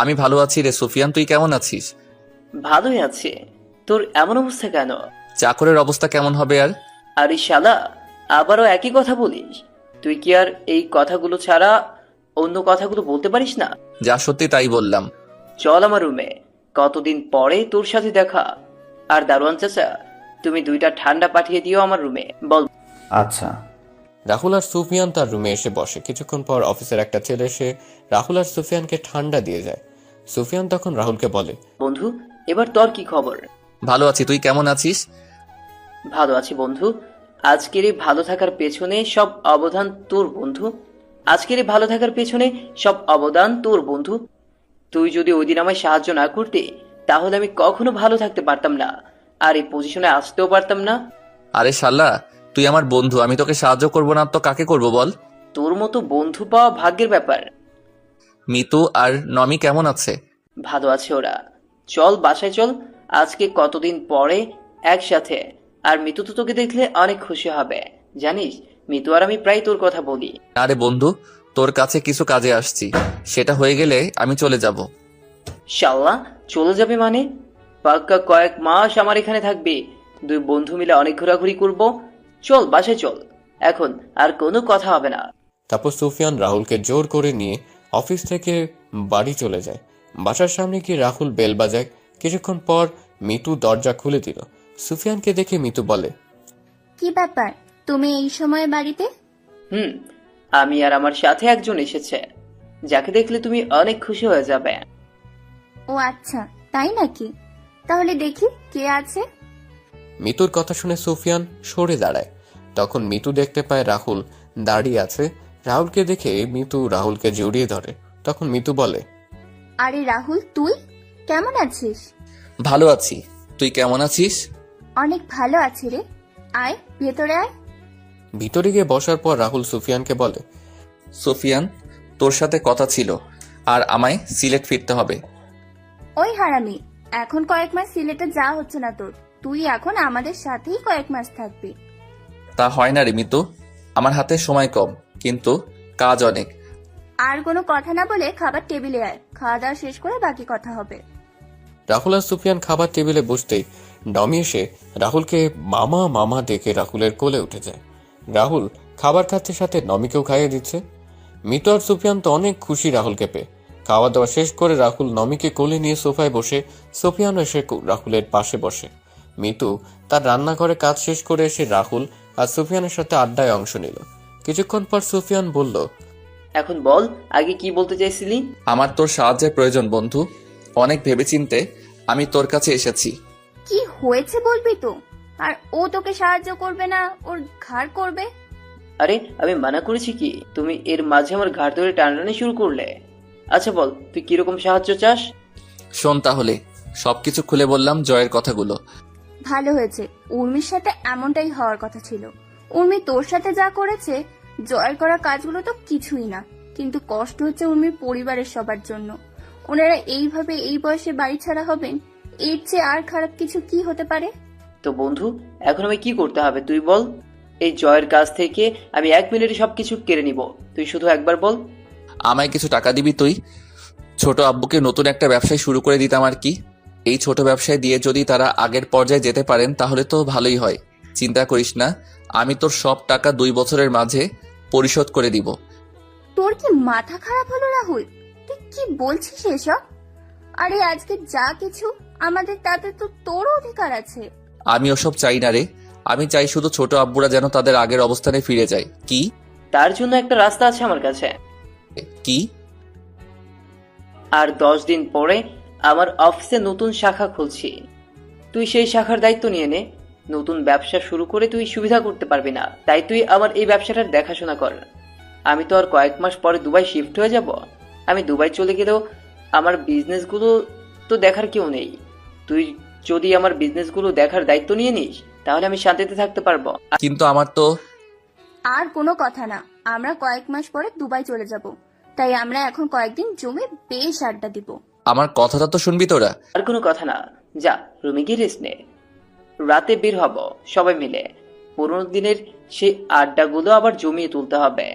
[SPEAKER 2] আমি ভালো আছি রে সুফিয়ান, তুই কেমন আছিস?
[SPEAKER 18] ভালোই আছে। তোর এমন অবস্থা কেন?
[SPEAKER 2] চাকরের অবস্থা কেমন হবে আর?
[SPEAKER 18] আরে শালা, আবারও একই কথা বলিস? তুই কি আর এই কথাগুলো ছাড়া অন্য কথাগুলো বলতে পারিস না?
[SPEAKER 2] যা সত্যি তাই বললাম।
[SPEAKER 18] চল আমার রুমে, কতদিন পরে তোর সাথে দেখা। আর দারোয়ান চাচা, তুমি 2টা ঠান্ডা পাঠিয়ে দিও আমার রুমে। বল।
[SPEAKER 17] আচ্ছা।
[SPEAKER 1] রাহুল আর সুফিয়ান তার রুমে এসে বসে। কিছুক্ষণ পর অফিসের একটা ছেলে এসে রাহুল আর সুফিয়ানকে ঠান্ডা দিয়ে যায়। সুফিয়ান তখন রাহুলকে বলে,
[SPEAKER 18] বন্ধু, এবার তোর কি খবর?
[SPEAKER 2] ভালো আছি, তুই কেমন আছিস?
[SPEAKER 18] ভালো আছি বন্ধু। আজকের এই ভালো থাকার পেছনে সব অবদান তোর বন্ধু। আজকের এই ভালো থাকার পেছনে সব অবদান তোর বন্ধু। তুই যদি ওই দিন আমায় সাহায্য না করতে, তাহলে আমি কখনো ভালো থাকতে পারতাম না, আর এই পজিশনে আসতেও পারতাম না।
[SPEAKER 2] আরে শালা, তুই আমার বন্ধু, আমি তোকে সাহায্য করব না তো কাকে করব বল?
[SPEAKER 18] তোর মতো বন্ধু পাওয়া ভাগ্যের ব্যাপার।
[SPEAKER 2] মিতু আর নমি কেমন আছে?
[SPEAKER 18] ভালো আছে ওরা। চল বাসায় চল, আজকে কতদিন পরে একসাথে। আর মিতু তো তোকে দেখলে অনেক খুশি হবে। জানিস, মিতু আর আমি প্রায় তোর কথা বলি।
[SPEAKER 2] আরে বন্ধু, তোর কাছে কিছু কাজে আসছি, সেটা হয়ে গেলে আমি চলে যাব।
[SPEAKER 18] শাল্লা, চলে যাবে মানে? পাক্কা কয়েক মাস আমার এখানে থাকবে। 2 বন্ধু মিলে অনেক ঘোরাঘুরি করব। চল বাসায় চল, এখন আর কোনো কথা হবে না।
[SPEAKER 1] তারপর সুফিয়ান রাহুলকে জোর করে নিয়ে অফিস থেকে বাড়ি চলে যায়। বাসার সামনে গিয়ে রাহুল বেল বাজায়। কিছুক্ষণ পর মিতু দরজা খুলে দিল। সুফিয়ানকে দেখে মিতু বলে,
[SPEAKER 19] কি ব্যাপার, তুমি এই সময় বাড়িতে?
[SPEAKER 18] আমি আর আমার সাথে একজন এসেছে, যাকে দেখলে তুমি অনেক খুশি হয়ে যাবে।
[SPEAKER 19] ও আচ্ছা, তাই নাকি? তাহলে দেখি কে আছে।
[SPEAKER 1] মিতুর কথা শুনে সুফিয়ান সরে দাঁড়ায়। তখন মিতু দেখতে পায় রাহুল দাঁড়িয়ে আছে। রাহুলকে দেখে মিতু রাহুলকে জড়িয়ে ধরে। তখন মিতু বলে,
[SPEAKER 19] আরে রাহুল, তুই কেমন আছিস?
[SPEAKER 2] ভালো আছি, তুই কেমন আছিস?
[SPEAKER 19] অনেক ভালো আছি রে, আয় ভেতরে আয়।
[SPEAKER 1] ভিতরে গিয়ে বসার পর রাহুল সুফিয়ানকে বলে,
[SPEAKER 2] সুফিয়ান, তোর সাথে কথা ছিল, আর আমায় সিলেট ফিরতে হবে।
[SPEAKER 19] ওই হারামি, এখন কয়েক মাস সিলেটে যাওয়া হচ্ছে না তোর। তুই এখন আমাদের সাথেই কয়েক মাস থাকবি।
[SPEAKER 2] তা হয় না রে মিতু, আমার হাতে সময় কম, কিন্তু কাজ অনেক।
[SPEAKER 19] আর কোনো কথা না বলে খাবার টেবিলে আয়, খাওয়া দাওয়া শেষ করে বাকি কথা হবে।
[SPEAKER 1] রাহুল আর সুফিয়ান খাবার টেবিলে বসতেই নমি এসে রাহুলকে মামা মামা ডেকে রাহুলের কোলে উঠে যায়। রাহুল খাবার খাচ্ছে, সাথে নমিকেও খাইয়ে দিচ্ছে। মিতু আর সুফিয়ান তো অনেক খুশি রাহুলকে পেয়ে। খাওয়া দাওয়া শেষ করে রাহুল নমিকে কোলে নিয়ে সোফায় বসে, সুফিয়ানও এসে রাহুলের পাশে বসে। মিতু তার রান্নাঘরে কাজ শেষ করে এসে রাহুল আর সুফিয়ানের সাথে আড্ডায় অংশ নিল। কিছুক্ষণ পর সুফিয়ান বলল,
[SPEAKER 18] এখন বল, আগে কি বলতে চাইছিলি?
[SPEAKER 2] আমার তোর সাহায্যের প্রয়োজন বন্ধু। অনেক ভেবেচিন্তে আমি তোর কাছে এসেছি।
[SPEAKER 19] কি হয়েছে বলবি তো? আর ও তোকে সাহায্য করবে না, ওর ঘাড় করবে?
[SPEAKER 18] আরে আমি মানা করেছি কি? তুমি এর মাঝে আমার ঘাড় ধরে টানাটানি শুরু করলে। আচ্ছা বল, তুই কিরকম সাহায্য চাস?
[SPEAKER 2] শোন তাহলে, সবকিছু খুলে বললাম জয়ের কথাগুলো।
[SPEAKER 19] ভালো হয়েছে, উর্মির সাথে এমনটাই হওয়ার কথা ছিল। উর্মি তোর সাথে যা করেছে, জয়ের করা কাজগুলো তো কিছুই না। কিন্তু কষ্ট হচ্ছে উর্মির পরিবারের সবার জন্য। ওনারা এইভাবে এই বয়সে বাড়ি ছাড়া হবেন, এর চেয়ে আর খারাপ কিছু কি হতে পারে?
[SPEAKER 18] তো বন্ধু, এখন আমি কি করতে হবে তুই বল। এই জয়ের কাছ থেকে আমি 1 মিনিটে সবকিছু কেড়ে নিব, তুই শুধু একবার বল।
[SPEAKER 2] আমায় কিছু টাকা দিবি তুই? ছোট আব্বুকে নতুন একটা ব্যবসায় শুরু করে দিতাম আর কি। এই ছোট ব্যবসায় দিয়ে যদি তারা আগের পর্যায়ে যেতে পারেন তাহলে তো ভালোই হয়। চিন্তা করিস না, আমি তোর সব টাকা 2 বছরের মাঝে পরিশোধ করে দিব।
[SPEAKER 19] তোর কি মাথা খারাপ হলো রাহুল? তুই কি বলছিস এসব? আরে আজকে যা কিছু আমাদের, তাতে তো তোর অধিকার আছে।
[SPEAKER 2] আমি ওসব চাই না রে, আমি চাই শুধু ছোট আব্বুরা যেন তাদের আগের অবস্থানে ফিরে যায়। কি?
[SPEAKER 18] তার জন্য একটা রাস্তা আছে আমার কাছে।
[SPEAKER 2] কি?
[SPEAKER 18] আর 10 দিন পরে আমার অফিসে নতুন শাখা খুলছি। তুই সেই শাখার দায়িত্ব নিয়ে নে। নতুন ব্যবসা শুরু করে তুই সুবিধা করতে পারবি না, তাই তুই আমার এই ব্যবসাটার দেখাশোনা কর। আমি তো আর কয়েক মাস পরে দুবাই শিফট হয়ে যাব। আমি দুবাই চলে গেলেও আমার বিজনেসগুলো তো দেখার কেউ নেই। তুই যদি আমার বিজনেসগুলো দেখার দায়িত্ব নিয়ে নিস তাহলে আমি শান্তিতে থাকতে পারবো।
[SPEAKER 2] কিন্তু আমার তো
[SPEAKER 19] আর কোনো কথা না, আমরা কয়েক মাস পরে দুবাই চলে যাব। তাই আমরা এখন কয়েকদিন জমে বেশ আড্ডা দিব।
[SPEAKER 2] আমার কথাটা তো শুনবি তোরা।
[SPEAKER 18] আর কোনো কথা না, যা রুমে গিয়ে রেস্ট নে। রাতে বের হব সবাই মিলে। পুরোনো দিনের সেই আড্ডাগুলো আবার জমিয়ে তুলতে হবে।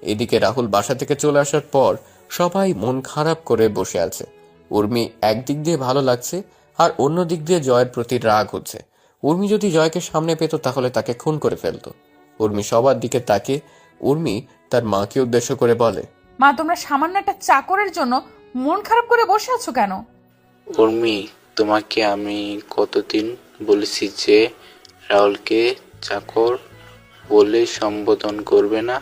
[SPEAKER 1] এদিকে রাহুল বাসা থেকে চলে আসার পর সবাই মন খারাপ করে বসে আছে। উর্মি একদিক দিয়ে ভালো লাগছে, আর অন্য দিক দিয়ে জয়ের প্রতি রাগ হচ্ছে। উর্মি যদি জয়কে সামনে পেত তাহলে তাকে খুন করে ফেলতো। উর্মি সবার দিকে তাকিয়ে উর্মি তার মাকে উদ্দেশ্য করে বলে,
[SPEAKER 3] মা, তোমরা সামান্য একটা চাকরের জন্য মন খারাপ করে বসে আছো কেন?
[SPEAKER 14] উর্মি, তোমাকে আমি কতদিন বলেছি যে রাহুলকে চাকর বলে সম্বোধন করবে না?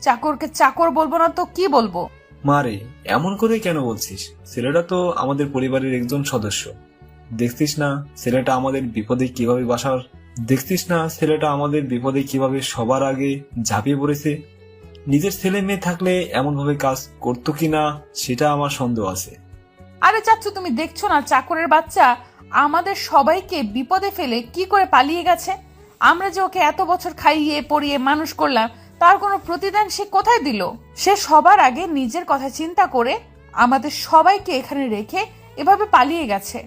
[SPEAKER 3] চাকরকে চাকর বলবো না তো কি বলবো?
[SPEAKER 15] মারে, এমন করে কেন বলছিস? ছেলেটা তো আমাদের পরিবারের একজন সদস্য। দেখছিস না ছেলেটা আমাদের বিপদে কিভাবে সবার আগে ঝাঁপিয়ে পড়েছে। নিজের ছেলে মেয়ে থাকলে এমন ভাবে কাজ করতো কিনা সেটা আমার সন্দেহ আছে।
[SPEAKER 3] আরে চাচ্চু, তুমি দেখছো না চাকরের বাচ্চা আমাদের সবাইকে বিপদে ফেলে কি করে পালিয়ে গেছে? আমরা যে ওকে এত বছর খাইয়ে পরিয়ে মানুষ করলাম, তার কোনো প্রতিদান সে কোথায় দিল? সে সবার আগে নিজের কথা চিন্তা করে আমাদের সবাইকে এখানে রেখে এভাবে পালিয়ে গেছে।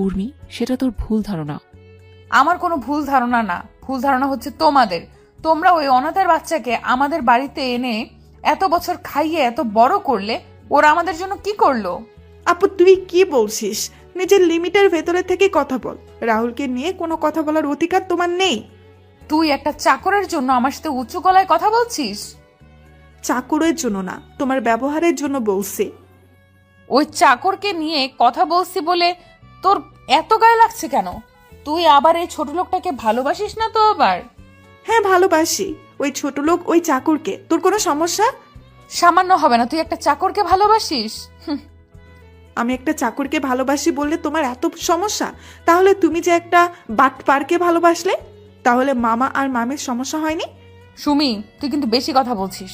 [SPEAKER 4] উর্মি, সেটা তোর ভুল ধারণা।
[SPEAKER 3] আমার কোনো ভুল ধারণা না, ভুল ধারণা হচ্ছে তোমাদের। তোমরা ওই অনাথের বাচ্চাকে আমাদের বাড়িতে এনে এত বছর খাইয়ে এত বড় করলে, ওরা আমাদের জন্য কি করলো?
[SPEAKER 10] আপু, তুই কি বলছিস? নিজের লিমিটের ভেতরে থেকে কথা বল। রাহুলকে নিয়ে কোনো কথা বলার অধিকার তোমার নেই।
[SPEAKER 3] তুই একটা চাকরের জন্য আমার সাথে উঁচু গলায় কথা বলছিস?
[SPEAKER 10] চাকরের জন্য না, তোমার ব্যবহারের জন্য বলছি।
[SPEAKER 3] ওই চাকরকে নিয়ে কথা বলছি বলে তোর এত গায়ে লাগছে কেন? তুই আবার এই ছোট লোকটাকে ভালোবাসিস না তো আবার?
[SPEAKER 10] হ্যাঁ, ভালোবাসি। ওই ছোট লোক, ওই চাকরকে। তোর কোনো সমস্যা?
[SPEAKER 3] সামান্য হবে না, তুই একটা চাকরকে ভালোবাসিস?
[SPEAKER 10] আমি একটা চাকরকে ভালোবাসি বললে তোমার এত সমস্যা? তাহলে তুমি যে একটা বাটপারকে ভালোবাসলে, তাহলে মামা আর মামির সমস্যা হয়নি?
[SPEAKER 3] সুমি, তুই কিন্তু বেশি কথা বলছিস।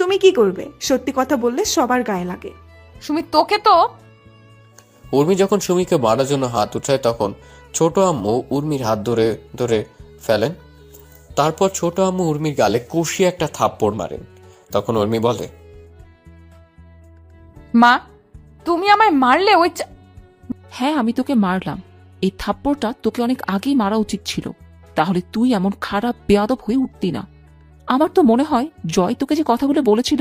[SPEAKER 10] তুমি কি করবে? সত্যি কথা বললে সবার গায়ে লাগে।
[SPEAKER 3] সুমি, তোকে তো।
[SPEAKER 1] উর্মি যখন সুমিকে মারার জন্য হাত উঠায় তখন ছোট আম্মু উর্মির হাত ধরে ধরে ফেলেন। তারপর ছোট আম্মু উর্মির গালে কষিয়ে একটা থাপ্পড় মারেন। তখন উর্মি বলে,
[SPEAKER 3] মা, তুমি আমায় মারলে?
[SPEAKER 4] হ্যাঁ, আমি তোকে মারলাম, এই থাপ্পড়টা তোকে অনেক আগেই মারা উচিত ছিল, তাহলে তুই এমন খারাপ বেয়াদব হয়ে উঠতি না। আমার তো মনে হয় জয় তোকে যে কথাগুলো বলেছিল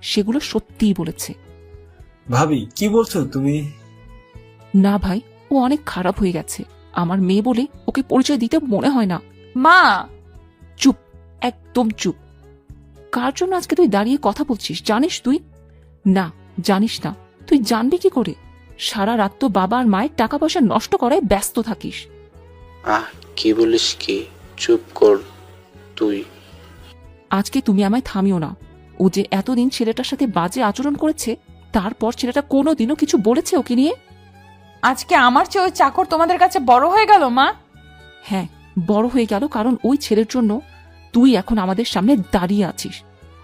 [SPEAKER 4] সেগুলো সত্যিই বলেছে।
[SPEAKER 15] ভাবি কি বলছো তুমি?
[SPEAKER 4] না ভাই, ও অনেক খারাপ হয়ে গেছে। আমার মেয়ে বলে ওকে পরিচয় দিতে মনে হয় না।
[SPEAKER 3] মা!
[SPEAKER 4] চুপ, একদম চুপ। কার জন্য আজকে তুই দাঁড়িয়ে কথা বলছিস জানিস তুই? না, জানিস না। তুই জানবি কি করে? সারা রাত তো বাবা আর মায়ের টাকা পয়সা নষ্ট করায় ব্যস্ত থাকিস।
[SPEAKER 14] কি বলিস কি? চুপ কর তুই।
[SPEAKER 4] আজকে তুমি আমায় থামিও না। ও যে এতদিন ছেলেটার সাথে বাজে আচরণ করেছে, তারপর ছেলেটা কোনোদিনও কিছু বলেছে ওকে নিয়ে?
[SPEAKER 3] আজকে আমার চেয়ে ওই চাকর তোমাদের কাছে বড় হয়ে গেল মা?
[SPEAKER 4] হ্যাঁ, বড় হয়ে গেল, কারণ ওই ছেলের জন্য তুই এখন আমাদের সামনে দাঁড়িয়ে আছিস।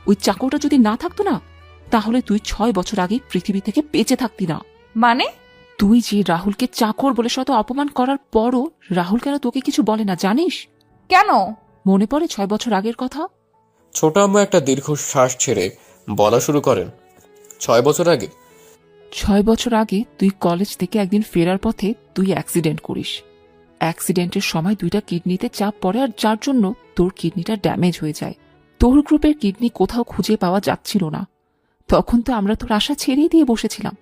[SPEAKER 4] ওই চাকরটা যদি না থাকতো না, তাহলে তুই 6 বছর আগে পৃথিবী থেকে বেঁচে থাকতি না।
[SPEAKER 3] মানে?
[SPEAKER 4] তুই যে রাহুলকে চাকর বলে শত অপমান করার পরও রাহুল কেন তোকে কিছু বলে না জানিস?
[SPEAKER 3] কেন?
[SPEAKER 4] মনে পড়ে 6 বছর আগের কথা?
[SPEAKER 1] ছোট আম্মু একটা দীর্ঘ শ্বাস ছেড়ে বলা শুরু করেন। 6 বছর আগে?
[SPEAKER 4] 6 বছর আগে তুই কলেজ থেকে একদিন ফেরার পথে তুই অ্যাক্সিডেন্ট করিস। অ্যাক্সিডেন্টের সময় 2টা কিডনিতে চাপ পড়ে, আর যার জন্য তোর কিডনিটা ড্যামেজ হয়ে যায়। তোর গ্রুপের কিডনি কোথাও খুঁজে পাওয়া যাচ্ছিল না। তখন তো আমরা তোর আশা ছেড়েই দিয়ে বসেছিলাম।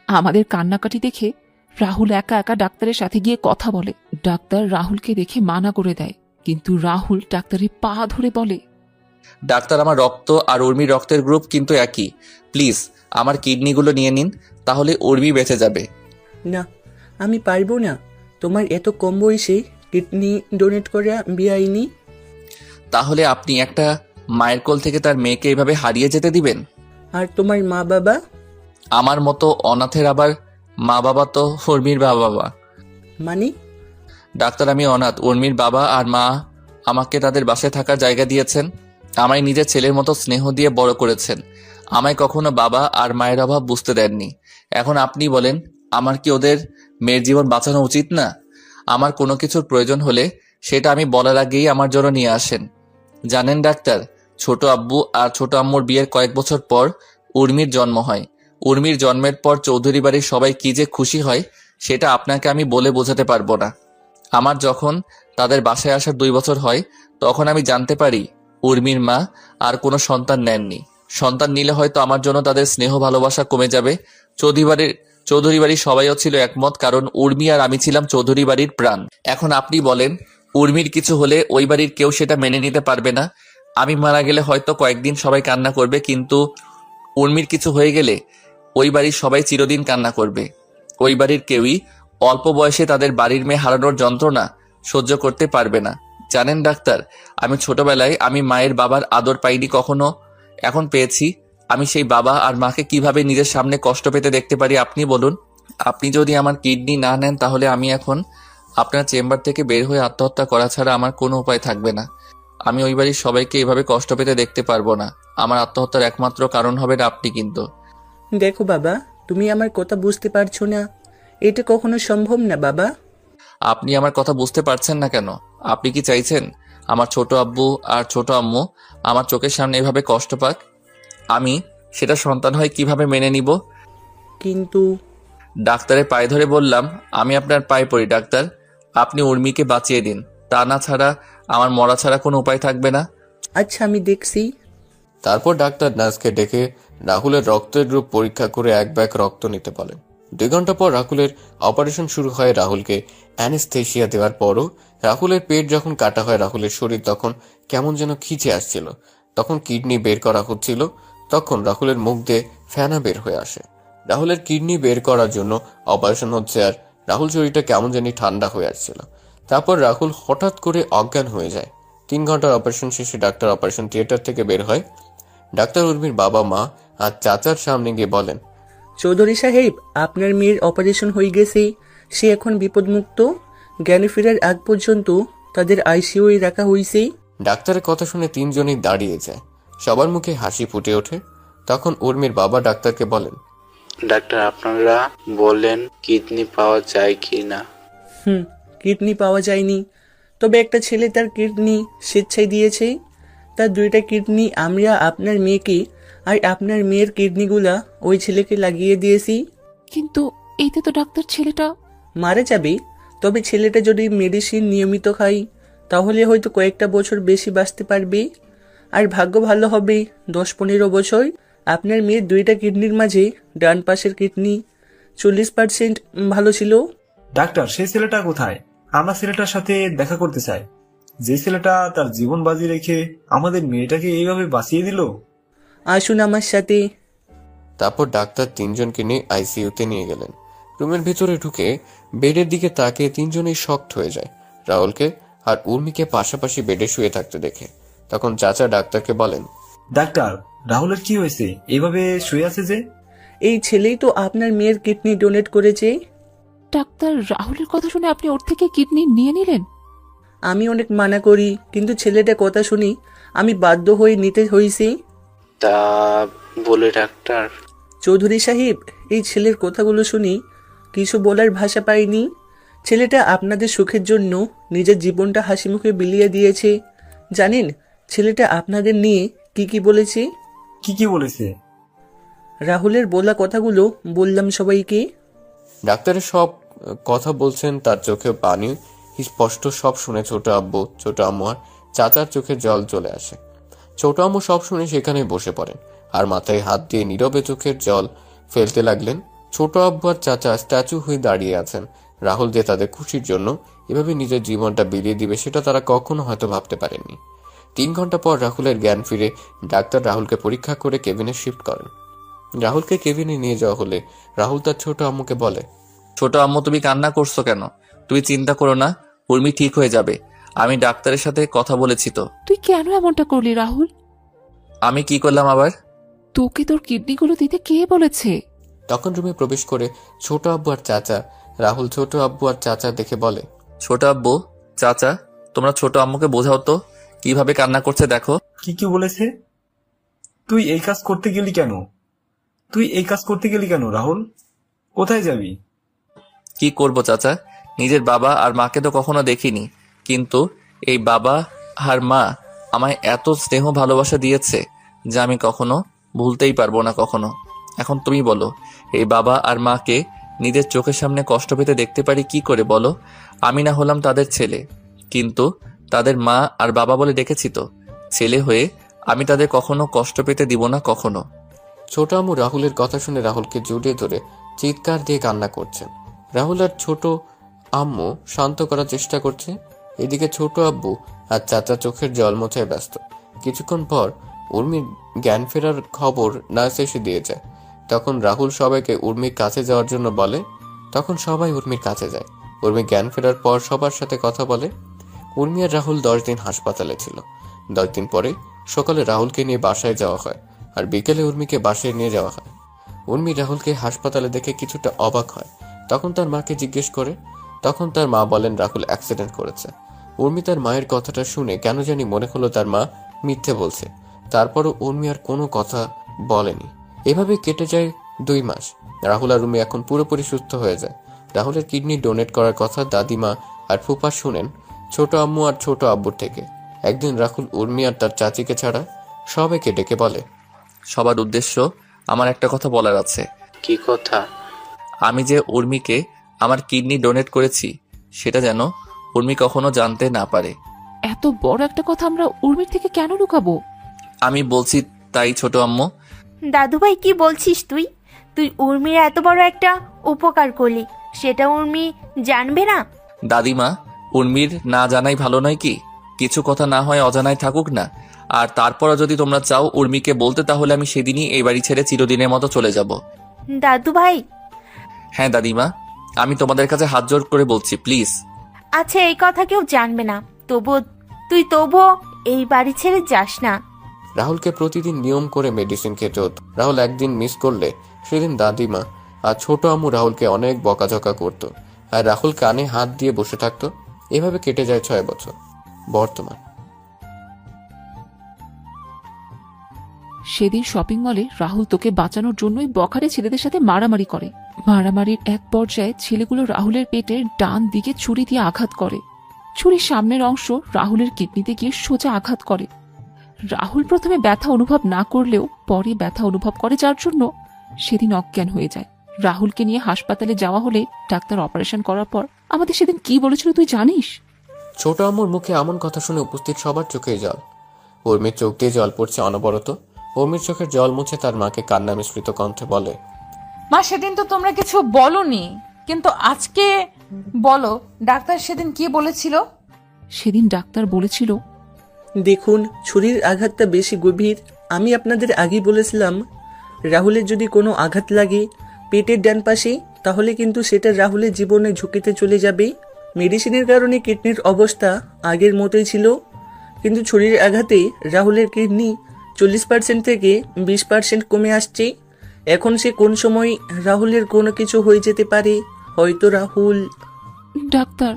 [SPEAKER 4] আমাদের কান্নাকাটি দেখে রাহুল একা একা ডাক্তারের সাথে গিয়ে কথা বলে। ডাক্তার রাহুলকে দেখে মানা করে দেয়, কিন্তু রাহুল ডাক্তারের পা ধরে বলে,
[SPEAKER 2] ডাক্তার, আমার রক্ত আর উর্মির রক্তের গ্রুপ কিন্তু একই। প্লিজ আমার কিডনিগুলো নিয়ে নিন, তাহলে উর্মি বেঁচে যাবে।
[SPEAKER 9] না, আমি পারবো না। তোমার এত কম বয়সে কিডনি ডোনেট করা বেআইনি।
[SPEAKER 2] তাহলে আপনি একটা মায়ের কোল থেকে তার মেয়েকে এভাবে হারিয়ে যেতে দিবেন?
[SPEAKER 9] আর তোমার মা বাবা?
[SPEAKER 2] আমার মতো অনাথের আবার মা বাবা তো উর্মির বাবা।
[SPEAKER 9] মানে?
[SPEAKER 2] ডাক্তার, আমি অনাথ। উর্মির বাবা আর মা আমাকে তাদের বাসায় থাকার জায়গা দিয়েছেন। আমায় নিজের ছেলের মতো স্নেহ দিয়ে বড় করেছেন। আমায় কখনো বাবা আর মায়ের অভাব বুঝতে দেননি। এখন আপনি বলেন, আমার কি ওদের মেয়ের জীবন বাঁচানো উচিত না? আমার কোনো কিছুর প্রয়োজন হলে সেটা আমি বলার আগেই আমার জন্য নিয়ে আসেন। জানেন ডাক্তার, ছোট আব্বু আর ছোট আম্মুর বিয়ের কয়েক বছর পর উর্মির জন্ম হয়। উর্মির জন্মের পর চৌধুরী বাড়ির সবাই কি যে খুশি হয় সেটা আপনাকে আমি বলে বোঝাতে পারবো না। আমার যখন তাদের বাসায় আসার 2 বছর হয়, তখন আমি জানতে পারি উর্মির মা আর কোনো সন্তান নেননি। সন্তান নিলে হয়তো আমার জন্য তাদের স্নেহ ভালোবাসা কমে যাবে। চৌধুরী বাড়ির সবাইও ছিল একমত, কারণ উর্মি আর আমি ছিলাম চৌধুরী বাড়ির প্রাণ। এখন আপনি বলেন, উর্মির কিছু হলে ওই বাড়ির কেউ সেটা মেনে নিতে পারবে না। আমি মারা গেলে হয়তো কয়েকদিন সবাই কান্না করবে, কিন্তু উর্মির কিছু হয়ে গেলে ওই বাড়ির সবাই চিরদিন কান্না করবে। ওই বাড়ির কেউই অল্প বয়সে তাদের বাড়ির মেয়ে হারানোর যন্ত্রণা সহ্য করতে পারবে না। জানেন ডাক্তার, আমি ছোটবেলায় আমি মায়ের বাবার আদর পাইনি কখনো, এখন পেয়েছি। আমি সেই বাবা আর মাকে কিভাবে নিজের সামনে কষ্ট পেতে দেখতে পারি আপনি বলুন। আপনি যদি আমার কিডনি না নেন, তাহলে আমি এখন আপনার চেম্বার থেকে বের হয়ে আত্মহত্যা করা ছাড়া আমার কোনো উপায় থাকবে না। আমি ওই বাড়ির সবাইকে এভাবে কষ্ট পেতে দেখতে পারবো না। আমার আত্মহত্যার একমাত্র কারণ হবেন আপনি। কিন্তু
[SPEAKER 9] দেখো বাবা, তুমি আমার কথা বুঝতে পারছো না। এটা কখনো সম্ভব না বাবা।
[SPEAKER 2] আপনি আমার কথা বুঝতে পারছেন না কেন? আপনি কি চাইছেন আমার ছোট আব্বু আর ছোট আম্মু আমার চোখের সামনে এভাবে কষ্ট পাক? আমি সেটা সন্তান হয়ে কিভাবে মেনে নিব?
[SPEAKER 9] কিন্তু
[SPEAKER 2] ডাক্তারের পায়ে ধরে বললাম, আমি আপনার পায়ে পড়ি ডাক্তার, আপনি উর্মিকে বাঁচিয়ে দিন। তা না ছাড়া আমার মরা ছাড়া কোনো উপায় থাকবে না।
[SPEAKER 9] আচ্ছা, আমি দেখছি।
[SPEAKER 1] তারপর ডাক্তার নার্সকে ডেকে রাহুলের রক্তের গ্রুপ পরীক্ষা করে 1 ব্যাগ রক্ত নিতে বলেন। 2 ঘন্টা পর রাহুলের অপারেশন শুরু হয়। রাহুলকে অ্যানেস্থেশিয়া দেওয়ার পরও রাহুলের পেট যখন কাটা হয়, রাহুলের শরীর তখন কেমন যেন খিচে আসছিল। তখন কিডনি বের করা হচ্ছিল। তখন রাহুলের মুখ দিয়ে ফেনা বের হয়ে আসে। রাহুলের কিডনি বের করার জন্য অপারেশন হচ্ছে, আর রাহুল শরীরটা কেমন জানি ঠান্ডা হয়ে আসছিল। তারপর রাহুল হঠাৎ করে অজ্ঞান হয়ে যায়। 3 ঘন্টার অপারেশন শেষে ডাক্তার অপারেশন থিয়েটার থেকে বের হয়। ডাক্তার উর্মির বাবা মা আর চাচার সামনে গিয়ে বলেন,
[SPEAKER 9] চৌধুরী সাহেব, আপনার মেয়ের অপারেশন হয়ে গেছে। সে এখন বিপদমুক্ত। জ্ঞানে ফেরার আগ পর্যন্ত তাদের আইসিইউয়ে রাখা হয়েছে।
[SPEAKER 1] ডাক্তারের কথা শুনে 3 জনই দাঁড়িয়ে যায়। সবার মুখে হাসি ফুটে ওঠে। তখন উর্মির বাবা ডাক্তারকে বলেন,
[SPEAKER 14] ডাক্তার, আপনারা বলেন কিডনি পাওয়া যায় কি না?
[SPEAKER 9] কিডনি পাওয়া যায়নি, তবে একটা ছেলে তার কিডনি স্বেচ্ছায় দিয়েছে। তার 2টা কিডনি আমরা আপনার মেয়েকে আর আপনার মেয়ের কিডনিগুলা ওই ছেলেকে লাগিয়ে দিয়েছি।
[SPEAKER 4] কিন্তু এতে তো ডাক্তার ছেলেটা
[SPEAKER 9] মারা যাবে। তবে ছেলেটা যদি মেডিসিন নিয়মিত খায় তাহলে হয়তো কয়েকটা বছর বেশি বাঁচতে পারবে। আর ভাগ্য ভালো হবে 10-15 বছর আপনার মেয়ের 2টা কিডনির মাঝে ডান পাশের কিডনি 40% ভালো ছিল।
[SPEAKER 15] ডাক্তার, সেই ছেলেটা কোথায়? আমরা ছেলেটার সাথে দেখা করতে চাই, যে ছেলেটা তার জীবন বাজি রেখে আমাদের মেয়েটাকে এইভাবে বাঁচিয়ে দিল।
[SPEAKER 9] আসুন আমার সাথে।
[SPEAKER 1] তারপর ডাক্তার 3জনকে নিয়ে আইসিইউতে নিয়ে গেলেন। রুমের ভিতরে ঢুকে বেডের দিকে তাকিয়ে 3জনেই শকড হয়ে যায় রাহুলকে আর উর্মিকে পাশাপাশি বেডে শুয়ে থাকতে দেখে। তখন চাচা ডাক্তারকে বলেন,
[SPEAKER 15] ডাক্তার, রাহুলের কি হয়েছে? এইভাবে শুয়ে আছে যে?
[SPEAKER 9] এই ছেলেই তো আপনার মেয়ের কিডনি ডোনেট করেছে।
[SPEAKER 4] ডাক্তার, রাহুলের কথা শুনে আপনি ওর থেকে কিডনি নিয়ে নিলেন?
[SPEAKER 9] আমি অনেক মানা করি, কিন্তু ছেলেটার কথা শুনি আমি বাধ্য হয়ে নিতে হয়েছি।
[SPEAKER 14] তা বলে ডাক্তার?
[SPEAKER 9] চৌধুরী সাহেব, এই ছেলের কথাগুলো শুনি কিছু বলার ভাষা পাইনি। ছেলেটা আপনাদের সুখের জন্য নিজের জীবনটা হাসি মুখে বিলিয়ে দিয়েছে। জানেন ছেলেটা আপনাদের নিয়ে কি কি বলেছে?
[SPEAKER 15] কি বলেছে?
[SPEAKER 9] রাহুলের বলা কথাগুলো বললাম সবাইকে।
[SPEAKER 1] ডাক্তারের সব কথা বলছেন, তার চোখে পানি স্পষ্ট সব শুনে ছোট আব্বু, ছোট আম্মু আর চাচার চোখে জল চলে আসে। ছোট আম্মু সব শুনে সেখানে বসে পড়েন আর মাথায় হাত দিয়ে নীরবে চোখের জল ফেলতে লাগলেন। ছোট আব্বু আর চাচা স্ট্যাচু হয়ে দাঁড়িয়ে আছেন। রাহুল যে তাদের খুশির জন্য এভাবে নিজের জীবনটা বিলিয়ে দিবে সেটা তারা কখনো হয়তো ভাবতে পারেননি। 3 ঘন্টা পর রাহুলের জ্ঞান ফিরে ডাক্তার রাহুলকে পরীক্ষা করে কেবিনে শিফট করেন। রাহুলকে কেবিনে নিয়ে যাওয়া হলে রাহুল তার ছোট আম্মুকে বলে,
[SPEAKER 2] ছোট আম্মু, তুমি কান্না করছো কেন? তুমি চিন্তা করো না, উর্মি ঠিক হয়ে যাবে। আমি ডাক্তারের সাথে কথা বলেছি তো।
[SPEAKER 4] তুই কেন এমনটা করলি রাহুল?
[SPEAKER 2] আমি কি করলাম আবার?
[SPEAKER 4] তোকে তোর কিডনিগুলো দিতে কে বলেছে?
[SPEAKER 1] তখন রুমে প্রবেশ করে ছোট আব্বু আর চাচা রাহুল ছোট আব্বু আর চাচা দেখে বলে,
[SPEAKER 2] ছোট আব্বু, চাচা, তোমরা ছোট আম্মুকে বোঝাও তো কিভাবে কান্না করছে দেখো।
[SPEAKER 15] কি বলেছে? তুই এই কাজ করতে গেলি কেন রাহুল? কোথায় যাবি?
[SPEAKER 2] কি করব চাচা, নিজের বাবা আর মাকে তো কখনো দেখিনি, কিন্তু এই বাবা আর মা আমায় এত স্নেহ ভালোবাসা দিয়েছে যা আমি কখনো ভুলতেই পারবো না কখনো। এখন তুমি বলো, এই বাবা আর মাকে নিজের চোখের সামনে কষ্ট পেতে দেখতে পারি কি করে বলো? আমি না হলাম তাদের ছেলে, কিন্তু তাদের মা আর বাবা বলে ডেকেছি তো। ছেলে হয়ে আমি তাদের কখনো কষ্ট পেতে দিব না কখনো।
[SPEAKER 1] ছোট আম্মু রাহুলের কথা শুনে রাহুলকে জড়িয়ে ধরে চিৎকার দিয়ে কান্না করছেন। রাহুল আর ছোট আম্মু শান্ত করার চেষ্টা করছে। এদিকে ছোট আব্বু আর চাচা চোখের জল মোছায় ব্যস্ত। কিছুক্ষণ পর উর্মির জ্ঞান ফেরার খবর নার্স এসে দিয়ে যায়। তখন রাহুল সবাইকে উর্মির কাছে যাওয়ার জন্য বলে। তখন সবাই উর্মির কাছে যায়। উর্মি জ্ঞান ফেরার পর সবার সাথে কথা বলে। উর্মি আর রাহুল 10 দিন হাসপাতালে ছিল। 10 দিন পরে সকালে রাহুলকে নিয়ে বাসায় যাওয়া হয় আর বিকেলে উর্মিকে বাসায় নিয়ে যাওয়া হয়। উর্মি রাহুলকে হাসপাতালে দেখে কিছুটা অবাক হয়। তখন তার মাকে জিজ্ঞেস করে। তখন তার মা বলেন রাহুল অ্যাক্সিডেন্ট করেছে। উর্মি তার মায়ের কথাটা শুনে কেন জানি মনে হলো তার মা মিথ্যে বলছে। তারপরও উর্মি আর কোনো কথা বলেনি। এভাবে কেটে যায় 2 মাস। রাহুল আর উর্মি এখন পুরোপুরি সুস্থ হয়ে যায়। রাহুলের কিডনি ডোনেট করার কথা দাদিমা আর ফুপা শুনেন ছোট আম্মু আর ছোট আব্বুর থেকে। একদিন রাহুল উর্মি আর তার চাচিকে ছাড়া সবাইকে ডেকে বলে,
[SPEAKER 2] সবার উদ্দেশ্য আমার একটা কথা বলার আছে।
[SPEAKER 14] কি কথা?
[SPEAKER 2] আমি যে উর্মিকে আমার কিডনি ডোনেট করেছি সেটা যেন উর্মি কখনো জানতে না পারে।
[SPEAKER 4] এত বড় একটা কথা আমরা উর্মির থেকে কেন লুকাবো?
[SPEAKER 2] আমি বলছি তাই ছোট আম্মু।
[SPEAKER 5] দাদুভাই কি বলছিস তুই? তুই উর্মির এত বড় একটা উপকার করলি, সেটা উর্মি জানবে না?
[SPEAKER 2] দাদিমা, উর্মির না জানাই ভালো নয় কি? কিছু কথা না হয় অজানায় থাকুক না। আর তারপরও যদি তোমরা চাও উর্মিকে বলতে, তাহলে আমি সেদিনই এই বাড়ি ছেড়ে চিরদিনের মতো চলে যাব।
[SPEAKER 5] দাদুভাই।
[SPEAKER 2] হ্যাঁ দাদিমা, আমি তোমাদের কাছে হাত জোড় করে বলছি, প্লিজ।
[SPEAKER 5] আচ্ছা, এই কথা কেউ জানবে না, তবুও এই বাড়ি ছেড়ে যাস না।
[SPEAKER 1] রাহুলকে প্রতিদিন নিয়ম করে মেডিসিন খেতে হতো। রাহুল একদিন মিস করলে সেদিন দাদিমা আর ছোট আম্মু রাহুলকে অনেক বকাঝকা করত আর রাহুল কানে হাত দিয়ে বসে থাকতো। এভাবে কেটে যায় 6 বছর। বর্তমান
[SPEAKER 4] সেদিন শপিং মলে রাহুল তোকে বাঁচানোর জন্যই বখারে ছেলেদের সাথে মারামারি করে। মারামারির এক পর্যায়ে ছেলেগুলো রাহুলের পেটের ডান দিকে ছুরি দিয়ে আঘাত করে। ছুরির সামনের অংশ রাহুলের কিডনিতে গিয়ে সোজা আঘাত করে। রাহুল প্রথমে ব্যথা অনুভব না করলেও পরে ব্যথা অনুভব করে, যার জন্য সেদিন অজ্ঞান হয়ে যায়। রাহুলকে নিয়ে হাসপাতালে যাওয়া হলে ডাক্তার অপারেশন করার পর আমাদের সেদিন কি বলেছিল তুই জানিস?
[SPEAKER 1] ছোট আম্মুর মুখে এমন কথা শুনে উপস্থিত সবার চোখেই জল। উর্মির চোখ দিয়ে জল পড়ছে অনবরত। উর্মির চোখের জল মুছে তার মাকে কান্না মিশ্রিত কণ্ঠে বলে,
[SPEAKER 3] মা সেদিন তো তোমরা কিছু বলনি, কিন্তু আজকে বলো ডাক্তার সেদিন কি বলেছিল?
[SPEAKER 4] সেদিন ডাক্তার বলেছিল,
[SPEAKER 9] দেখুন ছুরির আঘাতটা বেশি গভীর। আমি আপনাদের আগেই বলেছিলাম রাহুলের যদি কোনো আঘাত লাগে পেটের ডান পাশে, তাহলে কিন্তু সেটা রাহুলের জীবনে ঝুঁকিতে চলে যাবে। মেডিসিনের কারণে কিডনির অবস্থা আগের মতোই ছিল, কিন্তু ছুরির আঘাতে রাহুলের কিডনি 40% থেকে 20% কমে আসছে। এখন সে কোন সময় রাহুলের কোনো কিছু হয়ে যেতে পারে। হয়তো রাহুল।
[SPEAKER 4] ডাক্তার,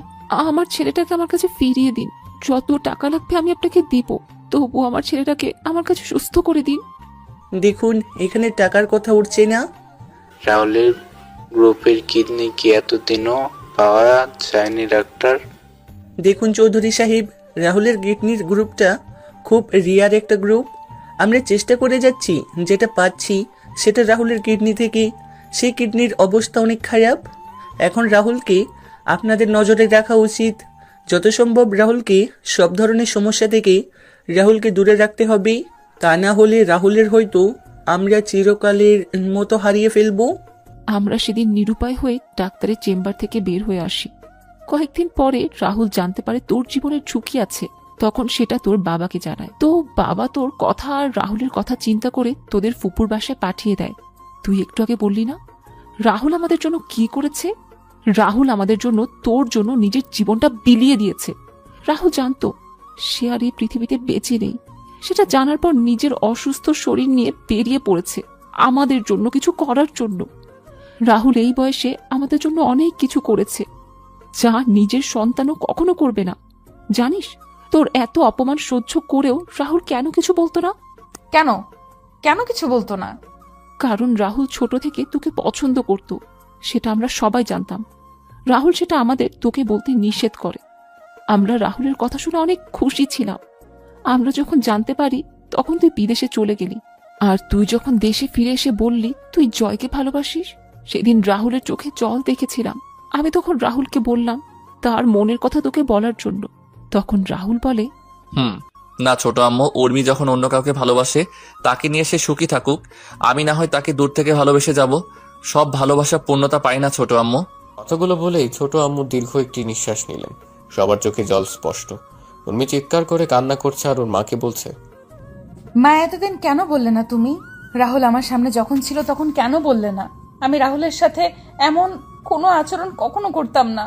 [SPEAKER 4] আমার ছেলেটাকে আমার কাছে ফিরিয়ে দিন। যত টাকা লাগবে আমি আপনাকে দিব, তবু আমার ছেলেটাকে আমার কাছে সুস্থ করে দিন।
[SPEAKER 9] দেখুন এখানে টাকার কথা উঠছে না।
[SPEAKER 14] রাহুলের গ্রুপের কিডনি কি এতদিনও পাওয়া যায়নি ডাক্তার?
[SPEAKER 9] দেখুন চৌধুরী সাহেব, রাহুলের কিডনির গ্রুপটা খুব রিয়ার একটা গ্রুপ। আমরা চেষ্টা করে যাচ্ছি, যেটা পাচ্ছি সেটা রাহুলের কিডনি থেকে। সেই কিডনির অবস্থা অনেক খারাপ। এখন রাহুলকে আপনাদের নজরে রাখা উচিত। যত সম্ভব রাহুলকে সব ধরনের সমস্যা থেকে রাহুলকে দূরে রাখতে হবে। তা না হলে রাহুলের হয়তো আমরা চিরকালের মতো হারিয়ে ফেলবো।
[SPEAKER 4] আমরা সেদিন নিরুপায় হয়ে ডাক্তারের চেম্বার থেকে বের হয়ে আসি। কয়েকদিন পরে রাহুল জানতে পারে তোর জীবনের ঝুঁকি আছে। তখন সেটা তোর বাবাকে জানায়। তো বাবা তোর কথা আর রাহুলের কথা চিন্তা করে তোদের ফুপুর বাসায় পাঠিয়ে দেয়। তুই একটু আগে বললি না রাহুল আমাদের জন্য কি করেছে? রাহুল আমাদের জন্য, তোর জন্য নিজের জীবনটা বিলিয়ে দিয়েছে। রাহুল জানতো সে আর এই পৃথিবীতে বেঁচে নেই। সেটা জানার পর নিজের অসুস্থ শরীর নিয়ে বেরিয়ে পড়েছে আমাদের জন্য কিছু করার জন্য। রাহুল এই বয়সে আমাদের জন্য অনেক কিছু করেছে, যা নিজের সন্তানও কখনো করবে না। জানিস তোর এত অপমান সহ্য করেও রাহুল কেন কিছু বলতো না?
[SPEAKER 3] কেন কেন কিছু বলতো না?
[SPEAKER 4] কারণ রাহুল ছোট থেকে তোকে পছন্দ করত, সেটা আমরা সবাই জানতাম। রাহুল সেটা আমাদের তোকে বলতে নিষেধ করে। আমরা রাহুলের কথা শুনে অনেক খুশি ছিলাম। আমরা যখন জানতে পারি তখন তুই বিদেশে চলে গেলি, আর তুই যখন দেশে ফিরে এসে বললি তুই জয়কে ভালোবাসিস, সেদিন রাহুলের চোখে জল দেখেছিলাম। আমি তখন রাহুলকে বললাম তার মনের কথা তোকে বলার জন্য। তখন রাহুল বলে,
[SPEAKER 2] না ছোট আম্মু, উর্মি যখন অন্য কাউকে ভালোবাসে তাকে নিয়ে সে সুখী থাকুক, আমি না হয় তাকে দূর থেকে ভালোবেসে যাব। সব ভালোবাসা পূর্ণতা পায় না ছোট আম্মু।
[SPEAKER 1] কথাগুলো বলেই ছোট আম্মু দীর্ঘ একটি নিঃশ্বাস নিলেন। সবার চোখে জল স্পষ্ট। উর্মি চিৎকার করে কান্না করছে আর ওর মাকে বলছে,
[SPEAKER 3] মা এতদিন কেন বললে না তুমি? রাহুল আমার সামনে যখন ছিল তখন কেন বললে না? আমি রাহুলের সাথে এমন কোনো আচরণ কখনো করতাম না।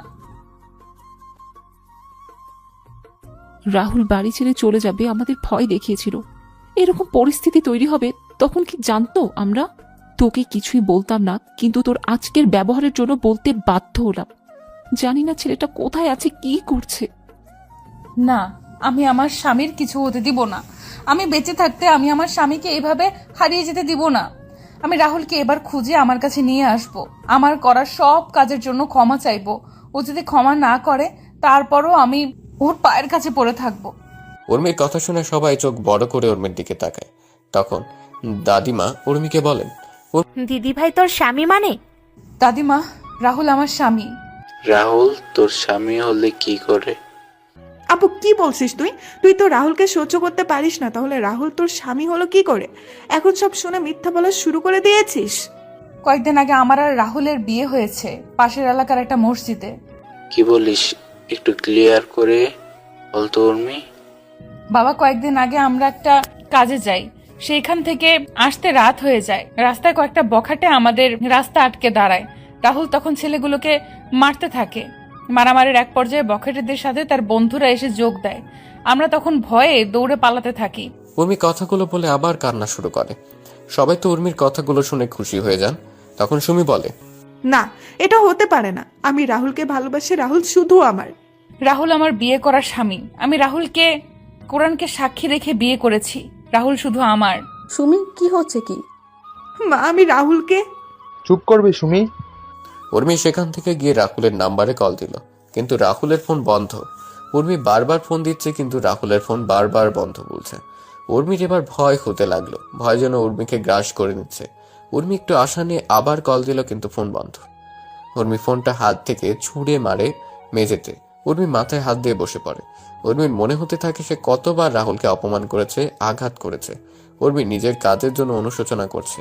[SPEAKER 4] রাহুল বাড়ি ছেড়ে চলে যাবে আমাদের ভয় দেখিয়েছিল। এরকম পরিস্থিতি তৈরি হবে তখন কি জানতো আমরা? তোকে কিছুই বলতাম না, কিন্তু তোর আজকের ব্যবহারের জন্য বলতে বাধ্য হলাম। জানি না ছেলেটা কোথায় আছে, কি করছে।
[SPEAKER 3] না, আমি আমার স্বামীর কিছু হতে দিব না। আমি বেঁচে থাকতে আমি আমার স্বামীকে এভাবে হারিয়ে যেতে দিব না। আমি রাহুলকে এবার খুঁজে আমার কাছে নিয়ে আসব। আমার করা সব কাজের জন্য ক্ষমা চাইবো। ও যদি ক্ষমা না করে তারপরও আমি ওর পায়ের কাছে পড়ে থাকবো।
[SPEAKER 1] উর্মির কথা শুনে সবাই চোখ বড় করে উর্মির দিকে তাকায়। তখন দাদিমা উর্মিকে বলেন,
[SPEAKER 5] দিদি ভাই তোর স্বামী মানে?
[SPEAKER 3] দাদিমা, রাহুল আমার স্বামী।
[SPEAKER 14] রাহুল তোর স্বামী হলে কি করে?
[SPEAKER 10] আপু কি বলছিস তুই? তুই তো রাহুলকে সহ্য করতে পারিস না, তাহলে রাহুল তোর স্বামী হলো কি করে? এখন সব শুনে মিথ্যা বলা শুরু করে দিয়েছিস।
[SPEAKER 3] কয়েকদিন আগে আমার আর রাহুলের বিয়ে হয়েছে পাশের এলাকার একটা মসজিদে।
[SPEAKER 14] কি বলিস, একটু ক্লিয়ার করে বলতো উর্মি।
[SPEAKER 3] বাবা, কয়েকদিন আগে আমরা একটা কাজে যাই, সেইখান থেকে আসতে রাত হয়ে যায়। রাস্তায় কয়েকটা বখাটে আমাদের রাস্তা আটকে দাঁড়ায়। রাহুল তখন ছেলেগুলোকে মারতে থাকে। মারামারির এক পর্যায়ে বখাটেদের সাথে তার বন্ধুরা এসে যোগ দেয়। আমরা তখন ভয়ে দৌড়ে পালাতে থাকি।
[SPEAKER 1] উর্মি কথাগুলো বলে আবার কান্না শুরু করে। সবাই তো উর্মির কথাগুলো শুনে খুশি হয়ে যান। তখন সুমি বলে,
[SPEAKER 10] না, এটা হতে পারে না। আমি রাহুলকে ভালোবাসি, রাহুল শুধু আমার।
[SPEAKER 3] রাহুল আমার বিয়ে করা স্বামী। আমি রাহুলকে কোরআনকে সাক্ষী রেখে বিয়ে করেছি। রাহুল শুধু আমার।
[SPEAKER 13] সুমি, কি হচ্ছে কি?
[SPEAKER 10] মা, আমি রাহুলকে।
[SPEAKER 11] চুপ করবে সুমি।
[SPEAKER 1] উর্মি সেখান থেকে গিয়ে রাহুলের নাম্বারে কল দিল, কিন্তু রাহুলের ফোন বন্ধ। উর্মি বারবার ফোন দিচ্ছে, কিন্তু রাহুলের ফোন বারবার বন্ধ বলছে। উর্মির এবার ভয় হতে লাগলো। ভয় যেন উর্মিকে গ্রাস করে নিচ্ছে। উর্মি একটু আশা নিয়ে আবার কল দিল, কিন্তু ফোন বন্ধ। উর্মি ফোনটা হাত থেকে ছুঁড়ে মারে মেঝেতে। উর্মি মাথায় হাত দিয়ে বসে পড়ে। উর্মির মনে হতে থাকে সে কতবার রাহুলকে অপমান করেছে, আঘাত করেছে। উর্মি নিজের কাজের জন্য অনুশোচনা করছে।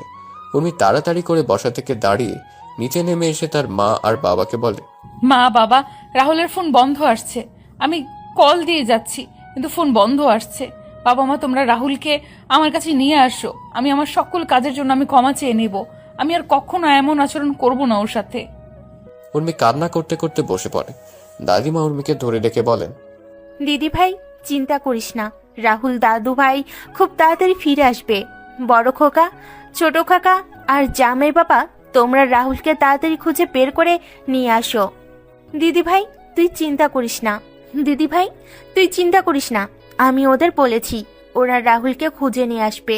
[SPEAKER 1] উর্মি তাড়াতাড়ি করে বসা থেকে দাঁড়িয়ে নিচে নেমে এসে তার মা আর বাবাকে বলে,
[SPEAKER 3] মা বাবা, রাহুলের ফোন বন্ধ আসছে। আমি কল দিয়ে যাচ্ছি, কিন্তু ফোন বন্ধ আসছে। বাবা মা, তোমরা রাহুলকে আমার কাছে নিয়ে আসো। আমি আমার সকল কাজের জন্য আমি ক্ষমা চেয়ে নেব। আমি আর কখনো এমন আচরণ করব না ওর সাথে।
[SPEAKER 1] উর্মি কান্না করতে করতে বসে পড়ে। দাদিমা উর্মিকে ধরে ডেকে বলেন,
[SPEAKER 5] দিদি ভাই, চিন্তা করিস না, রাহুল দাদু ভাই খুব তাড়াতাড়ি ফিরে আসবে। বড় খোকা, ছোট কাকা আর জামাই বাবা, তোমরা রাহুলকে তাড়াতাড়ি খুঁজে বের করে নিয়ে আসো। দিদি ভাই তুই চিন্তা করিস না, দিদি ভাই তুই চিন্তা করিস না, আমি ওদের বলেছি, ওরা রাহুলকে খুঁজে নিয়ে আসবে।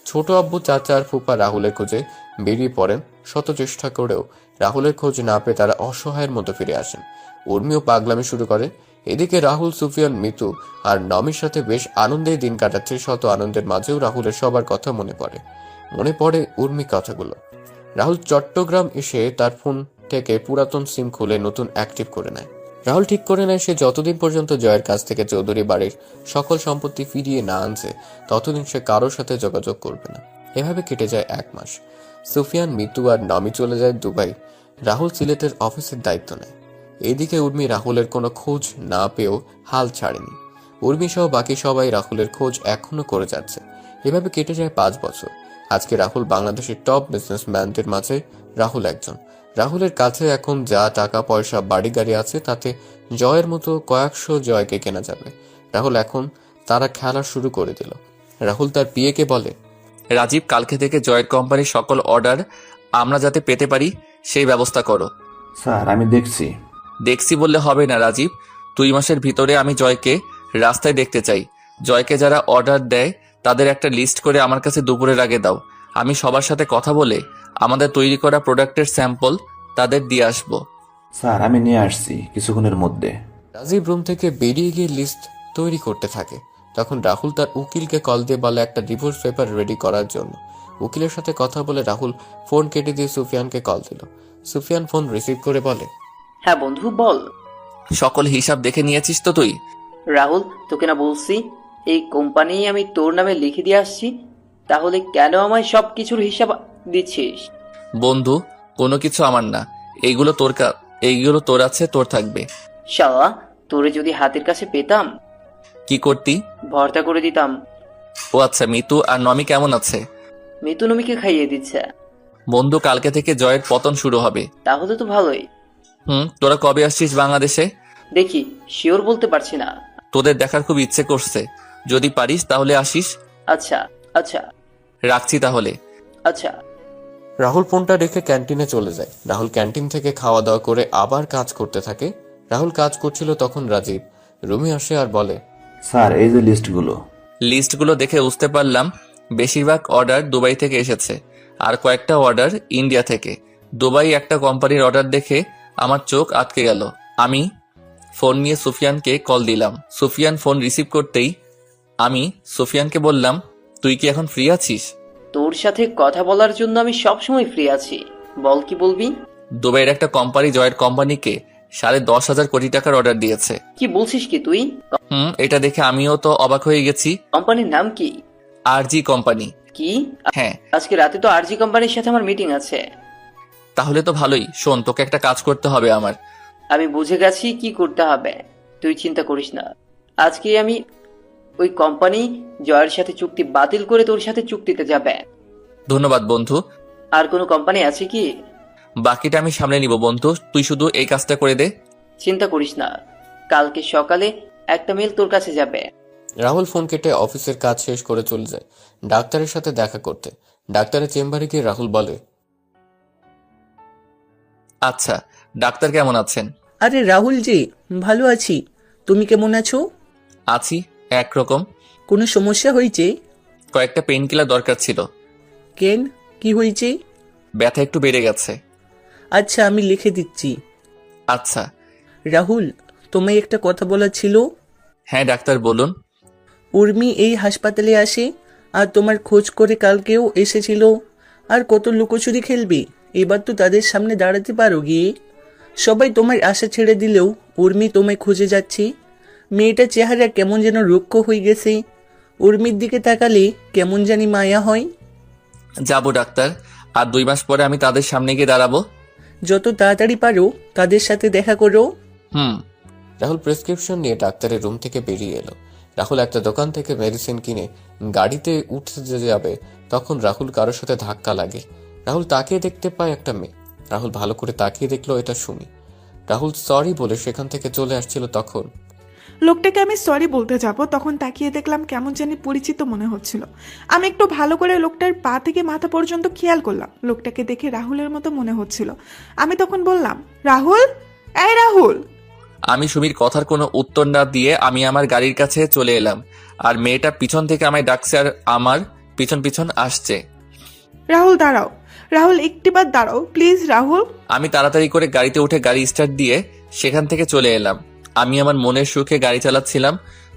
[SPEAKER 1] ছোট আব্বু, চাচা আর ফুপা রাহুলের খোঁজে বেরিয়ে পড়েন। শত চেষ্টা করেও রাহুলের খোঁজ না পেয়ে তারা অসহায়ের মতো ফিরে আসেন। উর্মিও পাগলামি শুরু করে। এদিকে রাহুল, সুফিয়ান, মিতু আর নমির সাথে বেশ আনন্দেই দিন কাটাচ্ছে। শত আনন্দের মাঝেও রাহুলের সবার কথা মনে পড়ে উর্মি কথাগুলো। রাহুল চট্টগ্রাম এসে তার ফোন থেকে পুরাতন সিম খুলে নতুন অ্যাক্টিভ করে নেয়। রাহুল ঠিক করে নেয় সে যতদিন পর্যন্ত জয়ের কাছ থেকে চৌধুরী বাড়ির সকল সম্পত্তি ফিরিয়ে না আনছে ততদিন সে কারোর সাথে যোগাযোগ করবে না। এভাবে কেটে যায় 1 মাস। সুফিয়ান, মিতু আর নমি চলে যায় দুবাই। রাহুল সিলেটের অফিসের দায়িত্ব নেয়। এদিকে উর্মি রাহুলের কোনো খোঁজ না পেয়েও হাল ছাড়েনি। উর্মি সহ বাকি সবাই রাহুলের খোঁজ এখনো করে যাচ্ছে। এভাবে কেটে যায় 5 বছর। আজকে রাহুল বাংলাদেশের টপ বিজনেসম্যানদের মাঝে রাহুল একজন। রাহুলের কাছে এখন যা টাকা পয়সা, বাড়ি গাড়ি আছে, তাতে জয়ের মতো কয়েকশো জয়কে কেনা যাবে। রাহুল এখন তারা খেলা শুরু করে দিল। রাহুল তার পিএকে বলে,
[SPEAKER 2] রাজীব, কালকে থেকে জয়ের কোম্পানির সকল অর্ডার আমরা যাতে পেতে পারি সেই ব্যবস্থা করো।
[SPEAKER 17] স্যার আমি
[SPEAKER 2] দেখছি বললে হবে না রাজীব, 2 মাসের ভিতরে আমি জয়কে রাস্তায় দেখতে চাই। জয়কে যারা অর্ডার দেয় তাদের একটা লিস্ট করে আমার কাছে দুপুরের আগে দাও। আমি সবার সাথে কথা বলে আমাদের তৈরি করা প্রোডাক্টের স্যাম্পল তাদের দিয়ে আসবো।
[SPEAKER 17] স্যার আমি নিয়ে আসছি কিছুক্ষণের মধ্যে।
[SPEAKER 1] রাজীব রুম থেকে বেরিয়ে গিয়ে লিস্ট তৈরি করতে থাকে। তখন রাহুল তার উকিলকে কল দিয়ে বলে একটা ডিভোর্স পেপার রেডি করার জন্য। উকিলের সাথে কথা বলে রাহুল ফোন কেটে দিয়ে সুফিয়ানকে কল দিল। সুফিয়ান ফোন রিসিভ করে বলে,
[SPEAKER 18] হ্যাঁ বন্ধু বল।
[SPEAKER 2] সকল হিসাব দেখে নিয়েছিস তো তুই?
[SPEAKER 18] রাহুল, তোকে না বলছি এই কোম্পানি আমি তোর নামে লিখে দিয়ে আসছি, তাহলে কেন আমায় সব কিছুর হিসাব দিচ্ছিস?
[SPEAKER 2] বন্ধু, কোনো কিছু আমার না, এইগুলো তোর আছে, তোর থাকবে।
[SPEAKER 18] শালা, তোরে যদি হাতের কাছে পেতাম
[SPEAKER 2] কি করতি?
[SPEAKER 18] ভর্তা করে দিতাম।
[SPEAKER 2] ও আচ্ছা, মিতু আর নমি কেমন আছে?
[SPEAKER 18] মিতু নমিকে খাইয়ে দিচ্ছে।
[SPEAKER 2] বন্ধু, কালকে থেকে জয়ের পতন শুরু হবে।
[SPEAKER 18] তাহলে তো ভালোই।
[SPEAKER 2] তোরা কবে আসছিস বাংলাদেশে?
[SPEAKER 18] দেখি, শিওর বলতে পারছি না।
[SPEAKER 2] তোদের দেখার খুব ইচ্ছে করছে, যদি পারিস তাহলে আসিস।
[SPEAKER 18] আচ্ছা আচ্ছা,
[SPEAKER 2] রাখছি তাহলে।
[SPEAKER 18] আচ্ছা।
[SPEAKER 1] রাহুল ফোনটা রেখে ক্যান্টিনে চলে যায়। রাহুল ক্যান্টিন থেকে খাওয়া দাওয়া করে আবার কাজ করতে থাকে। রাহুল কাজ করছিল তখন রাজীব রুমে আসে আর বলে,
[SPEAKER 17] স্যার এই যে
[SPEAKER 2] লিস্টগুলো দেখে বুঝতে পারলাম বেশিরভাগ অর্ডার দুবাই থেকে এসেছে, আর কয়েকটা অর্ডার ইন্ডিয়া থেকে। দুবাই একটা কোম্পানির অর্ডার দেখে আমার চোখ আটকে গেল। আমি ফোন নিয়ে সুফিয়ানকে কল দিলাম। সুফিয়ান ফোন রিসিভ করতেই আমি সুফিয়ানকে বললাম, তুই কি এখন ফ্রি আছিস?
[SPEAKER 18] তোর সাথে কথা বলার জন্য আমি সবসময় ফ্রি আছি, বল কি বলবি?
[SPEAKER 2] দুবাইয়ের একটা কোম্পানি জয়ের কোম্পানিকে 10,500 কোটি টাকার অর্ডার দিয়েছে।
[SPEAKER 18] কি বলছিস কি তুই?
[SPEAKER 2] এটা দেখে আমিও তো অবাক হয়ে গেছি।
[SPEAKER 18] কোম্পানির নাম কি?
[SPEAKER 2] আরজি কোম্পানি।
[SPEAKER 18] কি?
[SPEAKER 2] হ্যাঁ,
[SPEAKER 18] আজকে রাতে তো আরজি কোম্পানির সাথে আমার মিটিং আছে।
[SPEAKER 2] তাহলে তো ভালোই। শোন, তোকে একটা কাজ করতে হবে আমার।
[SPEAKER 18] আমি বুঝে গেছি কি করতে হবে, তুই চিন্তা করিস না। আজকে আমি ওই কোম্পানি জয়ের সাথে চুক্তি বাতিল করে তোর সাথে চুক্তিতে যাবে।
[SPEAKER 2] ধন্যবাদ বন্ধু।
[SPEAKER 18] আর কোনো কোম্পানি আছে কি?
[SPEAKER 2] বাকিটা আমি সামলে নিব বন্ধু, তুই শুধু এই কাজটা করে দে।
[SPEAKER 18] চিন্তা করিস না, কালকে সকালে একটা মেল তোর কাছে যাবে।
[SPEAKER 1] রাহুল ফোন কেটে অফিসের কাজ শেষ করে চলে যায় ডাক্তারের সাথে দেখা করতে। ডাক্তারের চেম্বারে গিয়ে রাহুল বলে,
[SPEAKER 2] আচ্ছা, ডাক্তার কেমন আছেন?
[SPEAKER 9] আরে রাহুল জি, ভালো আছি। তুমি কেমন আছো?
[SPEAKER 2] আছি একরকম।
[SPEAKER 9] কোনো সমস্যা হয়েছে?
[SPEAKER 2] কয়েকটা পেইন কিলার দরকার ছিল।
[SPEAKER 9] কেন, কি হয়েছে?
[SPEAKER 2] ব্যথা একটু বেড়ে গেছে।
[SPEAKER 9] আচ্ছা, আমি লিখে দিচ্ছি।
[SPEAKER 2] আচ্ছা।
[SPEAKER 9] রাহুল, তোমায় একটা কথা বলার ছিল।
[SPEAKER 2] হ্যাঁ ডাক্তার, বলুন।
[SPEAKER 9] উর্মি এই হাসপাতালে আসে আর তোমার খোঁজ করে কালকেও এসেছিল। আর কত লুকোচুরি খেলবে? এবার তো তাদের সামনে দাঁড়াতে পারো গিয়ে। সবাই তোমার আশা ছেড়ে দিলেও উর্মি তোমায় খুঁজে যাচ্ছে। মেয়েটার চেহারা কেমন যেন রুক্ষ হয়ে গেছে। উর্মির দিকে তাকালে কেমন জানি মায়া হয়।
[SPEAKER 2] যাবো ডাক্তার, আর 2 মাস পরে আমি তাদের সামনে গিয়ে দাঁড়াবো।
[SPEAKER 9] যত তাড়াতাড়ি পারো তাদের সাথে দেখা করো।
[SPEAKER 1] রাহুল প্রেসক্রিপশন নিয়ে ডাক্তারের রুম থেকে বেরিয়ে এলো। রাহুল একটা দোকান থেকে মেডিসিন কিনে গাড়িতে উঠতে যাবে, তখন রাহুল কারোর সাথে ধাক্কা লাগে। রাহুল তাকিয়ে দেখতে পায় একটা মেয়ে। রাহুল ভালো করে তাকিয়ে দেখলো এটা সুমি। রাহুল সরি বলে সেখান থেকে চলে আসছিল, তখন
[SPEAKER 10] লোকটাকে আমি সরি বলতে যাব, তখন তাকিয়ে দেখলাম কেমন জানি পরিচিত মনে হচ্ছিল। আমি একটু ভালো করে লোকটার পা থেকে মাথা পর্যন্ত খেয়াল করলাম। লোকটাকে দেখে রাহুলের মতো মনে হচ্ছিল। আমি তখন বললাম, রাহুল, এই রাহুল।
[SPEAKER 2] আমি সুমির কথার কোনো উত্তর না দিয়ে আমি আমার গাড়ির কাছে চলে এলাম, আর মেয়েটা পিছন থেকে আমায় ডাকছে আর আমার পিছন পিছন আসছে।
[SPEAKER 10] রাহুল দাঁড়াও, রাহুল একটিবার দাঁড়াও প্লিজ রাহুল।
[SPEAKER 2] আমি তাড়াতাড়ি করে গাড়িতে উঠে গাড়ি স্টার্ট দিয়ে সেখান থেকে চলে এলাম। আমি আমার মনের সুখে গাড়ি চালাচ্ছিলাম,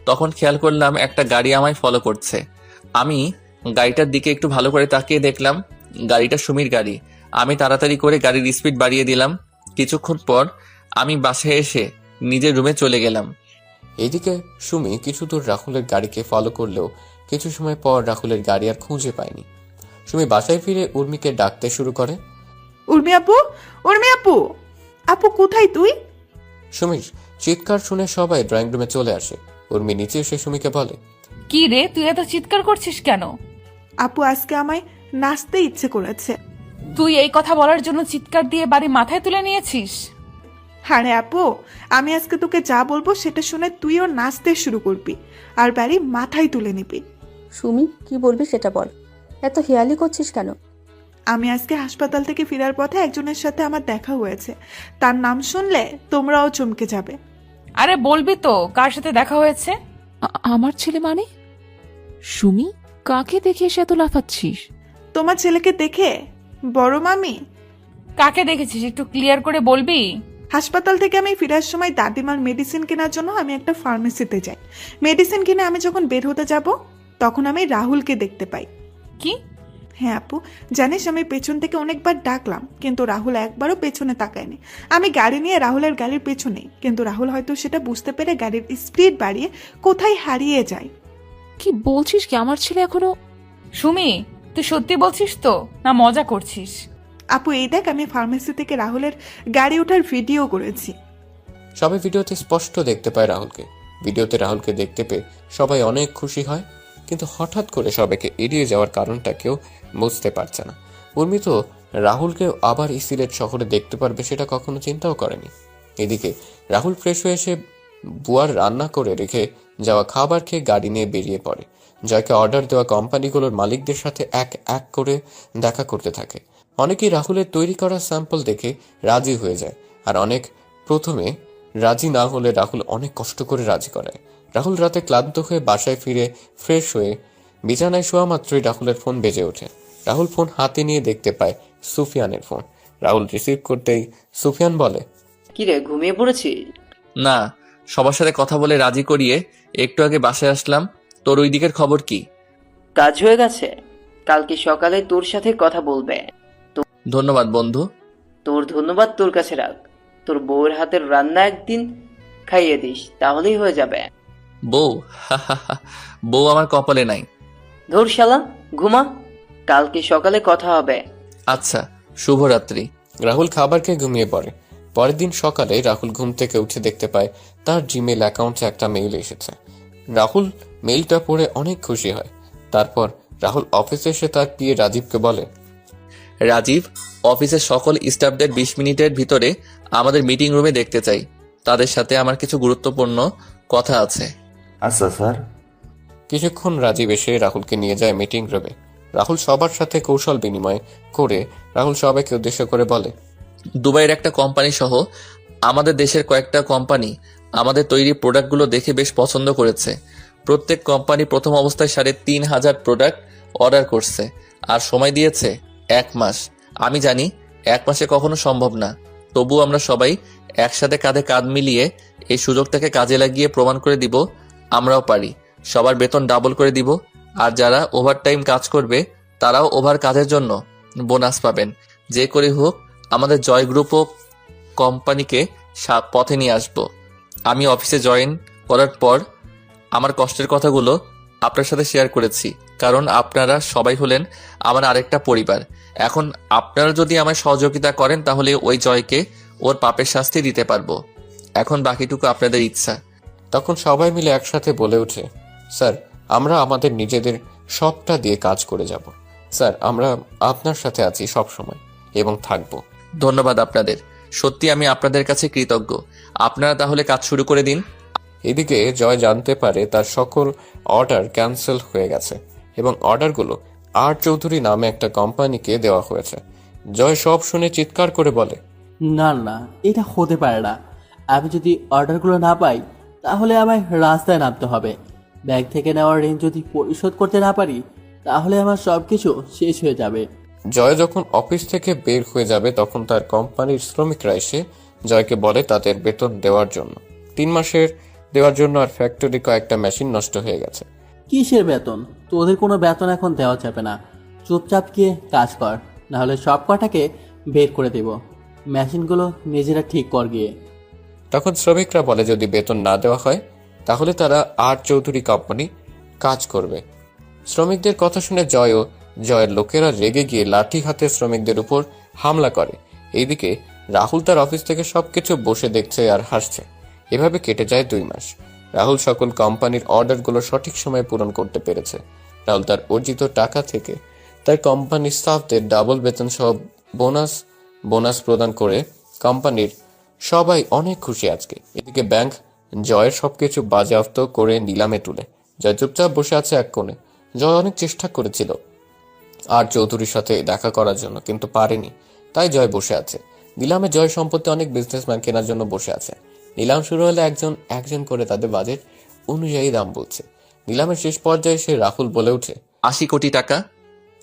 [SPEAKER 2] তখন খেয়াল করলাম একটা গাড়ি আমায় ফলো করছে। আমি গাড়িটার দিকে একটু ভালো করে তাকিয়ে দেখলাম গাড়িটা সুমির গাড়ি। আমি তাড়াতাড়ি করে গাড়ির স্পিড বাড়িয়ে দিলাম। কিছুক্ষণ পর আমি বাসায় এসে নিজের রুমে চলে গেলাম।
[SPEAKER 1] এদিকে সুমি কিছু দূর রাহুলের গাড়িকে ফলো করলেও কিছু সময় পর রাহুলের গাড়ি আর খুঁজে পায়নি। সুমি বাসায় ফিরে উর্মিকে ডাকতে শুরু করে,
[SPEAKER 10] উর্মি আপু, উর্মি আপু, আপু কোথায় তুই?
[SPEAKER 1] সুমির চিৎকার শুনে সবাই ড্রয়িং রুমে চলে আসে। উর্মি নিচে এসে সুমিকে বলে,
[SPEAKER 3] কি রে, তুই এত চিৎকার করছিস কেন?
[SPEAKER 10] আপু আজকে আমায় নাচতে ইচ্ছে করেছে।
[SPEAKER 3] তুই এই কথা বলার জন্য চিৎকার দিয়ে বাড়ি মাথায় তুলে নিয়েছিস?
[SPEAKER 10] হ্যাঁ রে আপু, আমি আজকে তোকে যা বলবো সেটা শুনে তুইও নাচতে শুরু করবি আর বাড়ি মাথায় তুলে নিবি।
[SPEAKER 13] সুমি, কি বলবি সেটা বল, এত হেয়ালি করছিস কেন?
[SPEAKER 10] আমি আজকে হাসপাতাল থেকে ফেরার পথে একজনের সাথে আমার দেখা হয়েছে। তার নাম শুনলে তোমরাও চমকে যাবে।
[SPEAKER 3] আরে বলবি তো কার সাথে দেখা হয়েছে?
[SPEAKER 4] আমার ছেলে মানে? সুমি, কাকে দেখে এসে এত লাফাচ্ছিস?
[SPEAKER 10] তোমার ছেলেকে দেখে বড় মামি।
[SPEAKER 3] কাকে দেখেছিস একটু ক্লিয়ার করে বলবি?
[SPEAKER 10] হাসপাতাল থেকে আমি ফেরার সময় দাদিমার মেডিসিন কেনার জন্য আমি একটা ফার্মেসিতে যাই। মেডিসিন কিনে আমি যখন বের হতে যাব তখন আমি রাহুলকে দেখতে পাই।
[SPEAKER 3] কি?
[SPEAKER 10] হ্যাঁ আপু, জানিস আমি পেছন থেকে অনেকবার ডাকলাম কিন্তু রাহুল একবারও পেছনে তাকায়নি। আমি গাড়ি নিয়ে রাহুলের গাড়ির পেছনে, কিন্তু রাহুল হয়তো সেটা বুঝতে পেরে গাড়ির স্পিড বাড়িয়ে কোথায় হারিয়ে যায়।
[SPEAKER 4] কি বলছিস কি? আমার ছেলে এখনো?
[SPEAKER 3] সুমি, তুই সত্যি বলছিস তো না মজা করছিস?
[SPEAKER 10] আপু এই দেখ, আমি ফার্মেসি থেকে রাহুলের গাড়ি ওঠার ভিডিও করেছি।
[SPEAKER 1] সবাই ভিডিওতে স্পষ্ট দেখতে পায় রাহুলকে। ভিডিওতে রাহুলকে দেখতে পেয়ে সবাই অনেক খুশি হয়, কিন্তু হঠাৎ করে সবাইকে এড়িয়ে যাওয়ার কারণটা কেউ বুঝতে পারছে না। উর্মি তো রাহুলকে আবার এই সিলেট শহরে দেখতে পারবে সেটা কখনো চিন্তাও করেনি। এদিকে রাহুল ফ্রেশ হয়ে এসে বুয়ার রান্না করে রেখে যাওয়া খাবার খেয়ে গাড়ি নিয়ে বেরিয়ে পড়ে। জয়কে অর্ডার দেওয়া কোম্পানিগুলোর মালিকদের সাথে এক এক করে দেখা করতে থাকে। অনেকেই রাহুলের তৈরি করা স্যাম্পল দেখে রাজি হয়ে যায়, আর অনেক প্রথমে রাজি না হলে রাহুল অনেক কষ্ট করে রাজি করায়। রাহুল রাতে ক্লান্ত হয়ে বাসায় ফিরে ফ্রেশ হয়ে বিছানায় শোয়া মাত্রই রাহুলের ফোন বেজে ওঠে। রাহুল ফোন হাতে নিয়ে দেখতে পায় সুফিয়ানের ফোন। রাহুল রিসিভ করতেই সুফিয়ান বলে,
[SPEAKER 18] কি রে, ঘুমিয়ে পড়েছি?
[SPEAKER 2] না, সবার সাথে কথা বলে রাজি করিয়ে একটু আগে বাসায় আসলাম। তোর ওই দিকের খবর কি?
[SPEAKER 18] কাজ হয়ে গেছে, কালকে সকালে তোর সাথে কথা বলবে।
[SPEAKER 2] ধন্যবাদ বন্ধু।
[SPEAKER 18] তোর ধন্যবাদ তোর কাছে রাখ। তোর বউয়ের হাতের রান্না একদিন খাইয়ে দিস, তাহলেই হয়ে যাবে।
[SPEAKER 2] বউ? বউ আমার কপালে নাই।
[SPEAKER 18] ধুর শালা, ঘুমা, কালকে সকালে কথা হবে।
[SPEAKER 2] আচ্ছা, শুভরাত্রি।
[SPEAKER 1] রাহুল খাবার খেয়ে ঘুমিয়ে পড়ে। পরের দিন সকালে রাহুল ঘুম থেকে উঠে দেখতে পায় তার জিমেল অ্যাকাউন্টে একটা মেইল এসেছে। রাহুল মেইলটা পড়ে অনেক খুশি হয়। তারপর রাহুল অফিসে এসে তার পিএ রাজীবকে বলে,
[SPEAKER 2] রাজীব, অফিসের সকল স্টাফদের 20 মিনিটের ভিতরে আমাদের মিটিং রুমে দেখতে চাই। তাদের সাথে আমার কিছু গুরুত্বপূর্ণ কথা আছে।
[SPEAKER 17] আচ্ছা স্যার।
[SPEAKER 1] কিছুক্ষণ রাজীব এসে রাহুলকে নিয়ে যায় মিটিং রুমে। রাহুল সবার সাথে কৌশল বিনিময় করে রাহুল সবাইকে উদ্দেশ্য করে বলে,
[SPEAKER 2] দুবাইয়ের একটা কোম্পানি সহ আমাদের দেশের কয়েকটা কোম্পানি আমাদের তৈরি প্রোডাক্টগুলো দেখে বেশ পছন্দ করেছে। প্রত্যেক কোম্পানি প্রথম অবস্থায় 3,500 প্রোডাক্ট অর্ডার করছে, আর সময় দিয়েছে 1 মাস। আমি জানি 1 মাসে কখনো সম্ভব না, তবু আমরা সবাই একসাথে কাঁধে কাঁধ মিলিয়ে এই সুযোগটাকে কাজে লাগিয়ে প্রমাণ করে দিব আমরাও পারি। সবার বেতন ডাবল করে দিব, আর যারা ওভারটাইম কাজ করবে তারাও ওভার কাজের জন্য বোনাস পাবেন। যে করে হোক আমাদের জয় গ্রুপ ও কোম্পানিকে পথে নিয়ে আসব। আমি অফিসে জয়েন করার পর আমার কষ্টের কথাগুলো আপনার সাথে শেয়ার করেছি, কারণ আপনারা সবাই হলেন আমার আরেকটা পরিবার। এখন আপনারা যদি আমায় সহযোগিতা করেন তাহলে ওই জয়কে ওর পাপের শাস্তি দিতে পারবো। এখন বাকিটুকু আপনাদের ইচ্ছা।
[SPEAKER 1] তখন সবাই মিলে একসাথে বলে ওঠে, স্যার আমরা আমাদের নিজেদের সবটা দিয়ে কাজ করে যাব। স্যার আমরা আপনার সাথে আছি সব সময় এবং থাকবো।
[SPEAKER 2] ধন্যবাদ আপনাদের, সত্যি আমি আপনাদের কাছে কৃতজ্ঞ। আপনারা তাহলে কাজ শুরু করে দিন।
[SPEAKER 1] এদিকে জয় জানতে পারে তার সকল অর্ডার ক্যান্সেল হয়ে গেছে এবং অর্ডারগুলো আর চৌধুরী নামে একটা কোম্পানিকে দেওয়া হয়েছে। জয় সব শুনে চিৎকার করে বলে,
[SPEAKER 16] না না, এটা হতে পারে না। আমি যদি অর্ডারগুলো না পাই তাহলে আমায় রাস্তায় নামতে হবে। ব্যাংক থেকে নেওয়ার ঋণ যদি পরিশোধ করতে না পারি তাহলে আমার সব কিছু শেষ হয়ে যাবে।
[SPEAKER 1] জয় যখন অফিস থেকে বের হয়ে যাবে তখন তার কোম্পানির শ্রমিকরা এসে জয়কে বলে তাদের বেতন দেওয়ার জন্য। 3 মাসের দেওয়ার জন্য আর ফ্যাক্টরি কয়েকটা মেশিন নষ্ট হয়ে গেছে।
[SPEAKER 16] কিসের বেতন? তোদের কোনো বেতন এখন দেওয়া যাবে না। চুপচাপ গিয়ে কাজ কর, নাহলে সব কটাকে বের করে দেব। মেশিনগুলো নিজেরা ঠিক কর গিয়ে।
[SPEAKER 1] তখন শ্রমিকরা বলে যদি বেতন না দেওয়া হয় তাহলে তারা আর চৌধুরী কোম্পানি কাজ করবে। শ্রমিকদের কথা শুনে জয়ের লোকেরা রেগে গিয়ে লাঠি হাতে শ্রমিকদের উপর হামলা করে। এইদিকে রাহুল তার অফিস থেকে সবকিছু বসে দেখছে আর হাসছে। এভাবে কেটে যায় 2 মাস। রাহুল সকল কোম্পানির অর্ডারগুলো সঠিক সময়ে পূরণ করতে পেরেছে। রাহুল তার অর্জিত টাকা থেকে তার কোম্পানির স্টাফদের ডাবল বেতন সহ বোনাস প্রদান করে কোম্পানির সবাই অনেক খুশি আজকে। এদিকে ব্যাংক জয়ের সবকিছু বাজেয়াপ্ত করে নিলামে তুলে। জয় চুপচাপ বসে আছে এক কোণে। জয় অনেক চেষ্টা করেছিল আর চৌধুরীর সাথে দেখা করার জন্য, কিন্তু পারেনি, তাই জয় বসে আছে। নিলামে জয় সম্পত্তি অনেক বিজনেসম্যান কেনার জন্য বসে আছে। নিলাম শুরু হলে একজন করে তাদের বাজেট অনুযায়ী দাম বলছে। নিলামের শেষ পর্যায়ে এসে রাহুল বলে ওঠে,
[SPEAKER 2] 80 কোটি টাকা।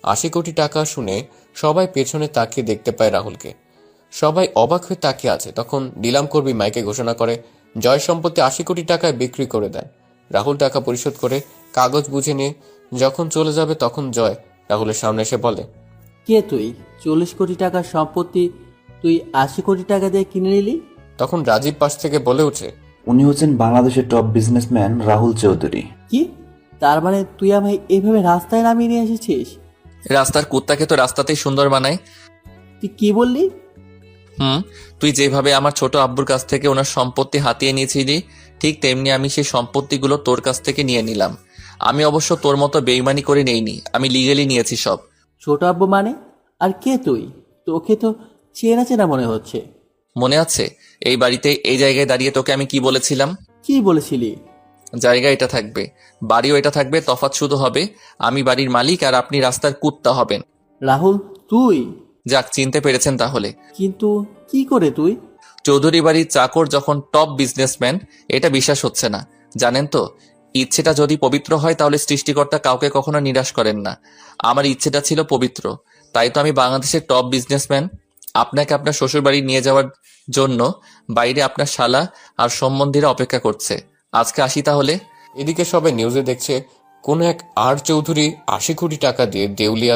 [SPEAKER 1] 80 কোটি টাকা শুনে সবাই পেছনে তাকিয়ে দেখতে পায় রাহুলকে। সবাই অবাক হয়ে তাকিয়ে আছে। তখন নিলাম কর্মী মাইকে ঘোষণা করে জয় সম্পত্তি 80 কোটি টাকায় বিক্রি করে দেন। রাহুল টাকা পরিশোধ করে কাগজ বুঝে নিয়ে যখন চলে যাবে তখন জয় রাহুলের সামনে এসে বলে,
[SPEAKER 16] কে তুই? 40 কোটি টাকার সম্পত্তি তুই 80 কোটি টাকা দিয়ে কিনে নিলি?
[SPEAKER 1] তখন রাজীব পাশ থেকে বলে ওঠে,
[SPEAKER 17] উনি হচ্ছেন বাংলাদেশের টপ বিজনেসম্যান রাহুল চৌধুরী।
[SPEAKER 16] কি? তার মানে তুই আমায় এইভাবে রাস্তায় নামিয়ে নিয়ে এসেছিস?
[SPEAKER 2] রাস্তার কুত্তাকে তো রাস্তাতেই সুন্দর বানায়।
[SPEAKER 16] তুই কি বললি?
[SPEAKER 2] তুই যেভাবে আমার ছোট আব্বুর কাছ থেকে ওনার সম্পত্তি হাতিয়ে নিয়েছিলি ঠিক তেমনি আমি সেই সম্পত্তিগুলো তোর কাছ থেকে নিয়ে নিলাম। আমি অবশ্য তোর মতো বেইমানি করে নেইনি, আমি লিগেলি নিয়েছি সব।
[SPEAKER 16] ছোট আব্বু মানে? আর কে তুই? তোকে তো চেনা চেনা মনে হচ্ছে।
[SPEAKER 2] মনে আছে এই বাড়িতে এই জায়গায় দাঁড়িয়ে তোকে আমি কি বলেছিলাম?
[SPEAKER 16] কি বলেছিলি?
[SPEAKER 2] জায়গা এটা থাকবে, বাড়িও এটা থাকবে, তফাৎ শুধু হবে আমি বাড়ির মালিক আর আপনি রাস্তার কুত্তা হবেন।
[SPEAKER 16] রাহুল তুই?
[SPEAKER 2] যাক, চিনতে পেরেছেন তাহলে।
[SPEAKER 16] কিন্তু কি করে তুই?
[SPEAKER 2] চৌধুরী বাড়ির চাকর যখন টপ বিজনেসম্যান, এটা বিশ্বাস হচ্ছে না। জানেন তো, ইচ্ছেটা যদি পবিত্র হয় তাহলে সৃষ্টিকর্তা কাউকে কখনো নিরাশ করেন না। আমার ইচ্ছেটা ছিল পবিত্র, তাই তো আমি বাংলাদেশের টপ বিজনেসম্যান। আপনাকে আপনার শ্বশুর বাড়ি নিয়ে যাওয়ার জন্য বাইরে আপনার শালা আর সম্বন্ধীরা অপেক্ষা করছে। আজকে আসি তাহলে।
[SPEAKER 1] এদিকে সবাই নিউজে দেখছে কোন এক আর চৌধুরী 80 কোটি টাকা দিয়ে দেউলিয়া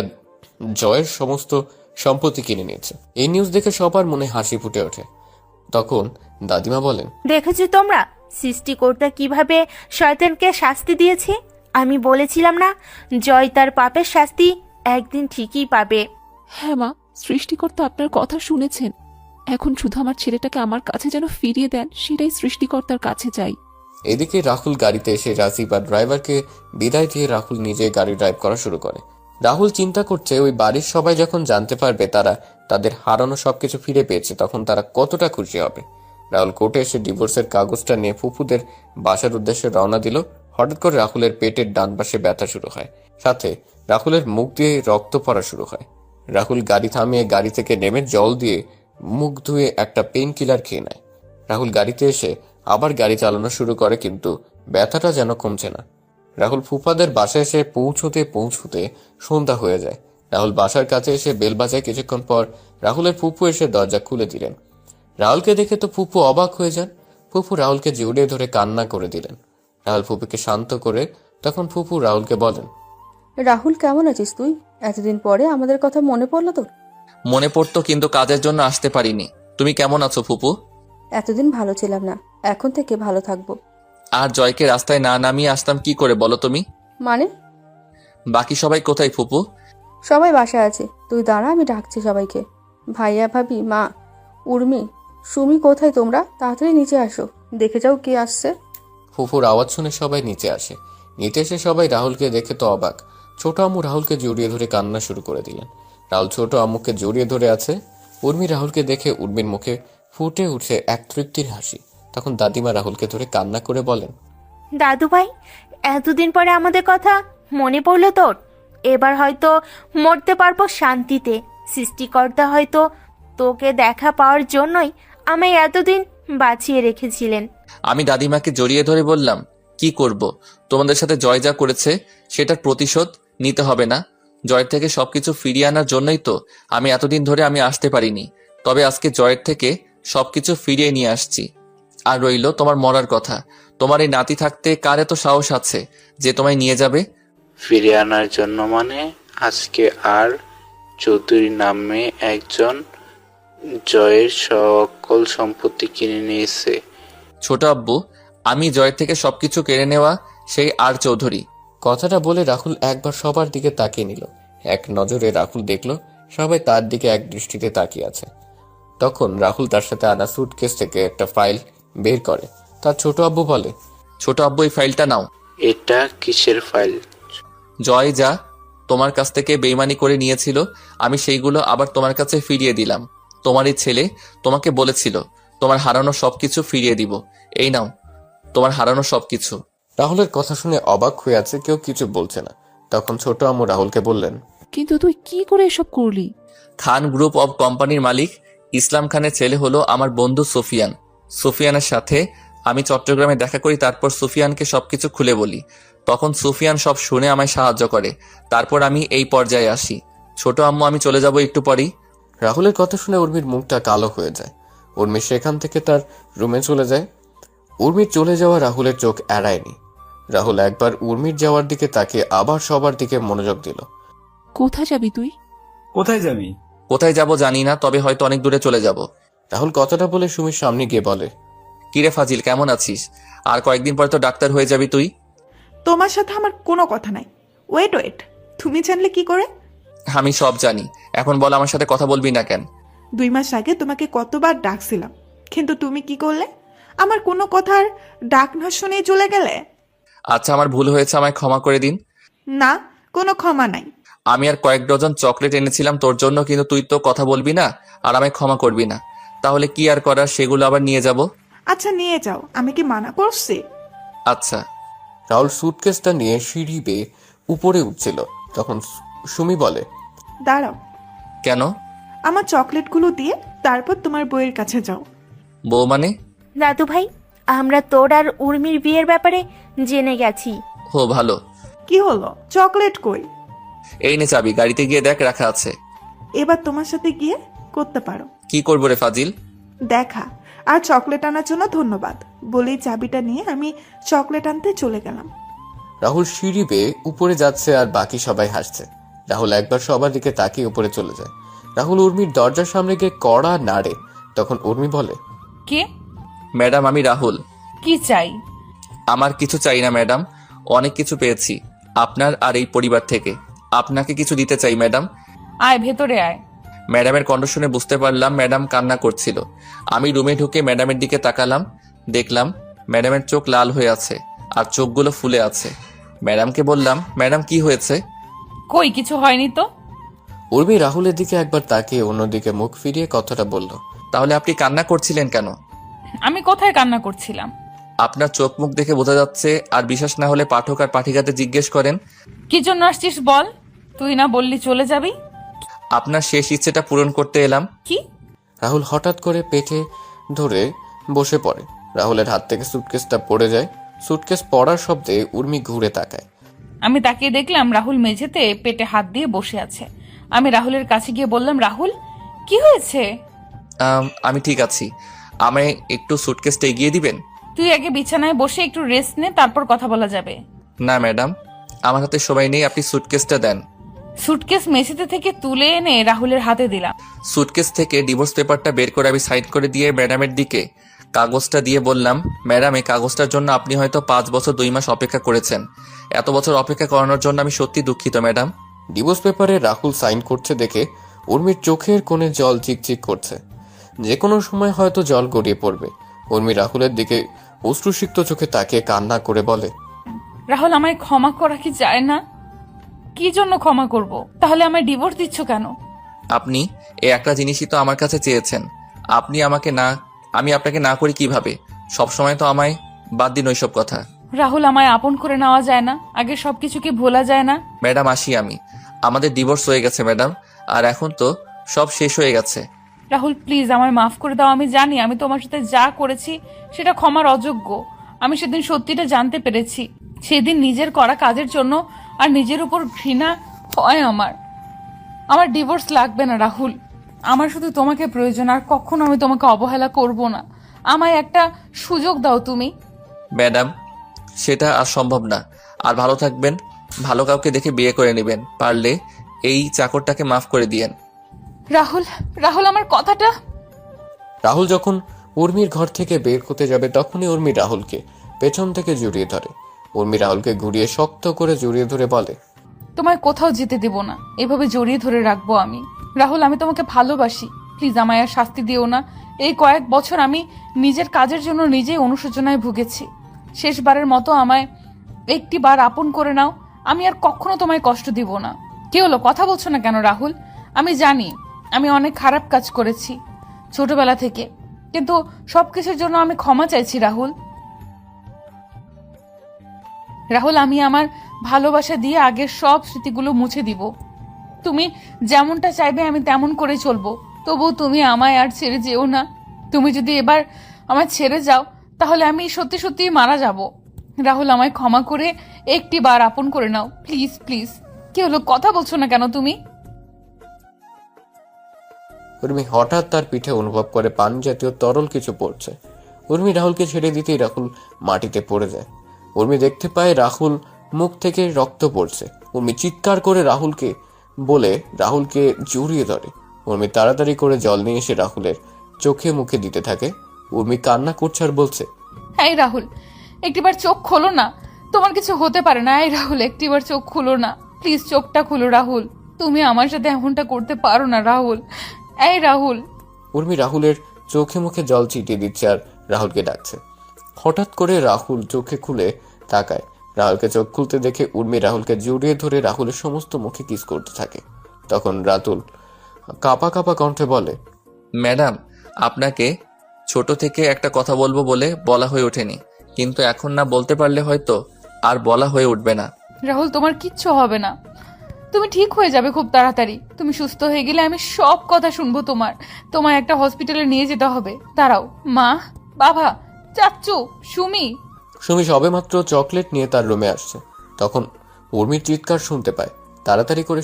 [SPEAKER 1] জয়ের সমস্ত সম্পত্তি কিনে নিয়েছে। এই নিউজ দেখে সবার মনে হাসি ফুটে ওঠে। তখন দাদিমা বলেন,
[SPEAKER 5] দেখেছো তোমরা সৃষ্টিকর্তা কিভাবে শয়তানকে শাস্তি দিয়েছে? আমি বলেছিলাম না, জয় তার পাপের শাস্তি একদিন ঠিকই পাবে।
[SPEAKER 4] হ্যাঁ মা, সৃষ্টিকর্তা আপনার কথা শুনেছেন। এখন শুধু আমার ছেলেটাকে আমার কাছে যেন ফিরিয়ে দেন, সেটাই সৃষ্টিকর্তার কাছে চাই।
[SPEAKER 1] এদিকে রাহুল গাড়িতে এসে রাজীব আর ড্রাইভারকে বিদায় দিয়ে রাহুল নিজে গাড়ি ড্রাইভ করা শুরু করে। রাহুল চিন্তা করছে ওই বাড়ির সবাই যখন জানতে পারবে তারা তাদের হারানো সবকিছু ফিরে পেয়েছে তখন তারা কতটা খুশি হবে। রাহুল কোর্টে এসে ডিভোর্সের কাগজটা নিয়ে ফুপুদের বাসার উদ্দেশ্যে রওনা দিল। হঠাৎ করে রাহুলের পেটের ডান পাশে ব্যথা শুরু হয়, সাথে রাহুলের মুখ দিয়ে রক্ত পড়া শুরু হয়। রাহুল গাড়ি থামিয়ে গাড়ি থেকে নেমে জল দিয়ে মুখ ধুয়ে একটা পেইন কিলার খেয়ে নেয়। রাহুল গাড়িতে এসে আবার গাড়ি চালানো শুরু করে, কিন্তু ব্যথাটা যেন কমছে না। রাহুল ফুফাদের বাসায় এসে পৌঁছতে সন্ধ্যা হয়ে যায়। রাহুল বাসার কাছে এসে বেল বাজায়। কিছুক্ষণ পর রাহুলের ফুফু এসে দরজা খুলে দিলেন। রাহুলকে দেখে তো ফুফু অবাক হয়ে যান। ফুফু রাহুলকে জড়িয়ে ধরে কান্না করে দিলেন। রাহুল ফুপুকে শান্ত করে তখন ফুফু রাহুলকে বলেন,
[SPEAKER 13] রাহুল কেমন আছিস তুই? এতদিন পরে আমাদের কথা মনে পড়লো তোর?
[SPEAKER 2] মনে পড়তো, কিন্তু কাজের জন্য আসতে পারিনি। তুমি কেমন আছো ফুপু?
[SPEAKER 13] এতদিন ভালো ছিলাম না, এখন থেকে ভালো থাকবো।
[SPEAKER 2] আর জয়কে রাস্তায় না নামিয়ে আসতাম কি করে বলো তুমি?
[SPEAKER 13] মানে?
[SPEAKER 2] বাকি সবাই কোথায় ফুপু?
[SPEAKER 13] সবাই বাসায় আছে, তুই দাঁড়া, আমি ডাকছি সবাইকে। ভাইয়া, ভাবি, মা, উর্মি, সুমি কোথায় তোমরা? তাড়াতাড়ি নিচে আসো, দেখে যাও কে আসছে।
[SPEAKER 1] ফুফুর আওয়াজ শুনে সবাই নিচে আসে। নিচে এসে সবাই রাহুলকে দেখে তো অবাক। ছোট আম্মু রাহুলকে জড়িয়ে ধরে কান্না শুরু করে দিলেন। রাহুল ছোট আম্মুকে জড়িয়ে ধরে আছে। উর্মি রাহুলকে দেখে উর্মির মুখে ফুটে উঠে এক তৃপ্তির হাসি। তখন দাদিমা রাহুলকে ধরে কান্না করে বলেন,
[SPEAKER 5] দাদু ভাই, এতদিন পরে আমাদের কথা মনে পড়লো তোর? এবার হয়তো মরতে পারবো শান্তিতে। সৃষ্টিকর্তা হয়তো তোকে দেখা পাওয়ার জন্যই আমায় এতদিন বাঁচিয়ে রেখেছিলেন।
[SPEAKER 2] আমি দাদিমাকে জড়িয়ে ধরে বললাম, কি করব? তোমাদের সাথে জয় যা করেছে সেটার প্রতিশোধ নিতে হবে না? জয়ের থেকে সবকিছু ফিরিয়ে আনার জন্যই তো আমি এতদিন ধরে আমি আসতে পারিনি। তবে আজকে জয়ের থেকে সবকিছু ফিরিয়ে নিয়ে আসছি। আর রইল তোমার মরার কথা। তোমার এই নাতি থাকতে কার এত সাহস আছে যে তোমায় নিয়ে যাবে?
[SPEAKER 14] ফিরিয়ে আনার জন্য মানে? আজকে আর চৌধুরী নামে একজন জয়ের সকল সম্পত্তি কিনে নিয়েছে।
[SPEAKER 2] ছোট আব্বু, আমি জয়ের থেকে সবকিছু কেড়ে নেওয়া সেই আর চৌধুরী।
[SPEAKER 1] কথাটা বলে রাহুল একবার সবার দিকে তাকিয়ে নিল। এক নজরে রাহুল দেখল সবাই তার দিকে এক দৃষ্টিতে তাকিয়ে আছে। তখন রাহুল তার সাথে আনা সুটকেস থেকে একটা ফাইল বের করে। তার ছোট আব্বু বলে,
[SPEAKER 2] ছোট আব্বু, এই ফাইলটা নাও।
[SPEAKER 14] এটা কিসের ফাইল?
[SPEAKER 2] জয় যা তোমার কাছ থেকে বেইমানি করে নিয়েছিল, আমি সেইগুলো আবার তোমার কাছে ফিরিয়ে দিলাম। তোমারই ছেলে তোমাকে বলেছিল তোমার হারানো সবকিছু ফিরিয়ে দিব। এই নাও তোমার হারানো সবকিছু।
[SPEAKER 1] রাহুলের কথা শুনে অবাক হয়ে আছে, কেউ কিছু বলছে না। তখন ছোট আম্মু রাহুলকে বললেন,
[SPEAKER 4] কিন্তু তুই কি করে এসব করলি?
[SPEAKER 2] খান গ্রুপ অব কোম্পানির মালিক ইসলাম খানের ছেলে হলো আমার বন্ধু সুফিয়ান। সুফিয়ানের সাথে আমি চট্টগ্রামে দেখা করি, তারপর সুফিয়ানকে সবকিছু খুলে বলি। তখন সুফিয়ান সব শুনে আমায় সাহায্য করে। তারপর আমি এই পর্যায়ে আসি। ছোট আম্মু, আমি চলে যাব একটু পরেই।
[SPEAKER 1] রাহুলের কথা শুনে উর্মির মুখটা কালো হয়ে যায়। উর্মি সেখান থেকে তার রুমে চলে যায়। উর্মির চলে যাওয়া রাহুলের চোখ এড়ায়নি। রাহুল একবার উর্মির যাওয়ার দিকে তাকিয়ে আবার সবার দিকে মনোযোগ দিল।
[SPEAKER 4] কোথায় যাবি তুই?
[SPEAKER 15] কোথায় যাবি?
[SPEAKER 2] কোথায় যাব জানি না, তবে হয়তো অনেক দূরে চলে যাব।
[SPEAKER 1] রাহুল কথাটা বলে সুমির সামনে গিয়ে বলে,
[SPEAKER 2] কিরে ফাজিল, কেমন আছিস? আর কয়েকদিন পর তো ডাক্তার হয়ে যাবি তুই।
[SPEAKER 10] তোমার সাথে আমার কোনো কথা নাই। ওয়েট, তুমি জানলে কি করে?
[SPEAKER 2] আমি সব জানি। এখন বল, আমার সাথে কথা বলবি না কেন?
[SPEAKER 10] 2 মাস আগে তোমাকে কতবার ডাকছিলাম, কিন্তু তুমি কি করলে? আমার কোনো কথার ডাক না শুনে চলে গেলে।
[SPEAKER 2] আচ্ছা, আমার ভুল হয়েছে, আমায় ক্ষমা করে দিন।
[SPEAKER 10] না, কোনো ক্ষমা নাই।
[SPEAKER 2] আমি আর কয়েক ডজন চকলেট এনেছিলাম তোর জন্য, কিন্তু তুই তো কথা বলবি না আর আমায় ক্ষমা করবি না। তাহলে কি আর করার, সেগুলো আবার নিয়ে যাব।
[SPEAKER 10] আচ্ছা, নিয়ে যাও, আমি কি মানা করছি?
[SPEAKER 2] আচ্ছা।
[SPEAKER 1] রাহুল সুটকেসটা নিয়ে সিঁড়ি বেয়ে উপরে উঠছিল। তখন সুমি বলে,
[SPEAKER 10] দাঁড়াও।
[SPEAKER 2] কেন?
[SPEAKER 10] আমার চকলেটগুলো দিয়ে তারপর তোমার বইয়ের কাছে যাও।
[SPEAKER 2] বউ মানে?
[SPEAKER 5] দাদু ভাই, আমরা তোর আর উর্মির বিয়ের ব্যাপারে জেনে গেছি।
[SPEAKER 2] হো, ভালো।
[SPEAKER 10] কি হলো? চকলেট কই?
[SPEAKER 2] এই নে চাবি, গাড়িতে গিয়ে দেখ, রাখা আছে।
[SPEAKER 10] এবার তোমার সাথে গিয়ে করতে পারো।
[SPEAKER 2] কি করবো রে ফাজিল?
[SPEAKER 10] দেখা। আর চকলেট আনার জন্য ধন্যবাদ বলেই চাবিটা নিয়ে আমি চকলেট আনতে চলে গেলাম।
[SPEAKER 1] রাহুল সিঁড়ি বেয়ে উপরে যাচ্ছে আর বাকি সবাই হাসছে। রাহুল একবার সবার দিকে তাকিয়ে উপরে চলে যায়। রাহুল উর্মির দরজার সামনে গিয়ে কড়া নাড়ে। তখন উর্মি বলে,
[SPEAKER 3] কে?
[SPEAKER 2] ম্যাডাম, আমি রাহুল।
[SPEAKER 3] কি চাই?
[SPEAKER 2] আমার কিছু চাই না ম্যাডাম, অনেক কিছু পেয়েছি আপনার আর এই পরিবার থেকে। আপনাকে কিছু দিতে চাই ম্যাডাম।
[SPEAKER 3] আয়, ভেতরে আয়।
[SPEAKER 2] ম্যাডামের কণ্ঠ শুনে বুঝতে পারলাম ম্যাডাম কান্না করছিল। আমি রুমে ঢুকে ম্যাডামের দিকে তাকালাম, দেখলাম ম্যাডামের চোখ লাল হয়ে আছে আর চোখগুলো ফুলে আছে। ম্যাডামকে বললাম, ম্যাডাম কি হয়েছে?
[SPEAKER 3] কই, কিছু হয়নি তো।
[SPEAKER 1] উর্মি রাহুলের দিকে একবার তাকিয়ে অন্যদিকে মুখ ফিরিয়ে কথাটা বলল,
[SPEAKER 2] তাহলে আপনি কান্না করছিলেন কেন?
[SPEAKER 3] আমি কোথায় কান্না করছিলাম?
[SPEAKER 2] আপনার চোখ মুখ দেখে বোঝা যাচ্ছে। আর বিশ্বাস না হলে পাঠক আর পাঠিকাতে জিজ্ঞেস করেন।
[SPEAKER 3] কি জন্য আসছিস বল? তুই না বললি চলে যাবি?
[SPEAKER 2] আপনার শেষ ইচ্ছেটা পূরণ করতে এলাম।
[SPEAKER 3] কি?
[SPEAKER 1] রাহুল হঠাৎ করে পেটে ধরে বসে পড়ে। রাহুলের হাত থেকে সুটকেসটা পড়ে যায়। সুটকেস পড়ার শব্দে উর্মি ঘুরে তাকায়।
[SPEAKER 3] আমি তাকিয়ে দেখলাম রাহুল মেঝেতে পেটে হাত দিয়ে বসে আছে। আমি রাহুলের কাছে গিয়ে বললাম, রাহুল কি হয়েছে?
[SPEAKER 2] আমি ঠিক আছি, আমায় একটু সুটকেসটা এগিয়ে দিবেন?
[SPEAKER 3] তুই আগে বিছানায় বসে একটু রেস্ট নে, তারপর কথা বলা যাবে।
[SPEAKER 2] না ম্যাডাম, আমার হাতে সময় নেই, আপনি সুটকেসটা দেন।
[SPEAKER 3] সুটকেস মেঝেতে থেকে তুলে এনে রাহুলের হাতে দিলাম।
[SPEAKER 2] সুটকেস থেকে ডিভোর্স পেপারটা বের করে আমি সাইন করে দিয়ে ম্যাডামের দিকে কাগজটা দিয়ে বললাম, ম্যাডাম এই কাগজটার জন্য আপনি হয়তো 5 বছর 2 মাস অপেক্ষা করেছেন। এত বছর অপেক্ষা করানোর জন্য আমি সত্যি দুঃখিত ম্যাডাম।
[SPEAKER 1] ডিভোর্স পেপারে রাহুল সাইন করছে দেখে উর্মির চোখের কোণে জল চিকচিক করছে। যে কোনো সময় হয়তো জল গড়িয়ে পড়বে। উর্মি রাহুলের দিকে অশ্রুসিক্ত চোখে তাকিয়ে কান্না করে বলে,
[SPEAKER 3] রাহুল, আমায় ক্ষমা করা কি যায় না? কি জন্য ক্ষমা করব? তাহলে আমায় ডিভোর্স দিচ্ছ কেন?
[SPEAKER 2] আপনি এই একটা জিনিসই তো আমার কাছে চেয়েছেন। আমি আপনাকে না করি কিভাবে? সবসময় তো আমায় বাদ দিন ওইসব কথা।
[SPEAKER 3] রাহুল, আমায় আপন করে নেওয়া যায় না? আগে সবকিছু কি ভোলা যায় না?
[SPEAKER 2] ম্যাডাম আসি আমি। আমাদের ডিভোর্স হয়ে গেছে ম্যাডাম, আর এখন তো সব শেষ হয়ে গেছে।
[SPEAKER 3] রাহুল প্লিজ আমায় মাফ করে দাও। আমি জানি আমি তোমার সাথে যা করেছি সেটা ক্ষমার অযোগ্য। আমি সেদিন সত্যিটা জানতে পেরেছি। সেদিন নিজের করা কাজের জন্য আর নিজের উপর ঘৃণা হয় আমার ডিভোর্স লাগবে না রাহুল। আমার শুধু তোমাকে প্রয়োজন, আর কখনো আমি তোমাকে অবহেলা করব না। আমায় একটা সুযোগ দাও তুমি।
[SPEAKER 2] ম্যাডাম সেটা আর সম্ভব না। আর ভালো থাকবেন, ভালো কাউকে দেখে বিয়ে করে নেবেন। পারলে এই চাকরটাকে মাফ করে দিয়েন।
[SPEAKER 3] রাহুল, রাহুল আমার কথাটা।
[SPEAKER 1] রাহুল যখন উর্মির ঘর থেকে বের হতে যাবে তখনই উর্মি রাহুলকে পেছন থেকে জড়িয়ে ধরে। উর্মি রাহুলকে ঘুরিয়ে শক্ত করে জড়িয়ে ধরে বলে,
[SPEAKER 3] তোমায় কোথাও যেতে দেব না, এভাবে জড়িয়ে ধরে রাখবো আমি। রাহুল, আমি তোমাকে ভালোবাসি, প্লিজ আমায় আর শাস্তি দিও না। এই কয়েক বছর আমি নিজের কাজের জন্য নিজেই অনুশোচনায় ভুগেছি। শেষবারের মতো আমায় একটি বার আপন করে নাও। আমি আর কখনো তোমায় কষ্ট দিব না। কি হলো, কথা বলছো না কেন রাহুল? আমি জানি আমি অনেক খারাপ কাজ করেছি ছোটবেলা থেকে, কিন্তু সবকিছুর জন্য আমি ক্ষমা চাইছি রাহুল। রাহুল, আমি আমার ভালোবাসা দিয়ে আগের সব স্মৃতিগুলো মুছে দিব। তুমি যেমনটা চাইবে আমি তেমন করে চলবো। তবু তুমি আমায় আর ছেড়ে যেও না। তুমি যদি এবার আমায় ছেড়ে যাও তাহলে আমি সত্যি সত্যি মারা যাব। রাহুল, আমায় ক্ষমা করে একটি বার আপন করে নাও, প্লিজ প্লিজ। কি হলো, কথা বলছো না কেন তুমি?
[SPEAKER 1] উর্মি হঠাৎ তার পিঠে অনুভব করে পানি জাতীয় তরল কিছু পড়ছে। উর্মি রাহুলকে ছেড়ে দিতেই রাহুল মাটিতে পড়ে যায়। উর্মি দেখতে পায় রাহুল মুখ থেকে রক্ত পড়ছে। উর্মি চিৎকার করে রাহুলকে জড়িয়ে ধরে। উর্মি তাড়াতাড়ি করে জল নিয়ে এসে রাহুলের চোখে মুখে দিতে থাকে। উর্মি কান্না করছে আর বলছে,
[SPEAKER 3] এই রাহুল, একটিবার চোখ খোলো না। তোমার কিছু হতে পারে না। এই রাহুল, একটিবার চোখ খুলো না, প্লিজ চোখটা খুলো রাহুল। তুমি আমার সাথে এমনটা করতে পারো না রাহুল। এই রাহুল।
[SPEAKER 1] উর্মি রাহুলের চোখে মুখে জল ছিটিয়ে দিচ্ছে আর রাহুলকে ডাকছে। হঠাৎ করে রাহুল চোখে খুলে তাকায়। রাহুলকে চোখ খুলতে দেখে উর্মি রাহুলকে জড়িয়ে ধরে রাহুলের সমস্ত মুখে কিস করতে থাকে। তখন রাতুল কাঁপা কাঁপা কণ্ঠে বলে,
[SPEAKER 2] ম্যাডাম আপনাকে ছোট থেকে একটা কথা বলবো বলে বলা হয়ে ওঠেনি, কিন্তু এখন না বলতে পারলে হয়তো আর বলা হয়ে উঠবে না।
[SPEAKER 3] রাহুল, তোমার কিচ্ছু হবে না। তুমি ঠিক হয়ে যাবে খুব তাড়াতাড়ি। তুমি সুস্থ হয়ে গেলে আমি সব কথা শুনবো তোমায় একটা হসপিটালে নিয়ে যেতে হবে। দাঁড়াও, মা, বাবা, চাচ্চু, সুমি।
[SPEAKER 1] সুমি সবেমাত্র চকলেট নিয়ে তার রুমে আসছে। তখন উর্মির চিৎকার শুনতে পায়। তাড়াতাড়ি করে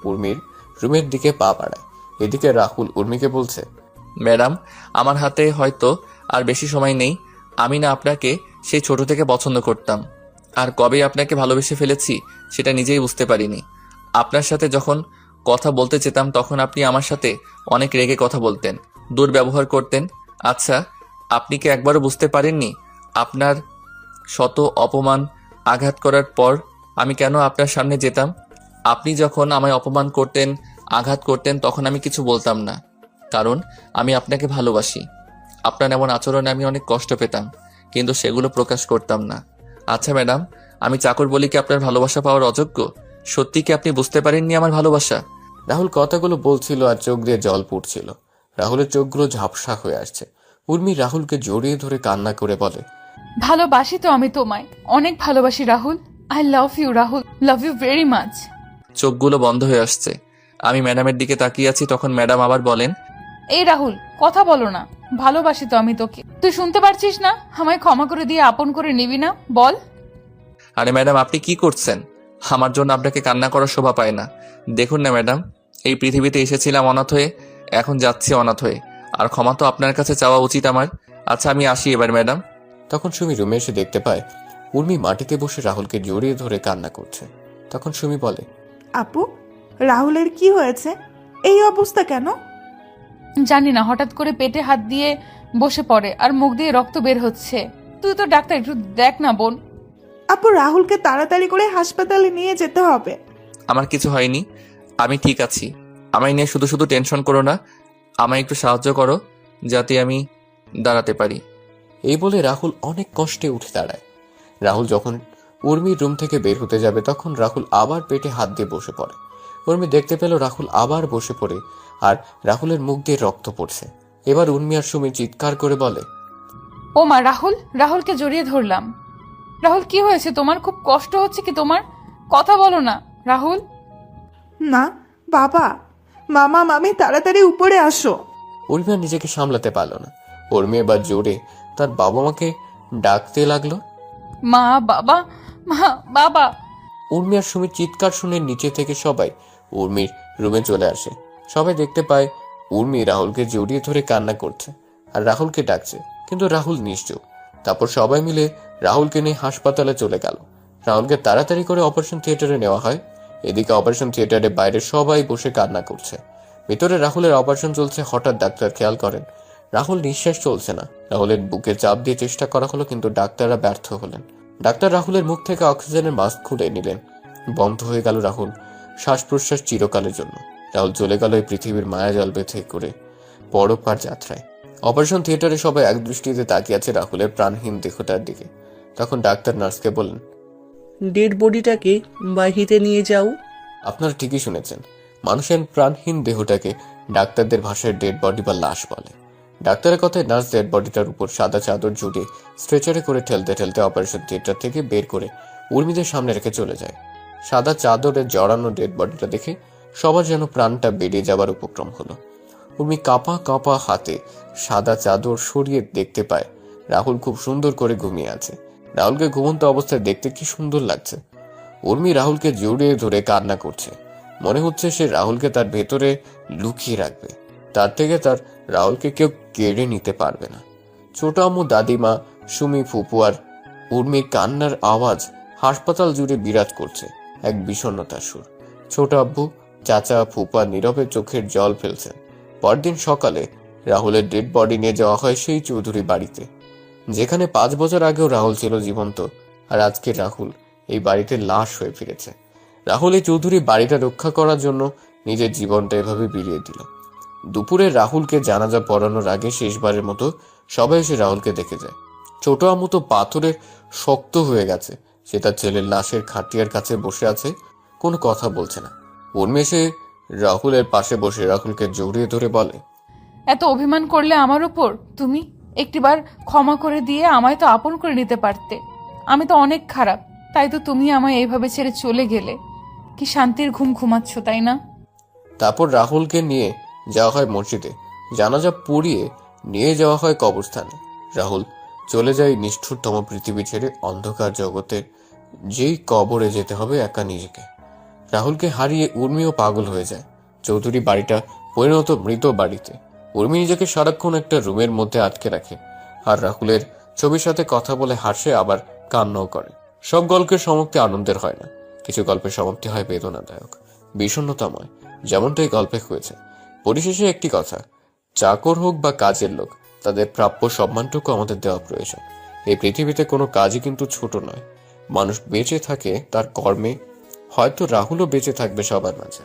[SPEAKER 1] উর্মির রুমের দিকে পা বাড়ায়। এদিকে রাহুল উর্মিকে বলছে,
[SPEAKER 2] ম্যাডাম আমার হাতে হয়তো আর বেশি সময় নেই। আমি না আপনাকে সেই ছোট থেকে পছন্দ করতাম, আর কবে আপনাকে ভালোবেসে ফেলেছি সেটা নিজেই বুঝতে পারিনি। আপনার সাথে যখন কথা বলতে চেতাম তখন আপনি আমার সাথে অনেক রেগে কথা বলতেন, দুর্ব্যবহার করতেন। আচ্ছা, আপনি কি একবারও বুঝতে পারেননি আপনার শত অপমান আঘাত করার পর আমি কেন আপনার সামনে যেতাম? আপনি যখন আমায় অপমান করতেন, আঘাত করতেন, তখন আমি কিছু বলতাম না, কারণ আমি আপনাকে ভালোবাসি। আপনার এমন আচরণে আমি অনেক কষ্ট পেতাম, কিন্তু সেগুলো প্রকাশ করতাম না। আচ্ছা ম্যাডাম, আমি চাকর বলি কি আপনার ভালোবাসা পাওয়ার অযোগ্য? সত্যি কি আপনি বুঝতে পারেননি আমার ভালোবাসা?
[SPEAKER 1] রাহুল কথাগুলো বলছিল আর চোখ দিয়ে জল পড়ছিল। রাহুলের চোখগুলো ঝাপসা হয়ে আসছে। উর্মি রাহুলকে জড়িয়ে ধরে কান্না করে বলে,
[SPEAKER 3] ভালোবাসি তো আমি তোমায়, অনেক ভালোবাসি Rahul. I love you Rahul, love you very much.
[SPEAKER 2] চোখগুলো বন্ধ হয়ে আসছে। আমি ম্যাডামের দিকে তাকিয়ে আছি, তখন ম্যাডাম আবার বলেন,
[SPEAKER 3] এই রাহুল, কথা বলো না। ভালোবাসি তো আমি তোকে। তুই শুনতে পারছিস না? আমায় ক্ষমা করে দিয়ে আপন করে নিবি না? বল।
[SPEAKER 2] আরে ম্যাডাম আপনি কি করছেন? আমার জন্য আপনাকে কান্না করার শোভা পায় না। দেখুন না ম্যাডাম, এই পৃথিবীতে এসেছিলাম অনাথ হয়ে, এখন যাচ্ছি অনাথ হয়ে, আর ক্ষমা তো আপনার কাছে চাওয়া উচিত আমার। আচ্ছা আমি আসি এবার ম্যাডাম।
[SPEAKER 1] তখন সুমি রুমে এসে দেখতে পায় উর্মি মাটিতে বসে রাহুলকে জড়িয়ে ধরে কান্না করছে। তখন সুমি বলে,
[SPEAKER 10] আপু, রাহুলের কি হয়েছে? এই অবস্থা কেন?
[SPEAKER 3] জানি না, হঠাৎ করে পেটে হাত দিয়ে বসে পড়ে আর মুখ দিয়ে রক্ত বের হচ্ছে। তুই তো ডাক্তার, একটু দেখ না বোন।
[SPEAKER 10] আপু, রাহুলকে তাড়াতাড়ি করে হাসপাতালে নিয়ে যেতে হবে।
[SPEAKER 2] আমার কিছু হয়নি, আমি ঠিক আছি। আমায় নিয়ে শুধু শুধু টেনশন করো না, আমায় একটু সাহায্য করো যাতে আমি দাঁড়াতে পারি।
[SPEAKER 1] এই বলে রাহুল অনেক কষ্টে উঠে দাঁড়ায়। রাহুল যখন উর্মির রুম থেকে বের হতে যাবে তখন রাহুল আবার পেটে হাত দিয়ে বসে পড়ে। উর্মি দেখতে পেল রাহুল আবার বসে পড়ে আর রাহুলের মুখ দিয়ে রক্ত পড়ছে। এবার উর্মি আর সুমি চিৎকার করে বলে,
[SPEAKER 3] ও মা, রাহুল! রাহুলকে জড়িয়ে ধরলাম। রাহুল, কি হয়েছে তোমার? খুব কষ্ট হচ্ছে কি তোমার? কথা বলো না রাহুল।
[SPEAKER 10] না বাবা, মামা মামি তাড়াতাড়ি উপরে আসো।
[SPEAKER 1] উর্মি আর নিজেকে সামলাতে পারল না। উর্মি এবার জোরে তার বাবা মাকে ডাকতে লাগলো,
[SPEAKER 3] মা, বাবা, মা, বাবা।
[SPEAKER 1] উর্মি আর সুমির চিৎকার শুনে নিচে থেকে সবাই উর্মির রুমে চলে আসে। সবাই দেখতে পায় উর্মি রাহুলকে জড়িয়ে ধরে কান্না করছে আর রাহুলকে ডাকছে, কিন্তু রাহুল নিশ্চুপ। তারপর সবাই মিলে রাহুলকে নিয়ে হাসপাতালে চলে গেল। রাহুলকে তাড়াতাড়ি করে অপারেশন থিয়েটারে নেওয়া হয়। এদিকে অপারেশন থিয়েটারে বাইরে সবাই বসে কান্না করছে। ভিতরে রাহুলের অপারেশন চলছে। হঠাৎ ডাক্তার খেয়াল করেন রাহুল নিঃশ্বাস চলছে না। রাহুলের বুকে চাপ দিয়ে চেষ্টা করা হলো, কিন্তু ডাক্তাররা ব্যর্থ হলেন। ডাক্তার রাহুলের মুখ থেকে অক্সিজেনের মাস্ক খুলে নিলেন। বন্ধ হয়ে গেল রাহুল শ্বাস প্রশ্বাস চিরকালের জন্য। রাহুল চলে গেল এই পৃথিবীর মায়াজাল বেঁধে করে পরপার যাত্রায়। অপারেশন থিয়েটারে সবাই এক দৃষ্টিতে তাকিয়ে আছে রাহুলের প্রাণহীন দেহটার দিকে। তখন ডাক্তার নার্সকে বললেন,
[SPEAKER 9] ডেড বডিটাকে বাহিরে নিয়ে যাও।
[SPEAKER 1] আপনারা ঠিকই শুনেছেন, মানুষের প্রাণহীন দেহটাকে ডাক্তারদের ভাষায় ডেড বডি বা লাশ বলে। ডাক্তারের কথায় নার্স ডেড বডিটার উপর সাদা চাদর জড়িয়ে স্ট্রেচারে করে ঠেলতে ঠেলতে অপারেশন থিয়েটার থেকে বের করে উর্মিদের সামনে রেখে চলে যায়। সাদা চাদরে জড়ানো ডেড বডিটা দেখে সবার যেন প্রাণটা বেরিয়ে যাবার উপক্রম হলো। উর্মি কাঁপা কাঁপা হাতে সাদা চাদর সরিয়ে দেখতে পায় রাহুল খুব সুন্দর করে ঘুমিয়ে আছে। রাহুলকে ঘুমন্ত অবস্থায় দেখতে কি সুন্দর লাগছে। উর্মি রাহুলকে জড়িয়ে ধরে কান্না করছে। মনে হচ্ছে সে রাহুলকে তার ভেতরে লুকিয়ে রাখবে, তার থেকে তার রাহুলকে কেউ কেড়ে নিতে পারবে না। ছোট আম্মু, দাদিমা, সুমি, ফুপু আর উর্মির কান্নার আওয়াজ হাসপাতাল জুড়ে বিরাজ করছে এক বিষণ্ণতার সুর। ছোট আব্বু, চাচা, ফুপা নীরবে চোখের জল ফেলছেন। পরদিন সকালে রাহুলের ডেড বডি নিয়ে যাওয়া হয় সেই চৌধুরী বাড়িতে, যেখানে 5 বছর আগেও রাহুল ছিল জীবন্ত, আর আজকে রাহুল এই বাড়িতে লাশ হয়ে ফিরেছে। রাহুল এই চৌধুরী বাড়িটা রক্ষা করার জন্য নিজের জীবনটা এভাবে বিলিয়ে দিল। দুপুরে রাহুলকে জানাজা পড়ানোর আগে শেষবারের মতো সবাই এসে রাহুলকে দেখে যায়। ছোট আম্মু তো পাথরের শক্ত হয়ে গেছে। সে তার ছেলের লাশের খাটিয়ার কাছে বসে আছে, কোনো কথা বলছে না। উর্মি এসে রাহুলের পাশে বসে রাহুলকে জড়িয়ে ধরে বলে,
[SPEAKER 3] এত অভিমান করলে আমার উপর তুমি? একটিবার ক্ষমা করে দিয়ে আমায় তো আপন করে নিতে পারতে। আমি তো অনেক খারাপ, তাই তো তুমি আমায় এইভাবে ছেড়ে চলে গেলে। কি শান্তির ঘুম ঘুমাচ্ছ, তাই না?
[SPEAKER 1] তারপর রাহুলকে নিয়ে যাওয়া হয় মসজিদে। জানাজা পড়িয়ে নিয়ে যাওয়া হয় কবরস্থানে। রাহুল চলে যায় নিষ্ঠুরতম পৃথিবী ছেড়ে অন্ধকার জগতে, যেই কবরে যেতে হবে একা নিজেকে। রাহুলকে হারিয়ে উর্মিও পাগল হয়ে যায়। চৌধুরী বাড়িটা পরিণত মৃত বাড়িতে। উর্মি নিজেকে সারাক্ষণ একটা রুমের মধ্যে আটকে রাখে আর রাহুলের ছবির সাথে কথা বলে হাসে, আবার কান্নাও করে। সব গল্পের সমাপ্তি আনন্দের হয় না, কিছু গল্পের সমাপ্তি হয় বেদনাদায়ক, বিষণ্ণতাময়, যেমনটাই গল্পে হয়েছে। পরিশেষে একটি কথা, চাকর হোক বা কাজের লোক, তাদের প্রাপ্য সম্মানটুকু আমাদের দেওয়া প্রয়োজন। এই পৃথিবীতে কোনো কাজই কিন্তু ছোট নয়। মানুষ বেঁচে থাকে তার কর্মে, হয়তো রাহুলও বেঁচে থাকবে সবার মাঝে।